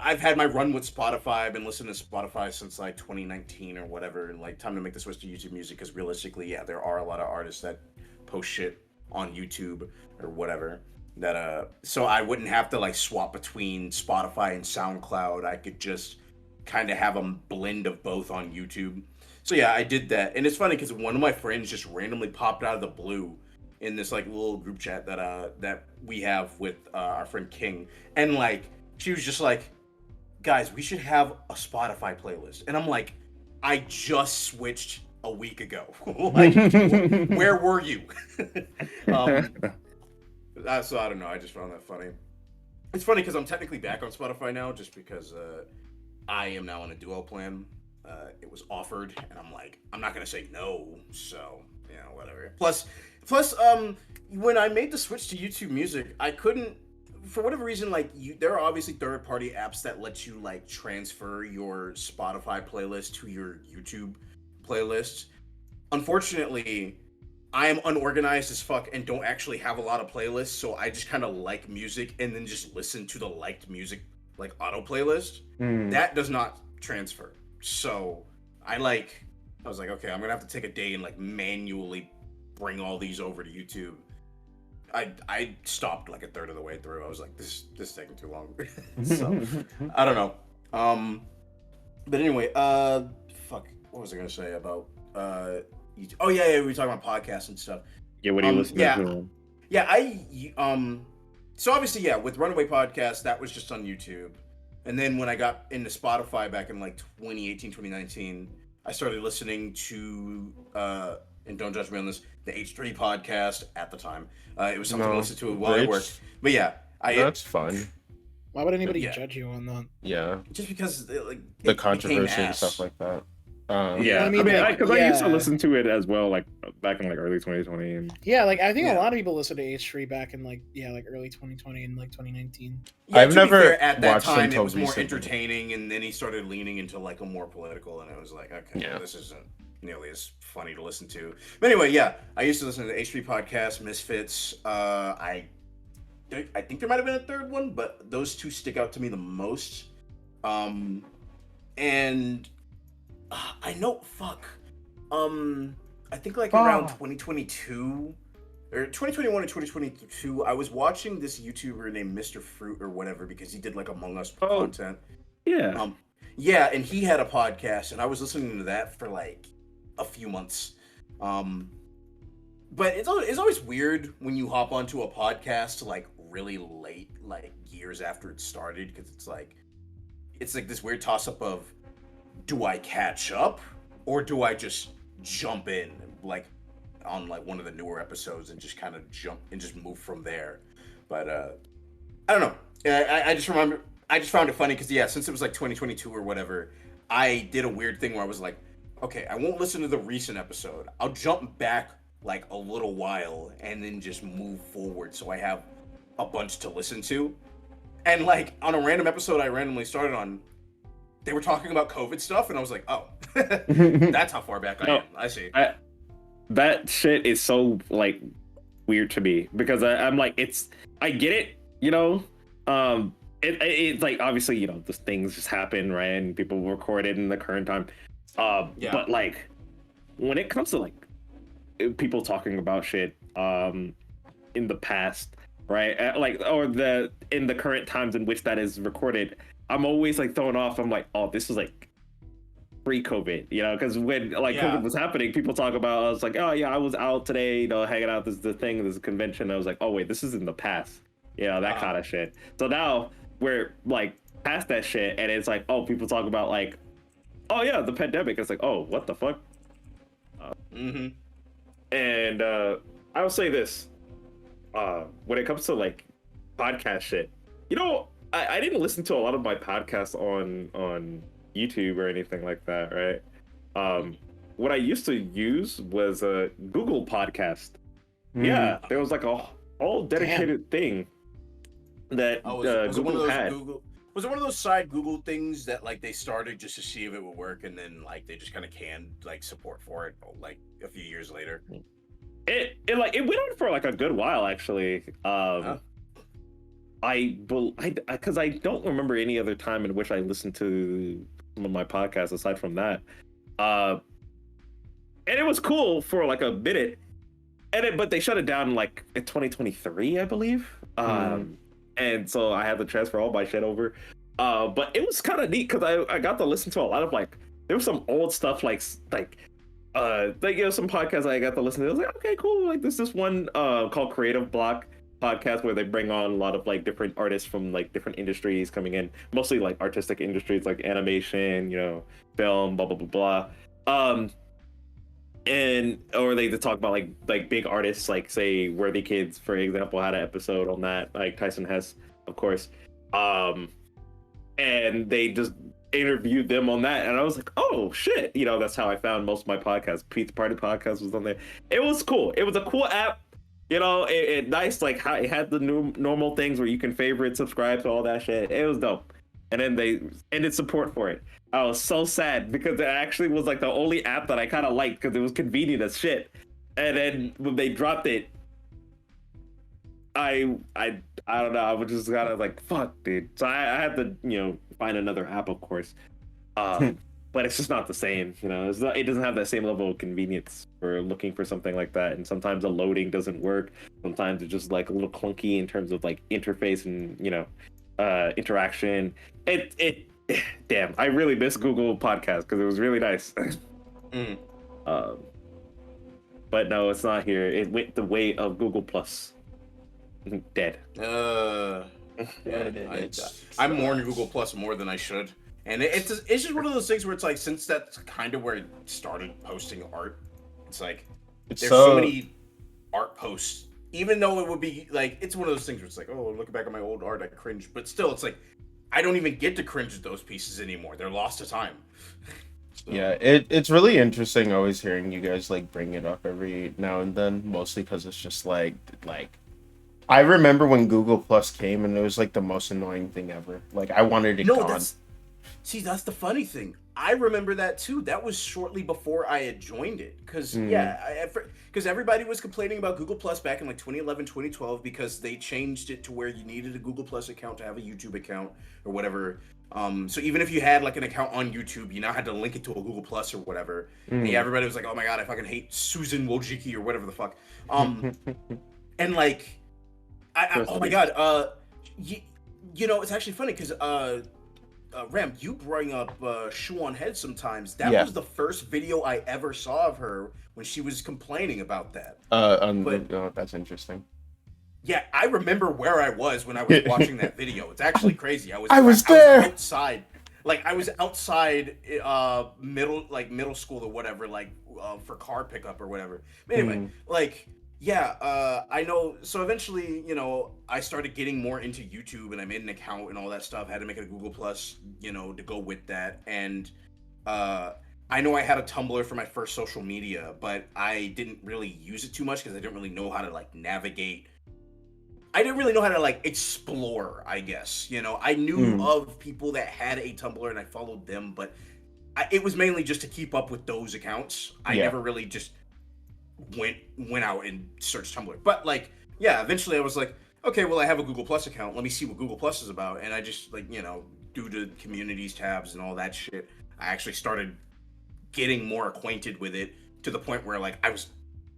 I've had my run with Spotify. I've been listening to Spotify since like 2019 or whatever, and like time to make the switch to YouTube Music because realistically, yeah, there are a lot of artists that post shit on YouTube or whatever. That so I wouldn't have to like swap between Spotify and SoundCloud. I could just kind of have a blend of both on YouTube. So yeah, I did that, and it's funny because one of my friends just randomly popped out of the blue in this like little group chat that we have with our friend King, and like she was just like, "Guys, we should have a Spotify playlist," and I'm like, "I just switched a week ago. Like, where were you?" So I don't know. I just found that funny. It's funny because I'm technically back on Spotify now, just because I am now on a duo plan. It was offered, and I'm like, I'm not gonna say no. So yeah, whatever. Plus, when I made the switch to YouTube Music, I couldn't, for whatever reason, like there are obviously third-party apps that let you like transfer your Spotify playlist to your YouTube playlist. Unfortunately, I am unorganized as fuck and don't actually have a lot of playlists, so I just kind of like music and then just listen to the liked music like auto playlist. That does not transfer. So I was like, okay, I'm gonna have to take a day and like manually bring all these over to YouTube. I stopped like a third of the way through. I was like, this is taking too long. So I don't know. But anyway, fuck, what was I gonna say about YouTube? Oh yeah, we were talking about podcasts and stuff. Yeah, what do you listen to? Yeah, so obviously, yeah, with Runaway Podcast, that was just on YouTube. And then when I got into Spotify back in like 2018, 2019, I started listening to, and don't judge me on this, the H3 podcast at the time. It was something to listen to while I worked. But yeah, that's fun. Why would anybody judge you on that? Yeah. Just because the controversy and stuff like that. Yeah, I mean, because I used to listen to it as well, like back in like early 2020. And yeah, like I think a lot of people listened to H3 back in like early 2020 and like 2019. Yeah, I've never fair, at that watched time until it was more recently. entertaining, and then he started leaning into like a more political, and it was like, okay, well, this isn't nearly as funny to listen to. But anyway, yeah, I used to listen to the H3 podcast, Misfits. I think there might have been a third one, but those two stick out to me the most. And I know, I think like around 2022 or 2021 or 2022, I was watching this YouTuber named Mr. Fruit or whatever because he did like Among Us content. Yeah. Yeah, and he had a podcast, and I was listening to that for like a few months. But it's always weird when you hop onto a podcast like really late, like years after it started, because it's like this weird toss up of, do I catch up or do I just jump in like on like one of the newer episodes and just kind of jump and just move from there? But I don't know. I just found it funny because since it was like 2022 or whatever, I did a weird thing where I was like, okay, I won't listen to the recent episode. I'll jump back like a little while and then just move forward so I have a bunch to listen to. And like on a random episode I randomly started on, they were talking about COVID stuff, and I was like, oh, that's how far back I am. I see. That shit is so like weird to me because I'm like, I get it, you know. It's like obviously, you know, those things just happen, right? And people record it in the current time. But like when it comes to like people talking about shit in the past, right? Like in the current times in which that is recorded, I'm always like thrown off. I'm like, oh, this is like pre-COVID, you know, because when like COVID was happening, people talk about, I was like, oh yeah, I was out today, you know, hanging out. This is the thing, this is a convention. I was like, oh wait, this is in the past, you know, that kind of shit. So now we're like past that shit, and it's like, oh, people talk about like, oh yeah, the pandemic. It's like, oh, what the fuck? And I will say this, when it comes to like podcast shit, you know, I didn't listen to a lot of my podcasts on YouTube or anything like that, right? What I used to use was a Google Podcast. Yeah, there was like a whole dedicated thing that Google had. Was it one of those side Google things that like they started just to see if it would work, and then like they just kind of canned like support for it like a few years later? It went on for like a good while actually. Because I don't remember any other time in which I listened to some of my podcasts aside from that. And it was cool for like a minute. but they shut it down like in 2023, I believe. And so I had to transfer all my shit over. But it was kind of neat because I got to listen to a lot of like there was some old stuff like some podcasts I got to listen to. I was like, okay, cool. Like there's this one called Creative Block podcast where they bring on a lot of like different artists from like different industries coming in, mostly like artistic industries like animation, film, blah blah blah blah. And or they talk about like big artists, like say Worthy Kids, for example, had an episode on that, like Tyson Hess, of course. And they just interviewed them on that, and I was like, oh shit, that's how I found most of my podcasts. Pizza Party Podcast was on there. It was cool. It was a cool app. It nice, like how it had the new normal things where you can favorite, subscribe to all that shit. It was dope. And then they ended support for it. I was so sad because it actually was like the only app that I kind of liked because it was convenient as shit. And then when they dropped it, I don't know. I was just kind of like, fuck, dude. So I had to, find another app, of course. But it's just not the same, it doesn't have that same level of convenience for looking for something like that. And sometimes the loading doesn't work. Sometimes it's just like a little clunky in terms of like interface and, interaction. Damn, I really miss Google Podcast because it was really nice. But no, it's not here. It went the way of Google Plus. Dead. I mourn Google Plus more than I should. And it's just one of those things where it's like, since that's kind of where it started posting art, it's like there's so many art posts, even though it would be like, it's one of those things where it's like, oh, looking back at my old art, I cringe. But still, it's like, I don't even get to cringe at those pieces anymore. They're lost to time. So. Yeah, it's really interesting always hearing you guys like bring it up every now and then, mostly because it's just like I remember when Google Plus came and it was like the most annoying thing ever. Like I wanted it gone. That's the funny thing. I remember that too. That was shortly before I had joined it. Because, because everybody was complaining about Google Plus back in like 2011, 2012, because they changed it to where you needed a Google Plus account to have a YouTube account or whatever. So even if you had like an account on YouTube, you now had to link it to a Google Plus or whatever. And everybody was like, oh my God, I fucking hate Susan Wojcicki or whatever the fuck. And like, oh my God, it's actually funny because, Ram, you bring up Shoe on Head sometimes. That was the first video I ever saw of her when she was complaining about that. That's interesting. Yeah, I remember where I was when I was watching that video. It's actually crazy. I was there. outside. Like I was outside middle school or whatever, for car pickup or whatever. But anyway, I know. So eventually, I started getting more into YouTube, and I made an account and all that stuff. I had to make it a Google Plus, to go with that. And I know I had a Tumblr for my first social media, but I didn't really use it too much because I didn't really know how to navigate. I didn't really know how to explore, I guess. I knew of people that had a Tumblr and I followed them, but it was mainly just to keep up with those accounts. I never really just went out and searched Tumblr. But eventually I was like, okay, well, I have a Google Plus account. Let me see what Google Plus is about. And I just due to communities tabs and all that shit, I actually started getting more acquainted with it to the point where I was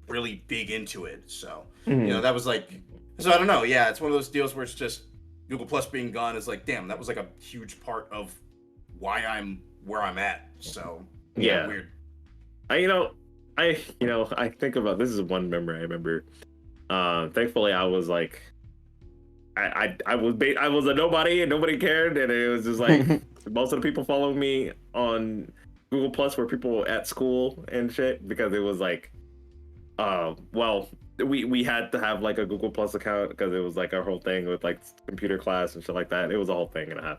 really big into it. So, that was so I don't know. Yeah, it's one of those deals where it's just Google Plus being gone is damn, that was a huge part of why I'm where I'm at. So, weird. I think about this is one memory I remember. Thankfully, I was I was a nobody and nobody cared, and it was just most of the people following me on Google Plus were people at school and shit because it was we had to have a Google Plus account because it was our whole thing with computer class and shit like that. It was a whole thing and a half.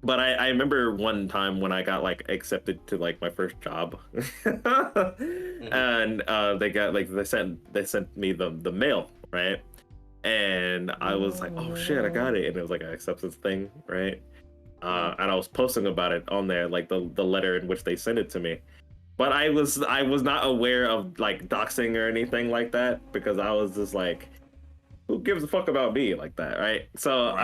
But I remember one time when I got accepted to my first job, and they sent me the mail, right? And I was like, oh shit, I got it, and it was an acceptance thing, right? And I was posting about it on there, the letter in which they sent it to me. But I was not aware of doxing or anything like that because I was just who gives a fuck about me like that, right? So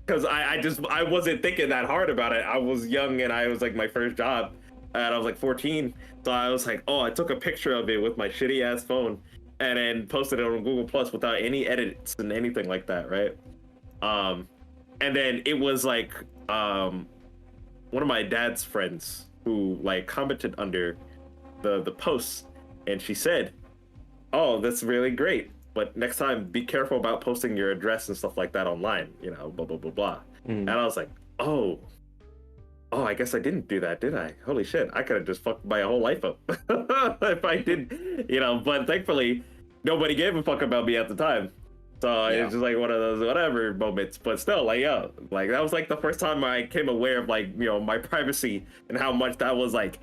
Because I wasn't thinking that hard about it. I was young and I was my first job. and I was like 14. So I was like, oh, I took a picture of it with my shitty ass phone and then posted it on Google Plus without any edits and anything like that, right? And then it was like one of my dad's friends who like commented under the posts, and she said, oh, that's really great, but next time be careful about posting your address and stuff like that online, you know, blah blah blah blah. And I was like, oh, I guess I didn't do that, did I? Holy shit, I could have just fucked my whole life up if I didn't, you know. But thankfully nobody gave a fuck about me at the time, so it's just like one of those whatever moments. But still, like, yeah, like that was like the first time I came aware of like, you know, my privacy and how much that was like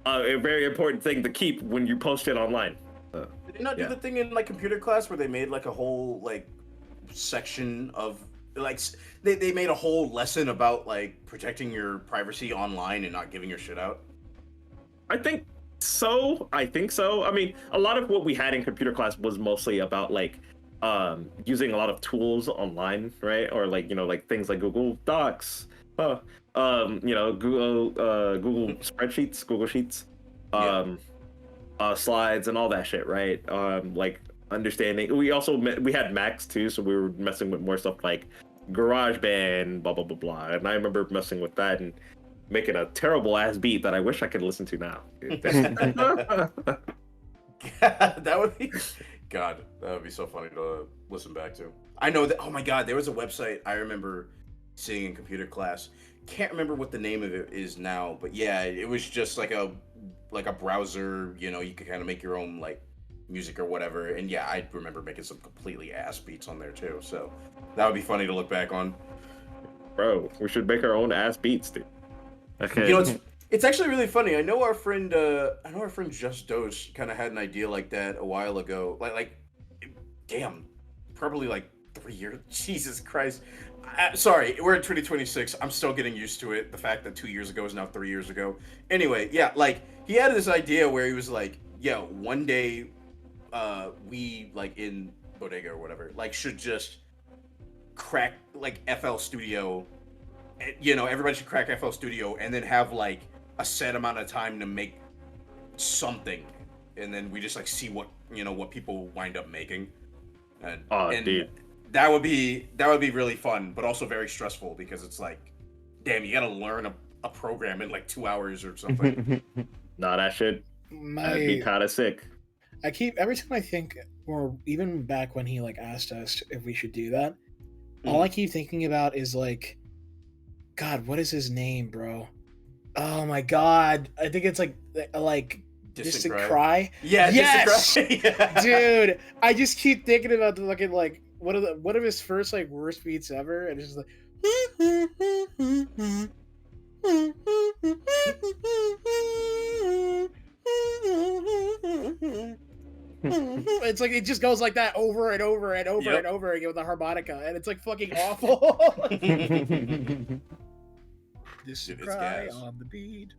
a very important thing to keep when you post it online. Did they not do the thing in like computer class where they made like a whole like section of like they made a whole lesson about like protecting your privacy online and not giving your shit out? I think so. I mean, a lot of what we had in computer class was mostly about like using a lot of tools online, right? Or like, you know, like things like Google Docs, you know, Google spreadsheets, Google Sheets, slides and all that shit, right? Like understanding. We had Macs too, so we were messing with more stuff like GarageBand, blah blah blah blah. And I remember messing with that and making a terrible ass beat that I wish I could listen to now. That would be so funny to listen back to. I know that. Oh my god, there was a website I remember seeing in computer class. Can't remember what the name of it is now, but yeah, it was just like a browser. You know, you could kind of make your own like music or whatever. And yeah, I remember making some completely ass beats on there too. So that would be funny to look back on. Bro, we should make our own ass beats, dude. Okay. You know, it's actually really funny. I know our friend Just Dose kind of had an idea like that a while ago. Like, damn, probably like 3 years. Jesus Christ. Sorry, we're in 2026. I'm still getting used to it. The fact that 2 years ago is now 3 years ago. Anyway, yeah, like he had this idea where he was like, yo, one day, we like in Bodega or whatever, like should just crack like FL Studio. You know, everybody should crack FL Studio and then have like a set amount of time to make something, and then we just like see what people wind up making. And dude, that would be really fun, but also very stressful because it's like, damn, you gotta learn a program in like 2 hours or something. Nah, that shit. That'd be kind of sick. Every time I think, or even back when he like asked us if we should do that, all I keep thinking about is like, God, what is his name, bro? Oh my God, I think it's like Distant Cry. Yeah, yes, Distant Cry. Dude, I just keep thinking about looking like one of his first like worst beats ever, and it's just like. It's like it just goes like that over and over and over and over again with the harmonica, and it's like fucking awful. This cry on the beat.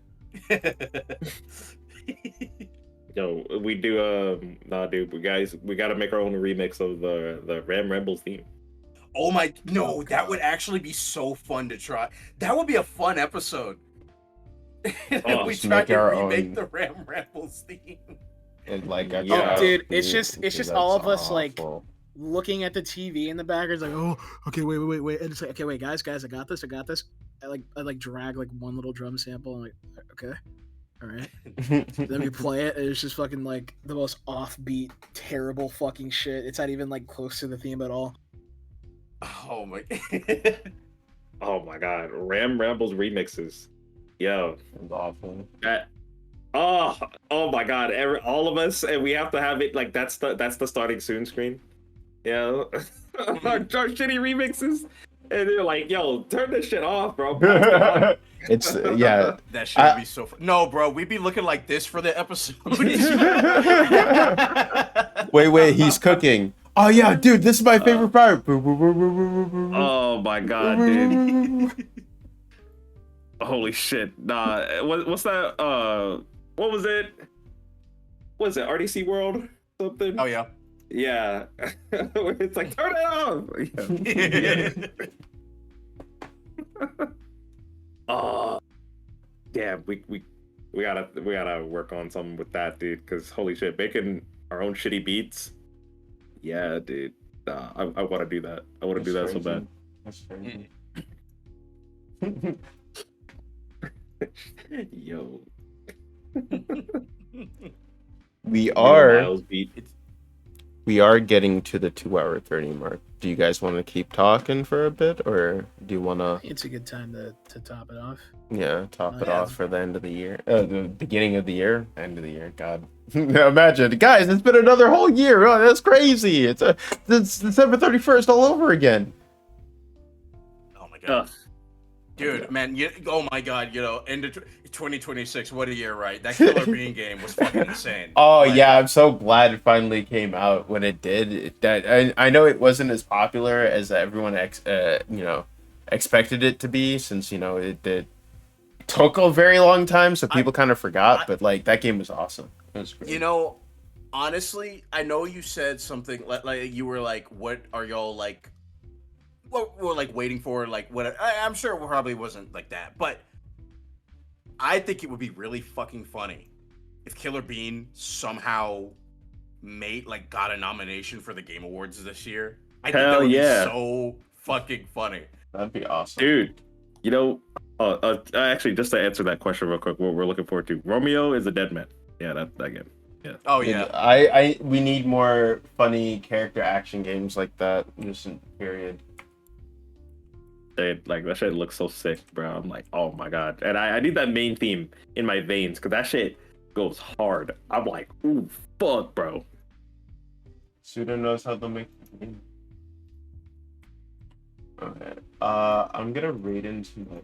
Yo, we do dude, we gotta make our own remix of the Rambles theme. Oh my no, that would actually be so fun to try. That would be a fun episode. We tried to remake the Rambles theme. And like, dude, it's just all of us like looking at the TV in the background. It's like, oh, okay, wait, and it's like, okay, wait, guys, I got this. I like drag like one little drum sample. And I'm like, okay, all right. Then we play it, and it's just fucking like the most offbeat, terrible fucking shit. It's not even like close to the theme at all. Oh my. Oh my God, Rambles remixes. Yo, it's awful. Oh my God! All of us, and we have to have it like that's the starting soon screen. Yeah, our shitty remixes, and they're like, "Yo, turn this shit off, bro." It's yeah. That should be so fun. No, bro, we'd be looking like this for the episode. Wait, he's cooking. Oh yeah, dude, this is my favorite part. Oh my God, dude. Holy shit. Nah, what's that? What was it? What is it? RDC World? Something? Oh, yeah. Yeah. It's like, turn it off! Yeah. Oh. Damn, we we gotta work on something with that, dude. Because holy shit, making our own shitty beats. Yeah, dude. I want to do that. I want to do that so bad. That's crazy. Yo. We Miles beat. We are getting to the 2-hour 30 mark. Do you guys want to keep talking for a bit, or do you want to? It's a good time to top it off. Yeah, top it off for the end of the year. The beginning of the year, end of the year. God, imagine, guys, it's been another whole year. Oh, that's crazy. It's December 31st all over again. Oh my god. Dude, man, oh my god, end of 2026, what a year, right? That Killer Bean game was fucking insane. Oh, yeah, I'm so glad it finally came out when it did. I know it wasn't as popular as everyone expected it to be, since, it took a very long time, so people kind of forgot, but, like, that game was awesome. It was great. Honestly, I know you said something, like you were like, what are y'all, like, what we're like waiting for, like what I'm sure it probably wasn't like that, but I think it would be really fucking funny if Killer Bean somehow got a nomination for the Game Awards this year. I think that would be so fucking funny. That'd be awesome, dude. Actually, just to answer that question real quick, what we're looking forward to, Romeo is a dead man. Yeah, that game. Yeah. Oh yeah. We need more funny character action games like that. Just period. Like that shit looks so sick, bro. I'm like, oh my god, and I need that main theme in my veins because that shit goes hard. I'm like, ooh, fuck, bro. Suda knows how to make the game. Okay, I'm gonna read into like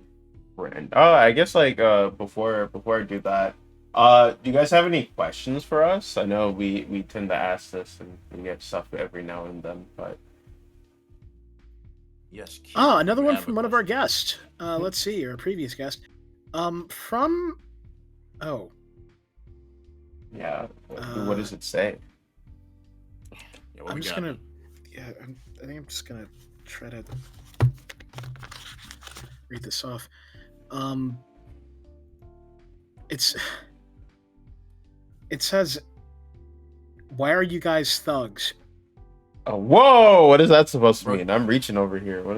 brand. Oh, I guess before I do that, do you guys have any questions for us? I know we tend to ask this and we get stuff every now and then, but. Yes. Another one from one of our guests. Let's see, our previous guest. From. Oh. Yeah. What does it say? Yeah, I'm just gonna. Yeah, I think I'm just gonna try to read this off. It says, "Why are you guys thugs?" Oh, whoa! What is that supposed to mean? I'm reaching over here. What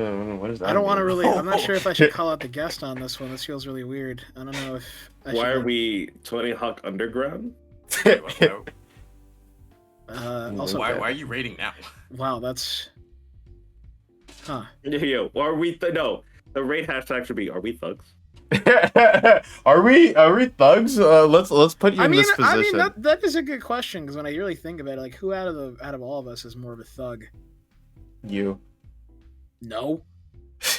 is that? I don't want to really. I'm not sure if I should call out the guest on this one. This feels really weird. I don't know if. Why are we 20 Hawk Underground? Also, why are you rating now? Wow, that's. Huh. Yo, are we? No, the rate hashtag should be. Are we thugs? Are we thugs? Let's put you in this position. I mean that is a good question, because when I really think about it, like, who out of all of us is more of a thug? You. No.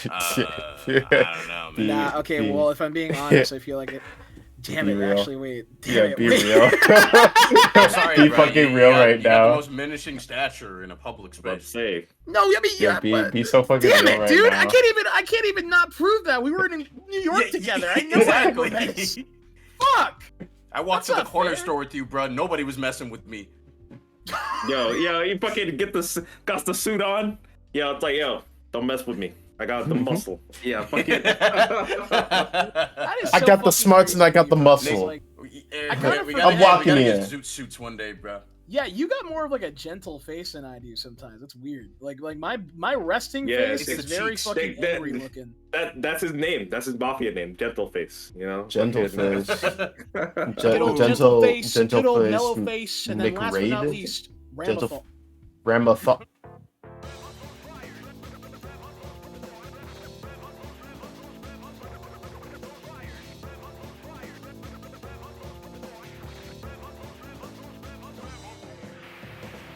I don't know, man. Nah. Okay. Well, if I'm being honest, I feel like it. Damn it! Real. Actually, wait. Damn it. Be real. I'm sorry, be bro. fucking real right you now. got the most menacing stature in a public space. Say. No, I mean, yeah. Be so fucking damn real it, right dude! now. I can't even not prove that we were in New York together. I know exactly. that. Fuck! I walked to the corner store with you, bro. Nobody was messing with me. Yo, you fucking got the suit on. Yo, it's like, yo, don't mess with me. I got the muscle. Yeah, fuck it. I got the smarts and I got the muscle. Like, I'm walking in. Zoot suits one day, bro. Yeah, you got more of like a gentle face than I do sometimes. That's weird. Like my resting face is very fucking angry looking. That's his name. That's his mafia name. Gentle face. You know. Gentle face. Gentle face. Mellow face, and then last but not least, Ramble.